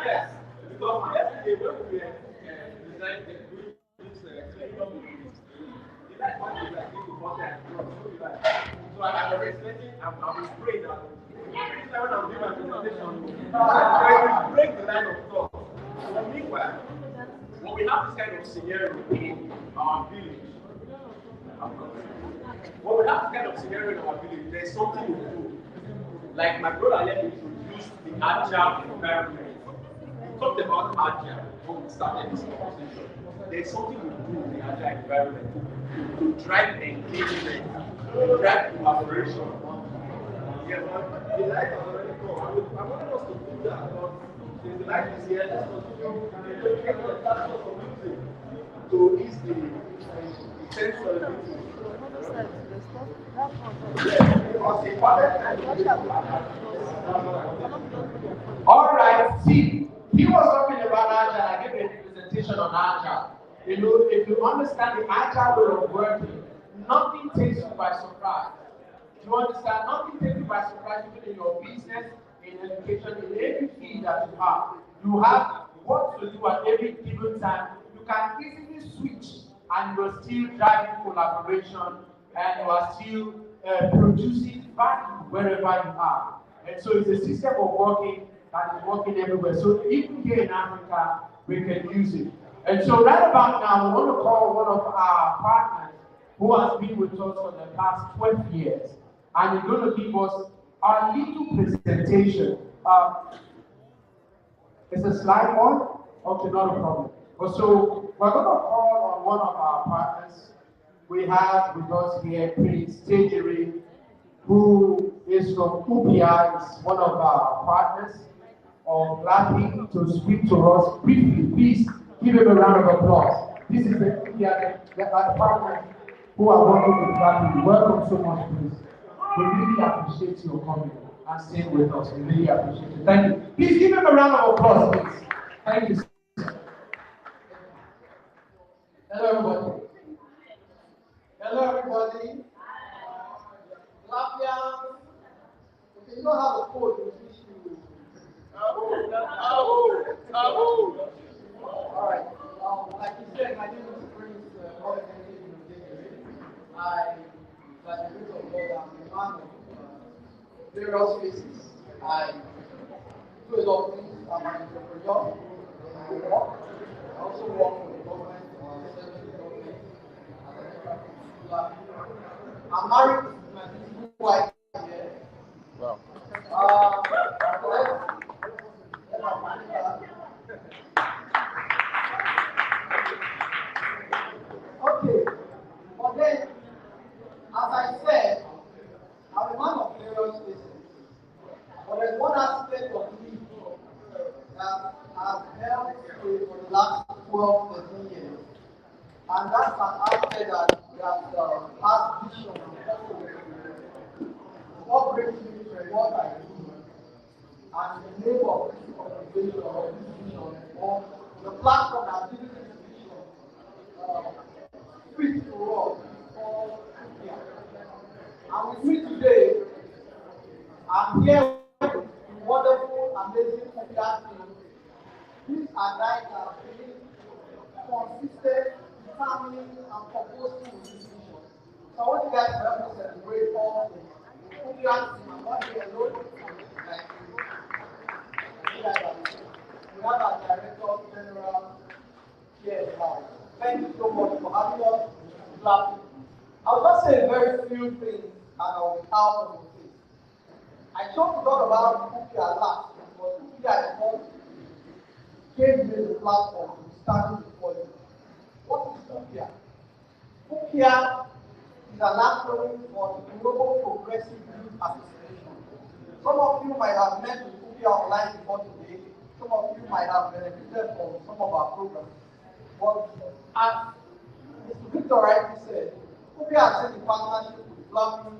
Speaker 6: Yes, because yesterday when we were designed this clinical meeting, the light one is like people want that. So I'm representing, I'm praying that every time I'm doing my presentation, I will break the line of thought. So meanwhile, when we have this kind of scenario in our village, Well, with that kind of scenario in our village, there's something we do. Like my brother here introduced the agile environment. We talked about agile when we started this conversation. There's something we do in the agile environment to drive engagement, to drive collaboration. Yeah, but the light has already gone. I wanted us to do that, but since the light is here, let's continue. That's what we're using to ease the sense of the meeting.
Speaker 1: All right, see, he was talking about agile. I gave a presentation on agile. You know, if you understand the agile way of working, nothing takes you by surprise. Do you understand? Nothing takes you by surprise, even in your business, in education, in every field that you have. You have what to do at every given time. You can easily switch and you're still driving collaboration and you are still producing value wherever you are. And so it's a system of working that is working everywhere. So even here in Africa, we can use it. And so right about now, we want to call one of our partners who has been with us for the past 12 years. And he's going to give us a little presentation. It's a slide on? Okay, not a problem. So we're going to call on one of our partners. We have with us here Prince Tejiri, who is from UPI, is one of our partners of Glappy, to speak to us briefly. Please give him a round of applause. This is the partners who are working with Glappy. Welcome so much, please. We really appreciate your coming and staying with us. We really appreciate it. Thank you. Please give him a round of applause, please. Thank you. Hello, everybody. Hello, everybody. Glappy. Okay, you don't have a code in which you. All right. Like you said, my name is Prince. I, by the grace of God, I'm a man of various spaces. I do a lot of things. I'm an entrepreneur. I work. I also work for the government, serving the government as an extra. I'm married to my beautiful wife here. Wow. Okay, but then, as I said, I'm a man of various spaces. But there's one aspect of me that I've held for the last 12, 13 years. And that's an aspect that has vision and purpose. What brings me to what I do. And the name of this organization or this vision or the platform that gives this vision fit to us called India. And with me today, I'm here with wonderful, amazing India team. These are guys that are really consistent, determined, and purposeful with this vision. So I want you guys to help me celebrate all the India team. I'm not here alone. We have our Director General here now. Thank you so much for having us. Glappy. I'll just say a very few things and I'll be out of the case. I talked a lot about UPI last because UPI is what gave me the platform to stand before you. What is UPI? UPI is an acronym for the Global Progressive Youth Association. Some of you might have met with UPI online before today. Some of you might have benefited from some of our programs. But as Mr. Victor rightly said, UPI has been in partnership with Glappy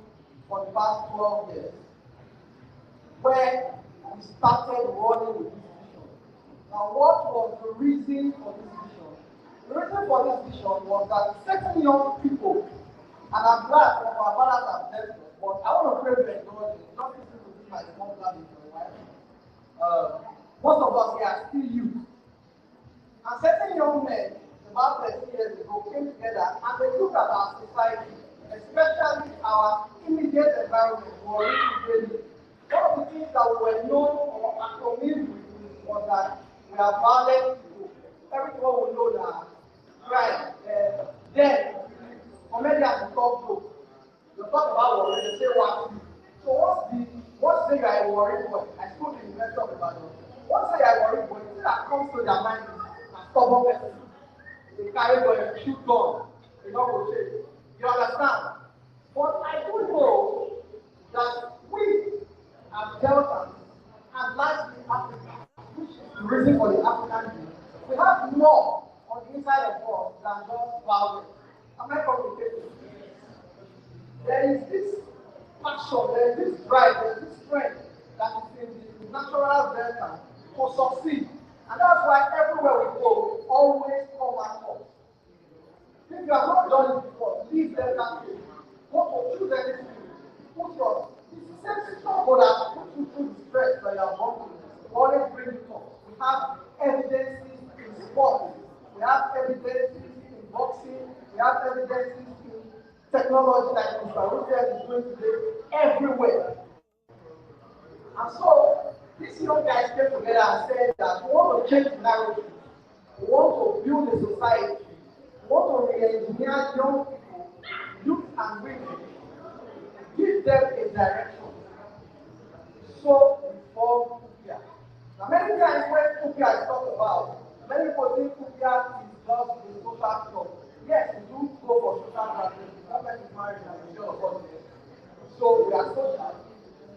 Speaker 1: for the past 12 years, where we started running with this vision. Now, what was the reason for this vision? The reason for this vision was that certain young people, and I'm glad some of our fathers have left us, but I want to pray for indulgence, not listen to see my small plan in my wife. Most of us here are still youth. And certain young men, about 30 years ago, came together and they looked at our society, especially our immediate environment, who are really daily. One of the things that we were known or accompanied with was that we are violent people. Everyone will know that crime, death,
Speaker 10: comedians will talk jokes. You talk about worry, they say what? So what's the guy worried boy? I spoke in the University of Ibadan. What's the guy worried boy? The thing that comes to their mind is a stubborn person. They carry boy a cute gun. They don't go chase. You understand? But I do know that we as Deltans and largely Africa, which is the reason for the African Union, we have more on the inside of us than just violence. Am I communicating? There is this passion, there is this drive, there is this strength that is in the natural Delta to succeed. And that's why everywhere we go, always come at us. If you have not done it before, leave Delta State. Go to choose anything. Put your, it's the same struggle that puts you through the stress that you are going through. Always bring it up. We have evidences in sports. We have evidences in boxing. We have evidences in technology like Mr. Russell is doing today everywhere. And so these young guys came together and said that we want to change the narrative. We want to build a society. We want to re-engineer young people, youth and women, give them a direction. So we form Kupia. Now many times when Kupia is talked about, many people think Kupia is just a social club. Yes, we do go for social practice. The government is married and we share of us. So we are social.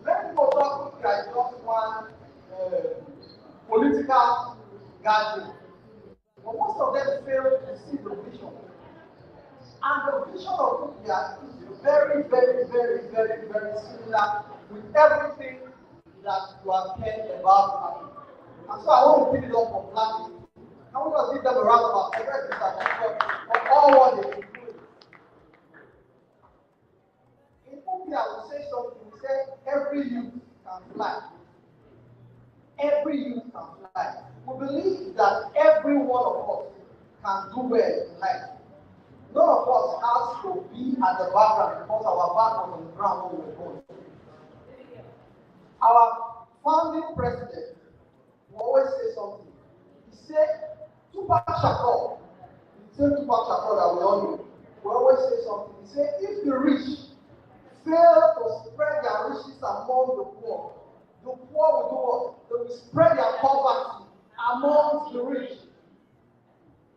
Speaker 10: Many people talk Kupia is just one political gathering. But most of them fail to see the vision. And the vision of Kupia is very, very, very, very, very similar with everything that you have heard about Glappy. And so I want to pick it up from Glappy. I want to give them a round of applause for all what they do. In Kupia, we say something, we say every youth can fly. Every youth can fly. We believe that every one of us can do well in life. None of us has to be at the background because our back was on the ground when we were born. Our founding president will always say something. He said, Tupac Shakur, the same Tupac Shakur that we all know, will always say something. He said, if the rich fail to spread their riches among the poor will do what? They will spread their poverty among the rich.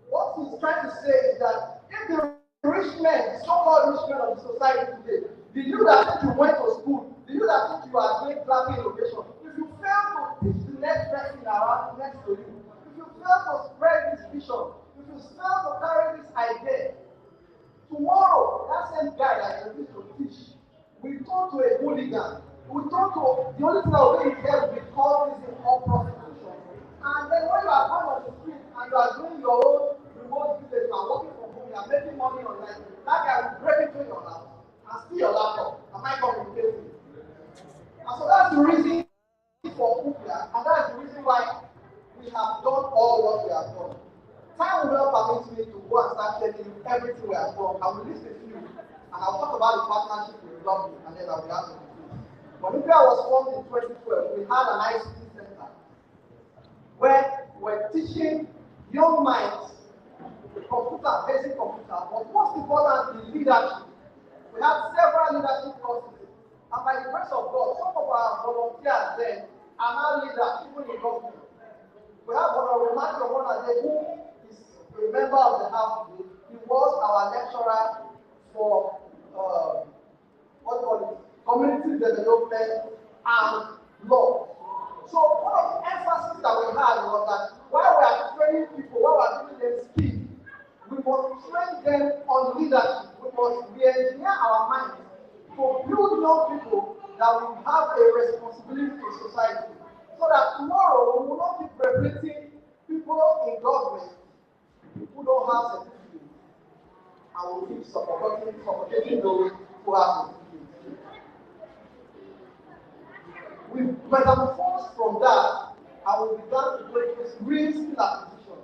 Speaker 10: What he's trying to say is that if the rich men, so-called rich men of the society today, the you that think you went to school, the you that think you are doing Glappy innovation, if you fail to teach the next person around next to you, if you fail to spread this vision, if you fail to carry this idea, tomorrow that same guy that you need to teach will turn to a hooligan, will turn to the only thing that will be in hell will be cultism or prostitution. And then when you are going on the street and you are doing your own remote business, you are working from home, you are making money online, that guy will break into your house and steal your laptop. Am I communicating? And so that's the reason for Kupia, and that's the reason why we have done all what we have done. Time will not permit me to go and start telling you everything we have done. I will list a few, and I'll talk about the partnership with Glappy, and then I'll be out of the place. When Kupia was formed in 2012, we had an ICT center where we're teaching young minds computer, basic computer, but most importantly, leadership. We have several leadership courses, and by the grace of God, some of our volunteers then are now leaders, even in government. We have Honorable Matthew Omonade, who is a member of the House today. He was our lecturer for community development and law. So one of the emphasis that we had was that while we are training people, while we are giving them skills, we must train them on leadership. We must re-engineer our minds to build young people that will have a responsibility to society. So that tomorrow we will not keep replacing people in government who don't have certificates and will keep suffocating those who have certificates. We metamorphosed from that and we began to do this real skill acquisition.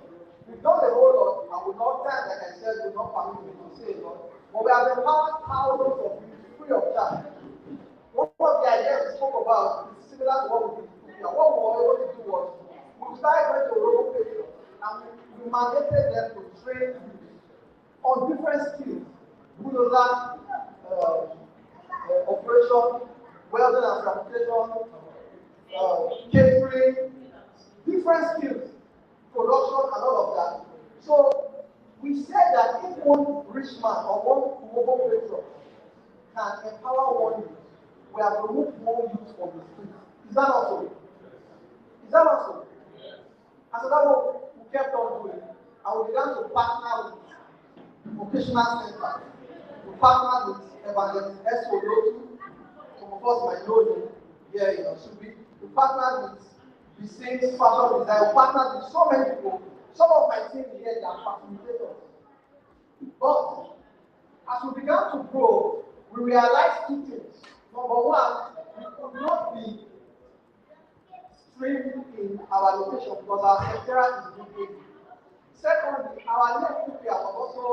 Speaker 10: We've done a whole lot, and we not time, like I said, will not permit me to say a lot, but we have empowered thousands of youth free of charge. One of the ideas we spoke about is similar to what we did. What we were able to do was we started going to rural places and we mandated them to train youth on different skills. Bulldozer different skills, production and all of that. So we said that if one rich man or one mobile patron can empower one youth, we have removed more youth from the streets. Is that not so? Is that not so? And so that's what we kept on doing. And we began to partner with vocational centers. We partnered with Evangelist S.O. Some of us might know him here in Osubi. We partnered with the same fashion design. We partnered with so many people. Some of my team here, they are facilitators. But as we began to grow, we realized two things. Number one, we could not be streamed in our location because our secretariat is big. Secondly, our left people was also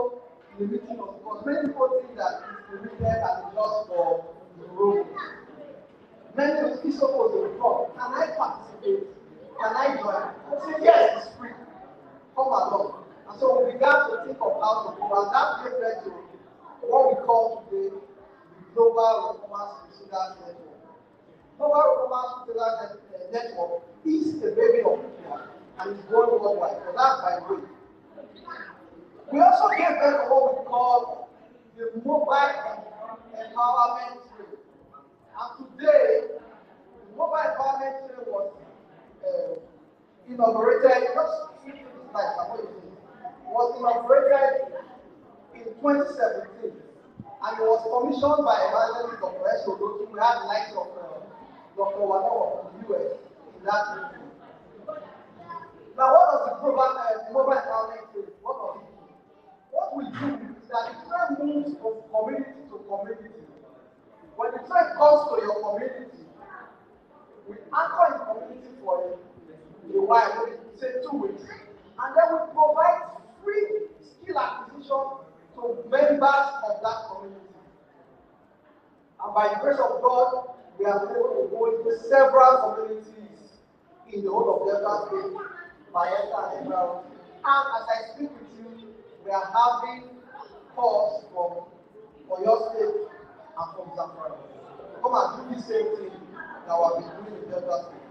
Speaker 10: limiting us because many people think that it's limited and it's just for the road. Many of the people will come. Can I participate? Can I join? I say yes, it's free. Come along. And so we began to think of how to go, and that gave birth to what we call today the Global Reformers Crusaders Network. Global Reformers Crusaders Network is a baby of India and is growing worldwide. So that's by the way. We also gave birth to what we call the Mobile Empowerment Trail. And today, the Mobile Empowerment Trail was inaugurated, was inaugurated in 2017, and it was commissioned by Evangelist Dr. S.O. We had the likes of Dr. Wano of the US in that region. Now, what does the mobile empowerment do? What we do is that the train moves from community to community. When the train comes to your community, we anchor in community for a while, say 2 weeks, and then we provide free skill acquisition to members of that community. And by the grace of God, we are able to go into several communities in the whole of Delta State, Bayelsa and Emerald. And as I speak with you, we are having calls from Oyo State and from Zamfara. Come and do the same thing that we have been doing in Delta State.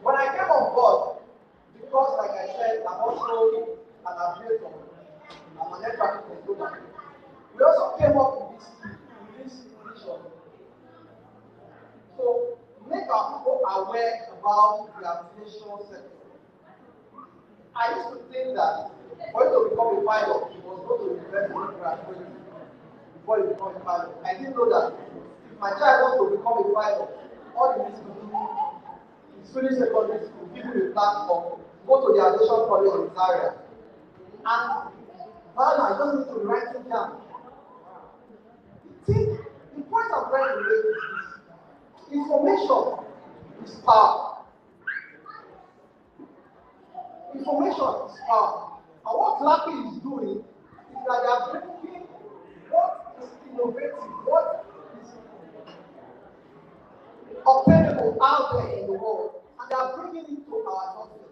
Speaker 10: When I came on board, because like I said, I'm also an aviator, I'm an air traffic controller. We also came up with this vision. So make our people aware about the aviation sector. I used to think that for you to become a pilot, you must go to the university graduate before you become a pilot. I didn't know that if my child wants to become a pilot, all he needs to do is finish secondary school, give him a platform, go to the aviation college in Zaria. And I just need to write it down. See, the point I'm trying to make is this. Information is power. Information is power. And what Glappy is doing is that they are bringing what is innovative, what is obtainable out there in the world, and they are bringing it to our doorstep.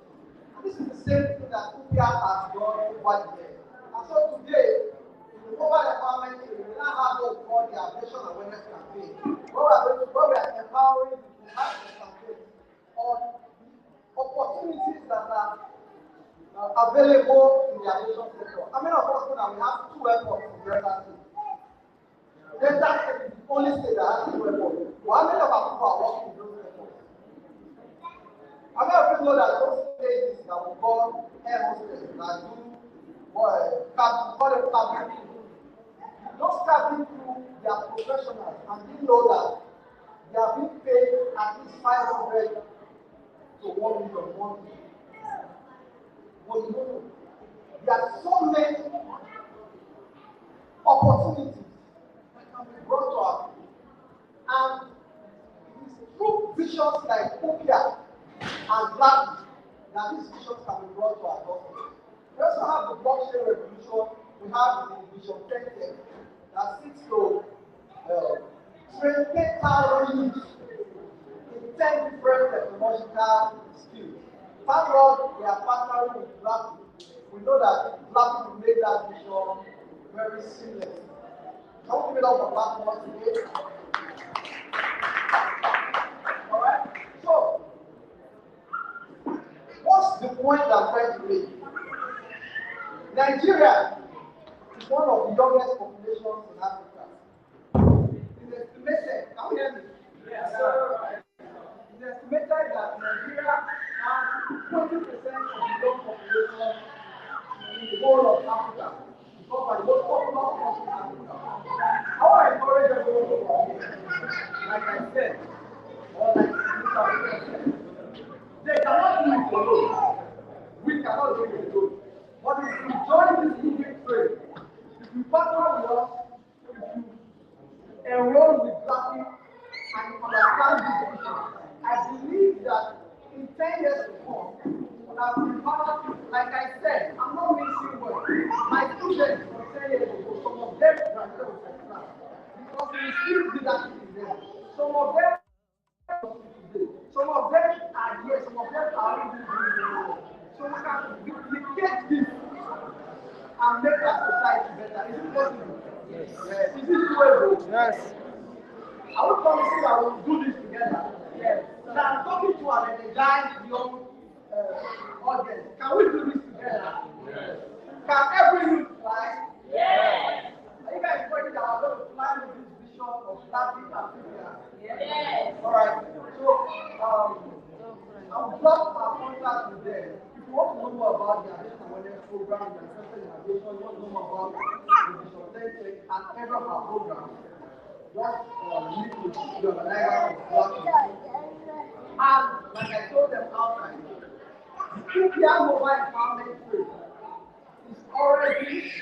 Speaker 10: And this is the same thing that UPIA has done over the years. And so today, in the mobile empowerment, we now have what we call the aviation awareness campaign, where we are empowering people to have a campaign on opportunities that are available in the aviation sector. How many of us know that we have 2 airports in Delta State? Delta State is the only state that has 2 airports. Well, how many of our people are working in those airports? How many of you know that those states that we call air hostess that do cabin crew? Those cabin crew, they are professionals, and you know that they are being paid at least 500 to 1 million monthly. But you know, there are so many opportunities that can be brought to our people. And it is through visions like UPIA and Glappy that these visions can be brought to our doorstep. We also have the blockchain revolution. We have the vision 10 that seeks to train 10,000 youths in 10 different technological skills. Thank God we are partnering with Glappy. We know that Glappy will make that vision very seamless. Don't give it up for Glappy today. Alright? So, point that I'm trying to make. Nigeria is one of the youngest populations in Africa. It's estimated, can you hear me? Yes, sir. It's estimated that Nigeria has 20% of the young population in the whole of Africa. It's not by the most popular country in Africa. I want to encourage everyone to work. Like I said, or like Mr. President said, they cannot do it alone. We cannot do it alone. But if you join this moving trade, if you partner with us, if you enroll with Glappy and you understand this vision, I believe that in 10 years to come, that we have, like I said, I'm not mixing words. My students from 10 years ago, some of them graduated from class because we still did that in them. Some of them some of them are here, some of them are already doing the work. So we can duplicate this and make our society better. Is it possible? Yes. Is it doable? Yes. Are we promising that we will do this together? Yes. Now I'm talking to an energized young audience. Can we do this together? Yes. Can every youth fly? Yes. Are you guys ready that we're going to fly with this vision of Glappy and Africa? Yes. All right. So I'll drop our contact with them. If you want to know more about the Aviation Awareness Program, the Ancestral Innovation, you want to know more about the Vision Tech and every of our programs, just meet with the organizer of Glappy. And like I told them outside, the India mobile empowerment trade is already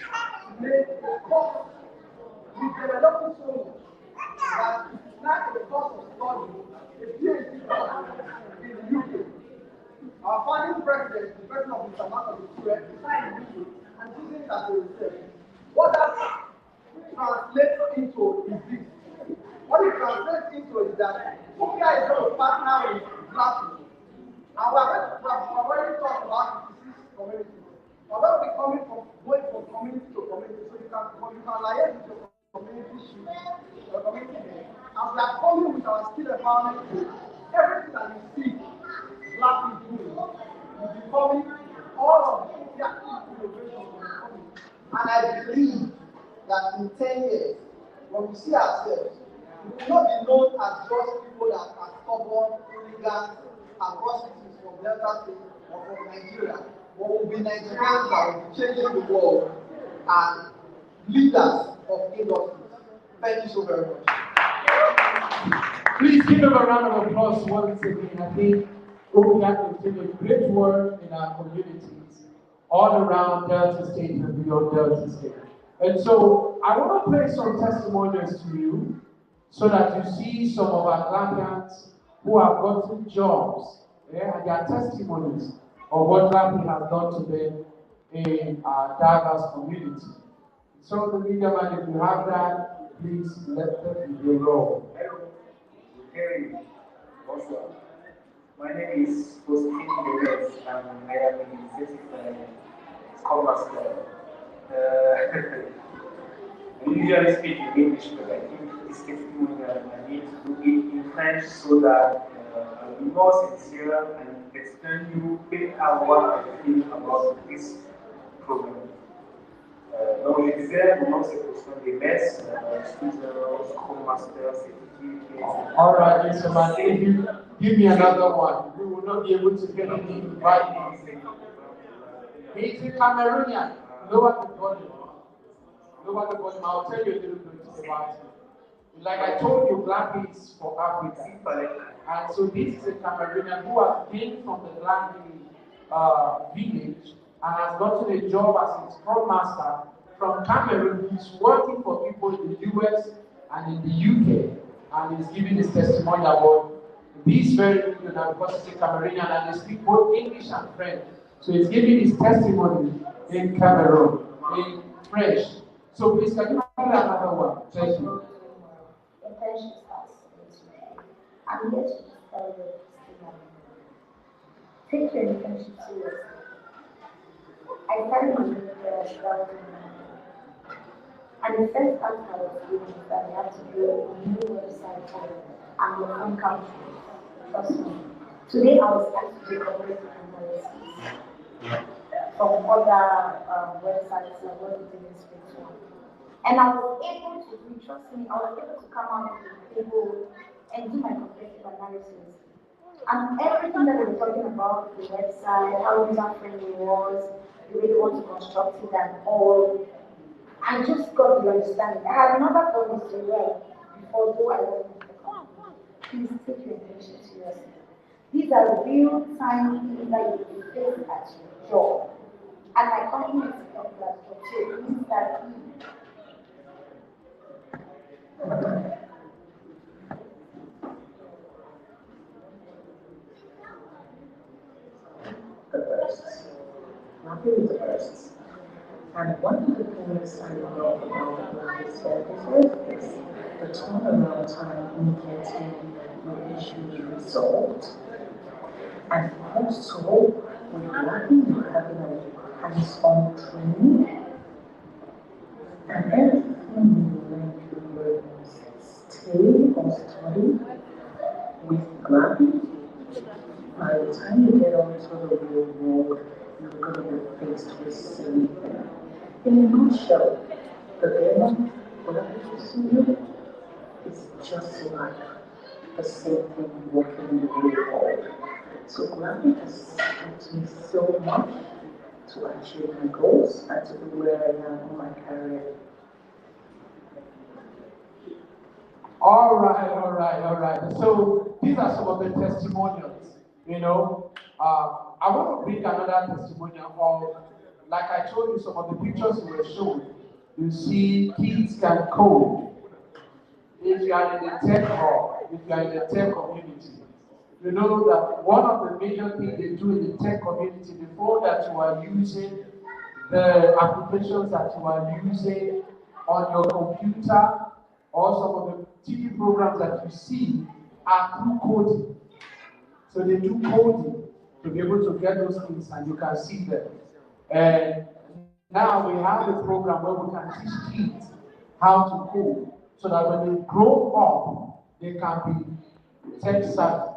Speaker 10: made a cost. We developed it so much that it's not a cost of study, a PhD course in the UK. Our founding president, the president of the International Institute, designed the UK and using it as a research. What that translates into is this. What it translates into is that India is going to partner with Glappy. And we have already talked about the disease community. We're going to be going from community to community, so you can liaise with your community chief, your community head. And we are coming with our skill empowerment tool. Everything that you see Glappy doing will be coming, all of the India innovation will be coming. And I believe that in 10 years, when we see ourselves, we will not be known as just people that are stubborn, hooligans, and prostitutes from Delta State or from Nigeria, but we'll be Nigerians that will be changing the world and leaders of industries. Thank you so very much.
Speaker 1: Please give them a round of applause once again. I think Okia is doing great work in our communities all around Delta State and beyond Delta State. And so I want to play some testimonials to you so that you see some of our Glampians who have gotten jobs, and their testimonies of what Glappy has done to them in our diverse community. So the media man, if you have that, please let the video roll.
Speaker 11: Hello. Hey. Bonsoir. My name is Faustine Deleuze and I am an executive Scrum Master. I usually speak in English, but I think this testimonial I need to do it in French so that I'll be more sincere and explain you better what I feel about this program. Donc je disais, mon nom c'est Faustine Deleuze, je suis un Scrum Master certifié.
Speaker 1: All right, Mr. Man, if you give me another one, we will not be able to get any right. He's a Cameroonian. Lower the volume. Lower the volume. I'll tell you a little bit about it. Like I told you, Glappy is for Africa. And so this is a Cameroonian who has been from the Glappy village and has gotten a job as a Scrum Master from Cameroon. He's working for people in the US and in the UK. And he's giving his testimony about this very region because he's a Cameroonian and they speak both English and French. So he's giving his testimony in Cameroon, in French. So please, can you have another one? Thank you.
Speaker 12: I'm here to tell you take your internship seriously. I started my career and the first task I was doing is that I had to build a new website for Anglophone countries. Trust me. Today I was asked to do community analysis. from other websites like what it is in one. And I was able to do, trust me, I was able to come out with the table and do my competitive analysis. And everything that they were talking about, the website, how user-friendly it was, the way they want to construct it and all, I just got the understanding. I had never done this well before, though I wasn't in the company. Please take your information seriously. These are real-time things that you face at your job. And my company is a platform, so it means that
Speaker 11: the bursts. Nothing is a burst. And one of the things I love about Glappy services is the turnaround time in getting your issues resolved. And also, with Glappy, you're having a hands-on training, and everything you learn through stay or study with Glappy. By the time you get onto the real world, you're going to be faced with the same thing. In a nutshell, the demo Glappy is you is just like the same thing working in the real world. So Glappy has helped me so much to achieve my goals and to be where I am in my career.
Speaker 1: All right, all right, all right. So these are some of the testimonials. I want to bring another testimonial of, like I told you, some of the pictures you were shown. You see, kids can code. If you are in the tech hub, if you are in the tech community, you know that one of the major things they do in the tech community before that you are using the applications that you are using on your computer or some of the TV programs that you see are through coding. So they do coding to be able to get those things and you can see them. And now we have a program where we can teach kids how to code so that when they grow up, they can be tech savvy.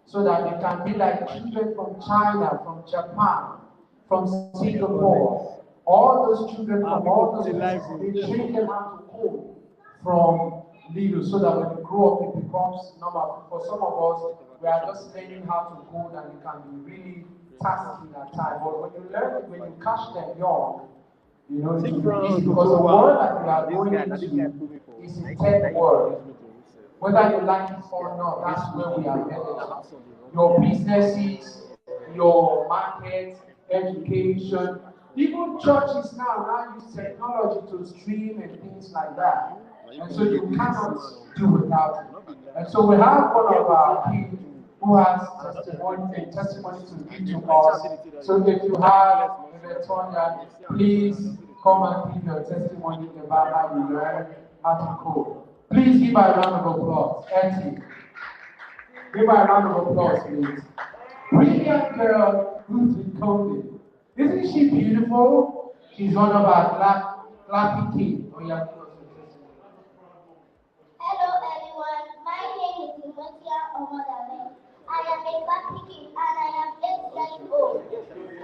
Speaker 1: So that they can be like children from China, from Japan, from Singapore. All those children from all those places, they train them how to code from little so that when they grow up, it becomes normal. For some of us, we are just learning how to code and it can be really tasking at times. But when you learn it, when you catch them young, it will be easy because the world that we are going into is a tech world. Whether you like it or not, that's where we are headed. Your businesses, your market, education, even churches now use technology to stream and things like that. And so you cannot do without it. And so we have one of our kids who has testimony to give to us. So if you have a Tonya, please come and give your testimony about how you learn how to code. Please give her a round of applause. Etty. Give her a round of applause, please. Brilliant girl who's been coding. Isn't she beautiful? She's one of our Glappy kids. Oh, yeah.
Speaker 13: Hello everyone, my name is Timothea Omadame. I am a Glappy kid and I am 8 years old.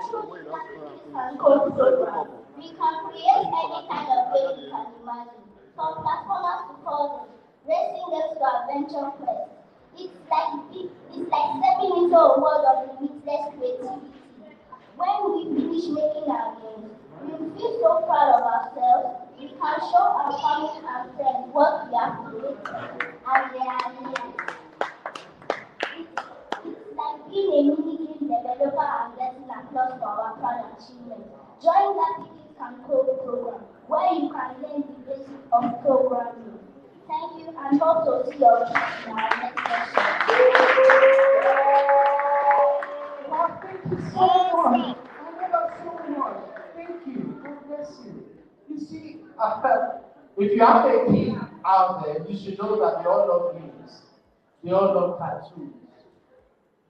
Speaker 13: Through Glappy Kids and Code program, we can create any kind of game you can imagine. From platformers to puzzles, racing games to adventure quests. It's like stepping into a world of limitless creativity. When we finish making our games, we feel so proud of ourselves. We can show our family and friends what we have created, and they are amazed. It's like being a mini game developer and getting applause for our proud achievements. Join Glappy Kids and Code program, where you can learn the basics of programming. Thank you and hope to see you in our next session.
Speaker 1: Wow, thank you so much. I love that so much. Thank you. God bless you. You see, if you have a kid out there, you should know that they all love games. They all love cartoons.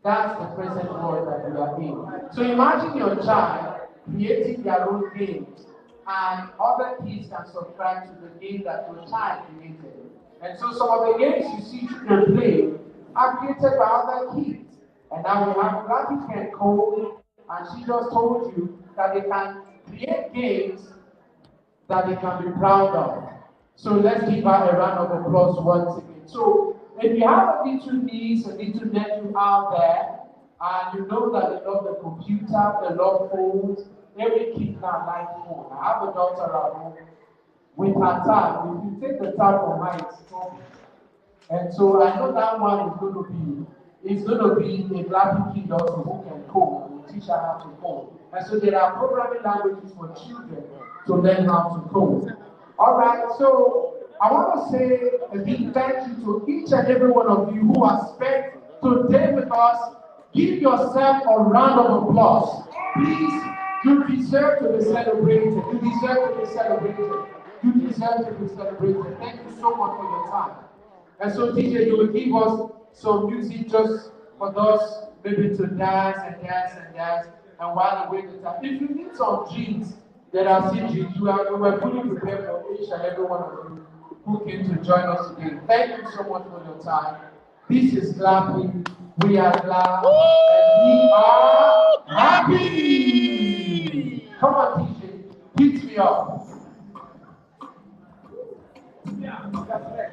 Speaker 1: That's the present world that we are in. So imagine your child creating their own games and other kids can subscribe to the game that your child created. And so some of the games you see children play are created by other kids. And now we have Glappy can code and she just told you that they can create games that they can be proud of. So let's give her a round of applause once again. So if you have a little niece, a little nephew out there, and you know that they love the computer, they love phones, every kid now like phone. I have a daughter at home with her tab. If you take the tab from her, it's trouble. And so I know that one is going to be a Glappy kid also who can code. We'll teach her how to code. And so there are programming languages for children to learn how to code. All right, so I want to say a big thank you to each and every one of you who has spent today with us. Give yourself a round of applause. Please, you deserve to be celebrated. You deserve to be celebrated. You deserve to be celebrated. Thank you so much for your time. And so, DJ, you will give us some music just for us, maybe to dance and dance and dance. And while we wait the time, if you need some drinks that are still drinks, we are fully prepared for each and every one of you who came to join us today. Thank you so much for your time. This is Glappy. We are glad and we are happy. Come on, DJ, hit me up. Yeah, that's right.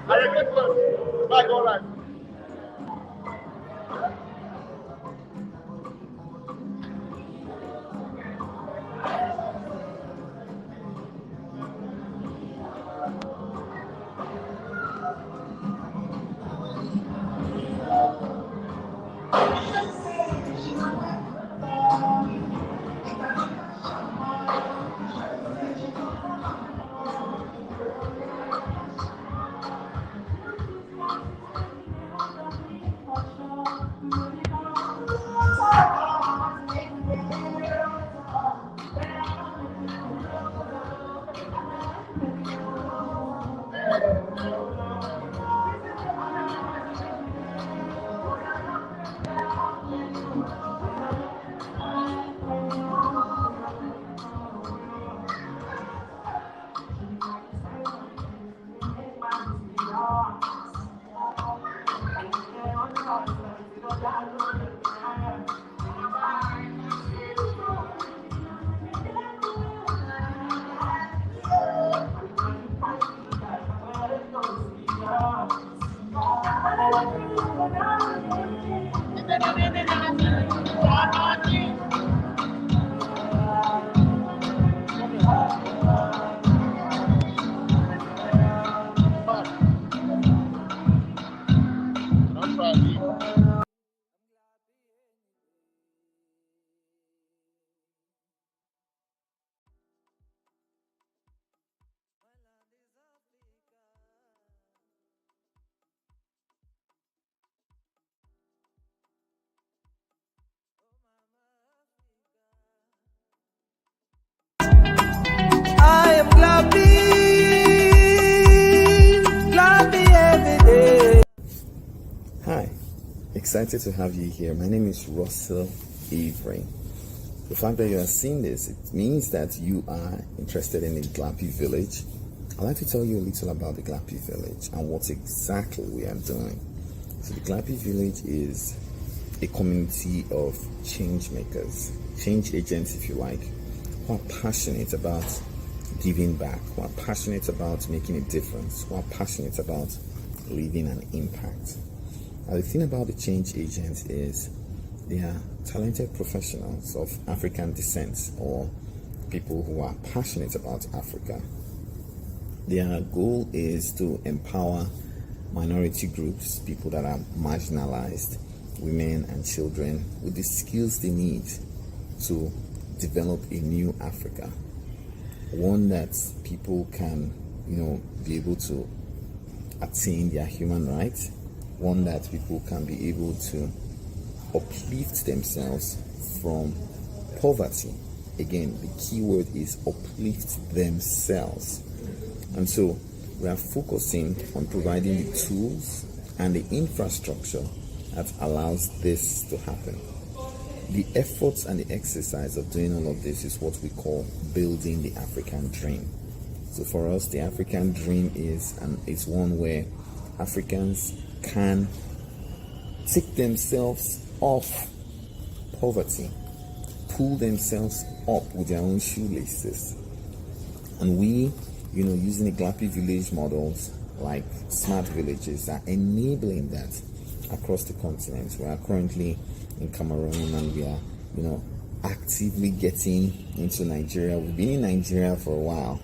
Speaker 2: Are you good one? Back all right.
Speaker 9: I am Glappy every day.
Speaker 3: Hi, excited to have you here. My name is Russell Avery. The fact that you are seeing this, it means that you are interested in the Glappy village. I'd like to tell you a little about the Glappy village and what exactly we are doing. So the Glappy village is a community of change makers, change agents if you like, who are passionate about giving back, who are passionate about making a difference, who are passionate about leaving an impact. Now, the thing about the change agents is they are talented professionals of African descent or people who are passionate about Africa. Their goal is to empower minority groups, people that are marginalized, women and children, with the skills they need to develop a new Africa, one that people can, be able to attain their human rights, one that people can be able to uplift themselves from poverty. Again, the key word is uplift themselves. And so we are focusing on providing the tools and the infrastructure that allows this to happen. the efforts and the exercise of doing all of this is what we call building the African dream. So for us, the African dream is one where Africans can take themselves off poverty, pull themselves up with their own shoelaces. And we, using the Glappy village models like smart villages, are enabling that across the continent. We are currently in Cameroon and we are, actively getting into Nigeria. We've been in Nigeria for a while,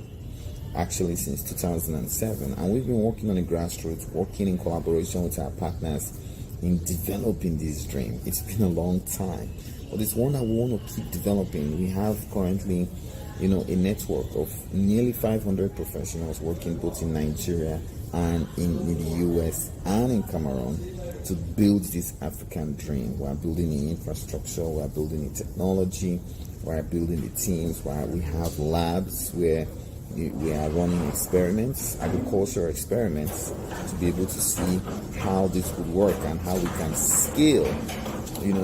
Speaker 3: actually since 2007, and we've been working on the grassroots, working in collaboration with our partners in developing this dream. It's been a long time, but it's one that we want to keep developing. We have currently, a network of nearly 500 professionals working both in Nigeria and in the US and in Cameroon to build this African dream. We're building the infrastructure, we're building the technology, we're building the teams, where we have labs where we are running experiments, agricultural experiments, to be able to see how this would work and how we can scale,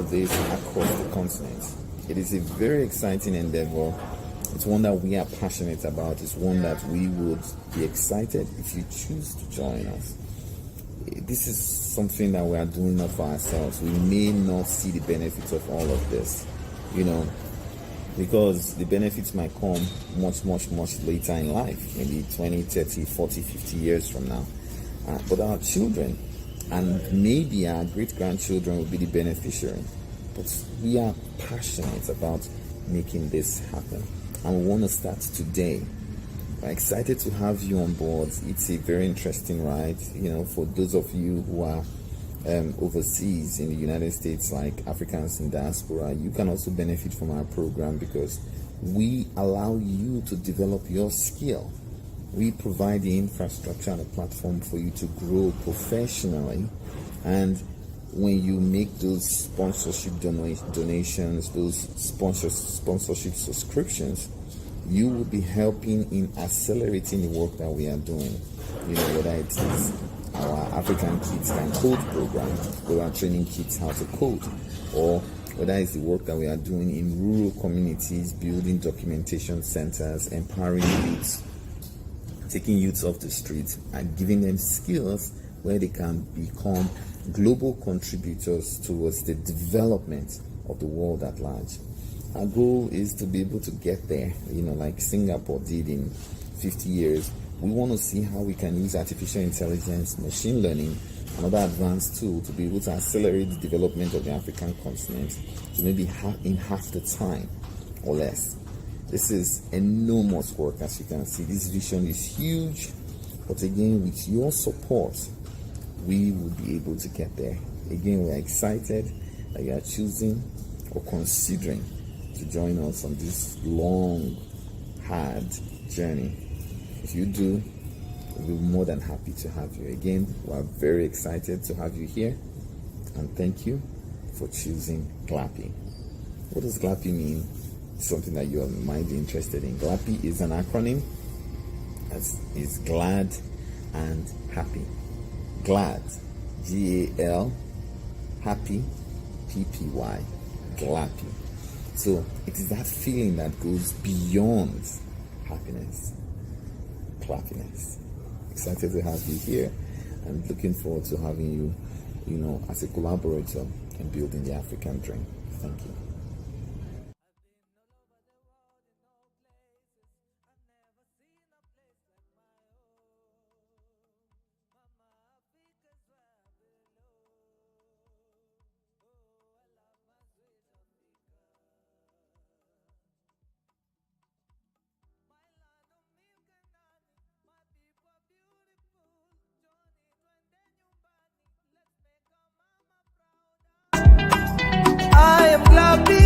Speaker 3: this across the continent. It is a very exciting endeavor. It's one that we are passionate about. It's one that we would be excited if you choose to join us. This is something that we are doing not for ourselves. We may not see the benefits of all of this, because the benefits might come much, much, much later in life, maybe 20, 30, 40, 50 years from now. But our children and maybe our great-grandchildren will be the beneficiary. But we are passionate about making this happen, and we want to start today. We're excited to have you on board. It's a very interesting ride, for those of you who are overseas in the United States, like Africans in diaspora. You can also benefit from our program because we allow you to develop your skill. We provide the infrastructure and a platform for you to grow professionally, and when you make those sponsorship donations, those sponsorship subscriptions, you will be helping in accelerating the work that we are doing. Whether it is our African Kids Can Code program, where we are training kids how to code, or whether it's the work that we are doing in rural communities, building documentation centers, empowering youths, taking youths off the streets and giving them skills where they can become global contributors towards the development of the world at large. Our goal is to be able to get there, like Singapore did in 50 years. We want to see how we can use artificial intelligence, machine learning, and other advanced tools to be able to accelerate the development of the African continent to maybe in half the time or less. This is enormous work, as you can see. This vision is huge, but again, with your support, we will be able to get there. Again, we're excited that you are choosing or considering to join us on this long, hard journey. If you do, we'll be more than happy to have you. Again, we're very excited to have you here, and thank you for choosing Glappy. What does Glappy mean? It's something that you might be interested in. Glappy is an acronym, as is glad and happy. Glad, G-A-L, happy, P-P-Y, Glappy. So it is that feeling that goes beyond happiness, clappiness. Excited to have you here, and looking forward to having you, as a collaborator in building the African dream. Thank you.
Speaker 9: I am Glappy,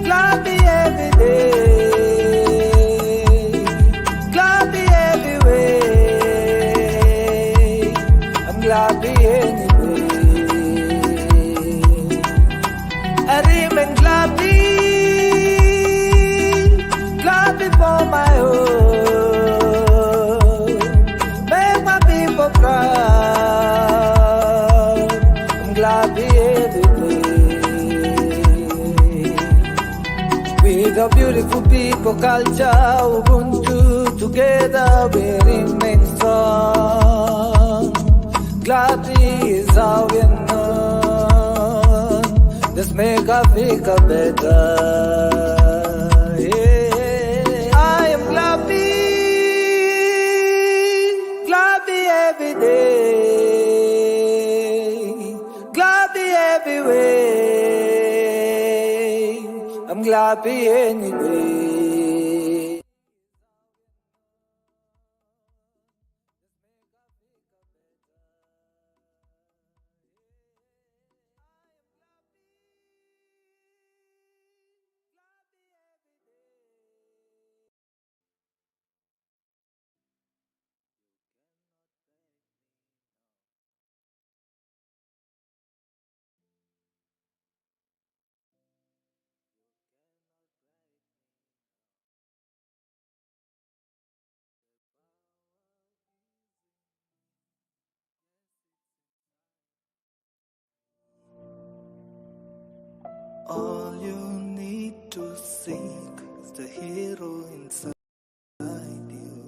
Speaker 9: Glappy every day, Glappy everywhere. I'm Glappy anyway. I remain Glappy, Glappy for my own. Make my people proud. Glappy every day. a beautiful people culture, Ubuntu, together we remain strong. Glappy is how we know. Let's make Africa better. Yeah. I am Glappy, Glappy every day, Glappy everywhere. I'm Glappy anyway. All you need to seek is the hero inside you.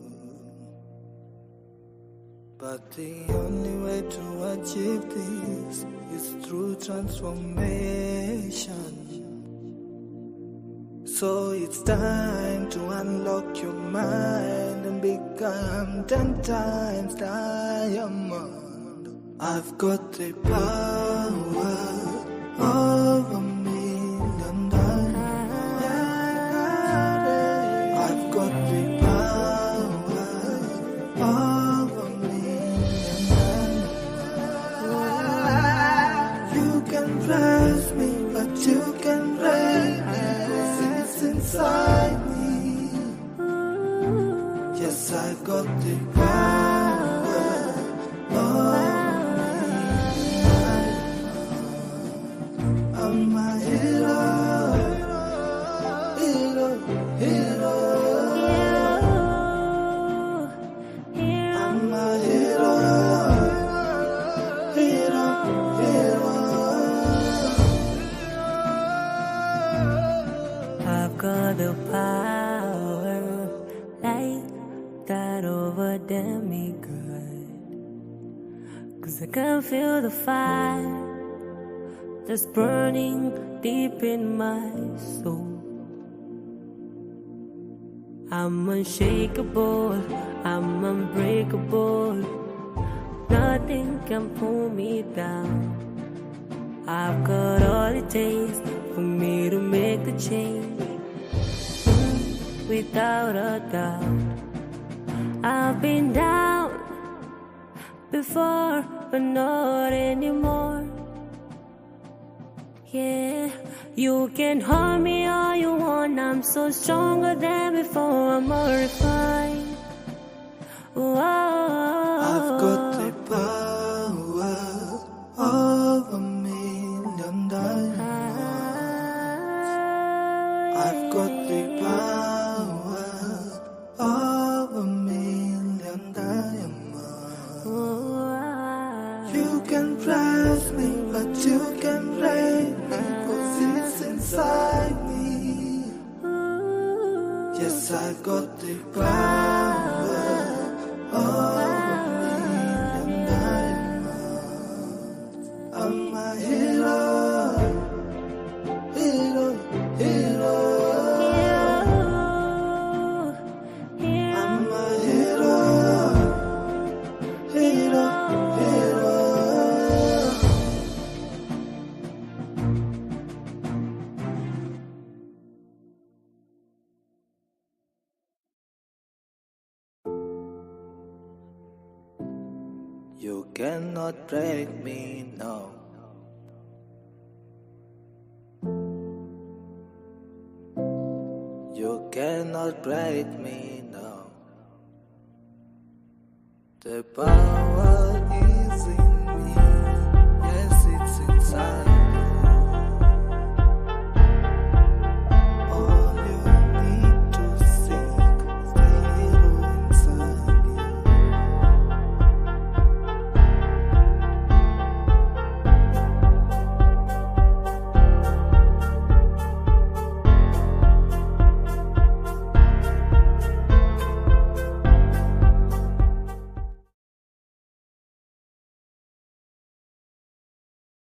Speaker 9: But the only way to achieve this is through transformation. So it's time to unlock your mind and become 10 times diamond. I've got the power of a million diamonds. I've got the power of a million diamonds. You can press me, but you can break me, 'cause it's inside me. Yes, I've got the power of I'm a hero, hero, hero. I'm a hero, hero, hero.
Speaker 14: I've got the power like that over demigod, 'cause I can feel the fire that's burning deep in my soul. I'm unshakable, I'm unbreakable. Nothing can pull me down. I've got all it takes for me to make the change. Without a doubt, I've been down before, but not anymore. Yeah, you can harm me all you want. I'm so stronger than before. I'm more refined. Whoa.
Speaker 9: I've got the power of a million diamonds. I've got the power of a million diamonds. You can press me, but you can break me, 'cause it's inside me. Yes, I've got the power of a million diamonds. I'm a hero, hero, hero. I'm a hero, hero, hero. You cannot break me, no. You cannot break me, no. The power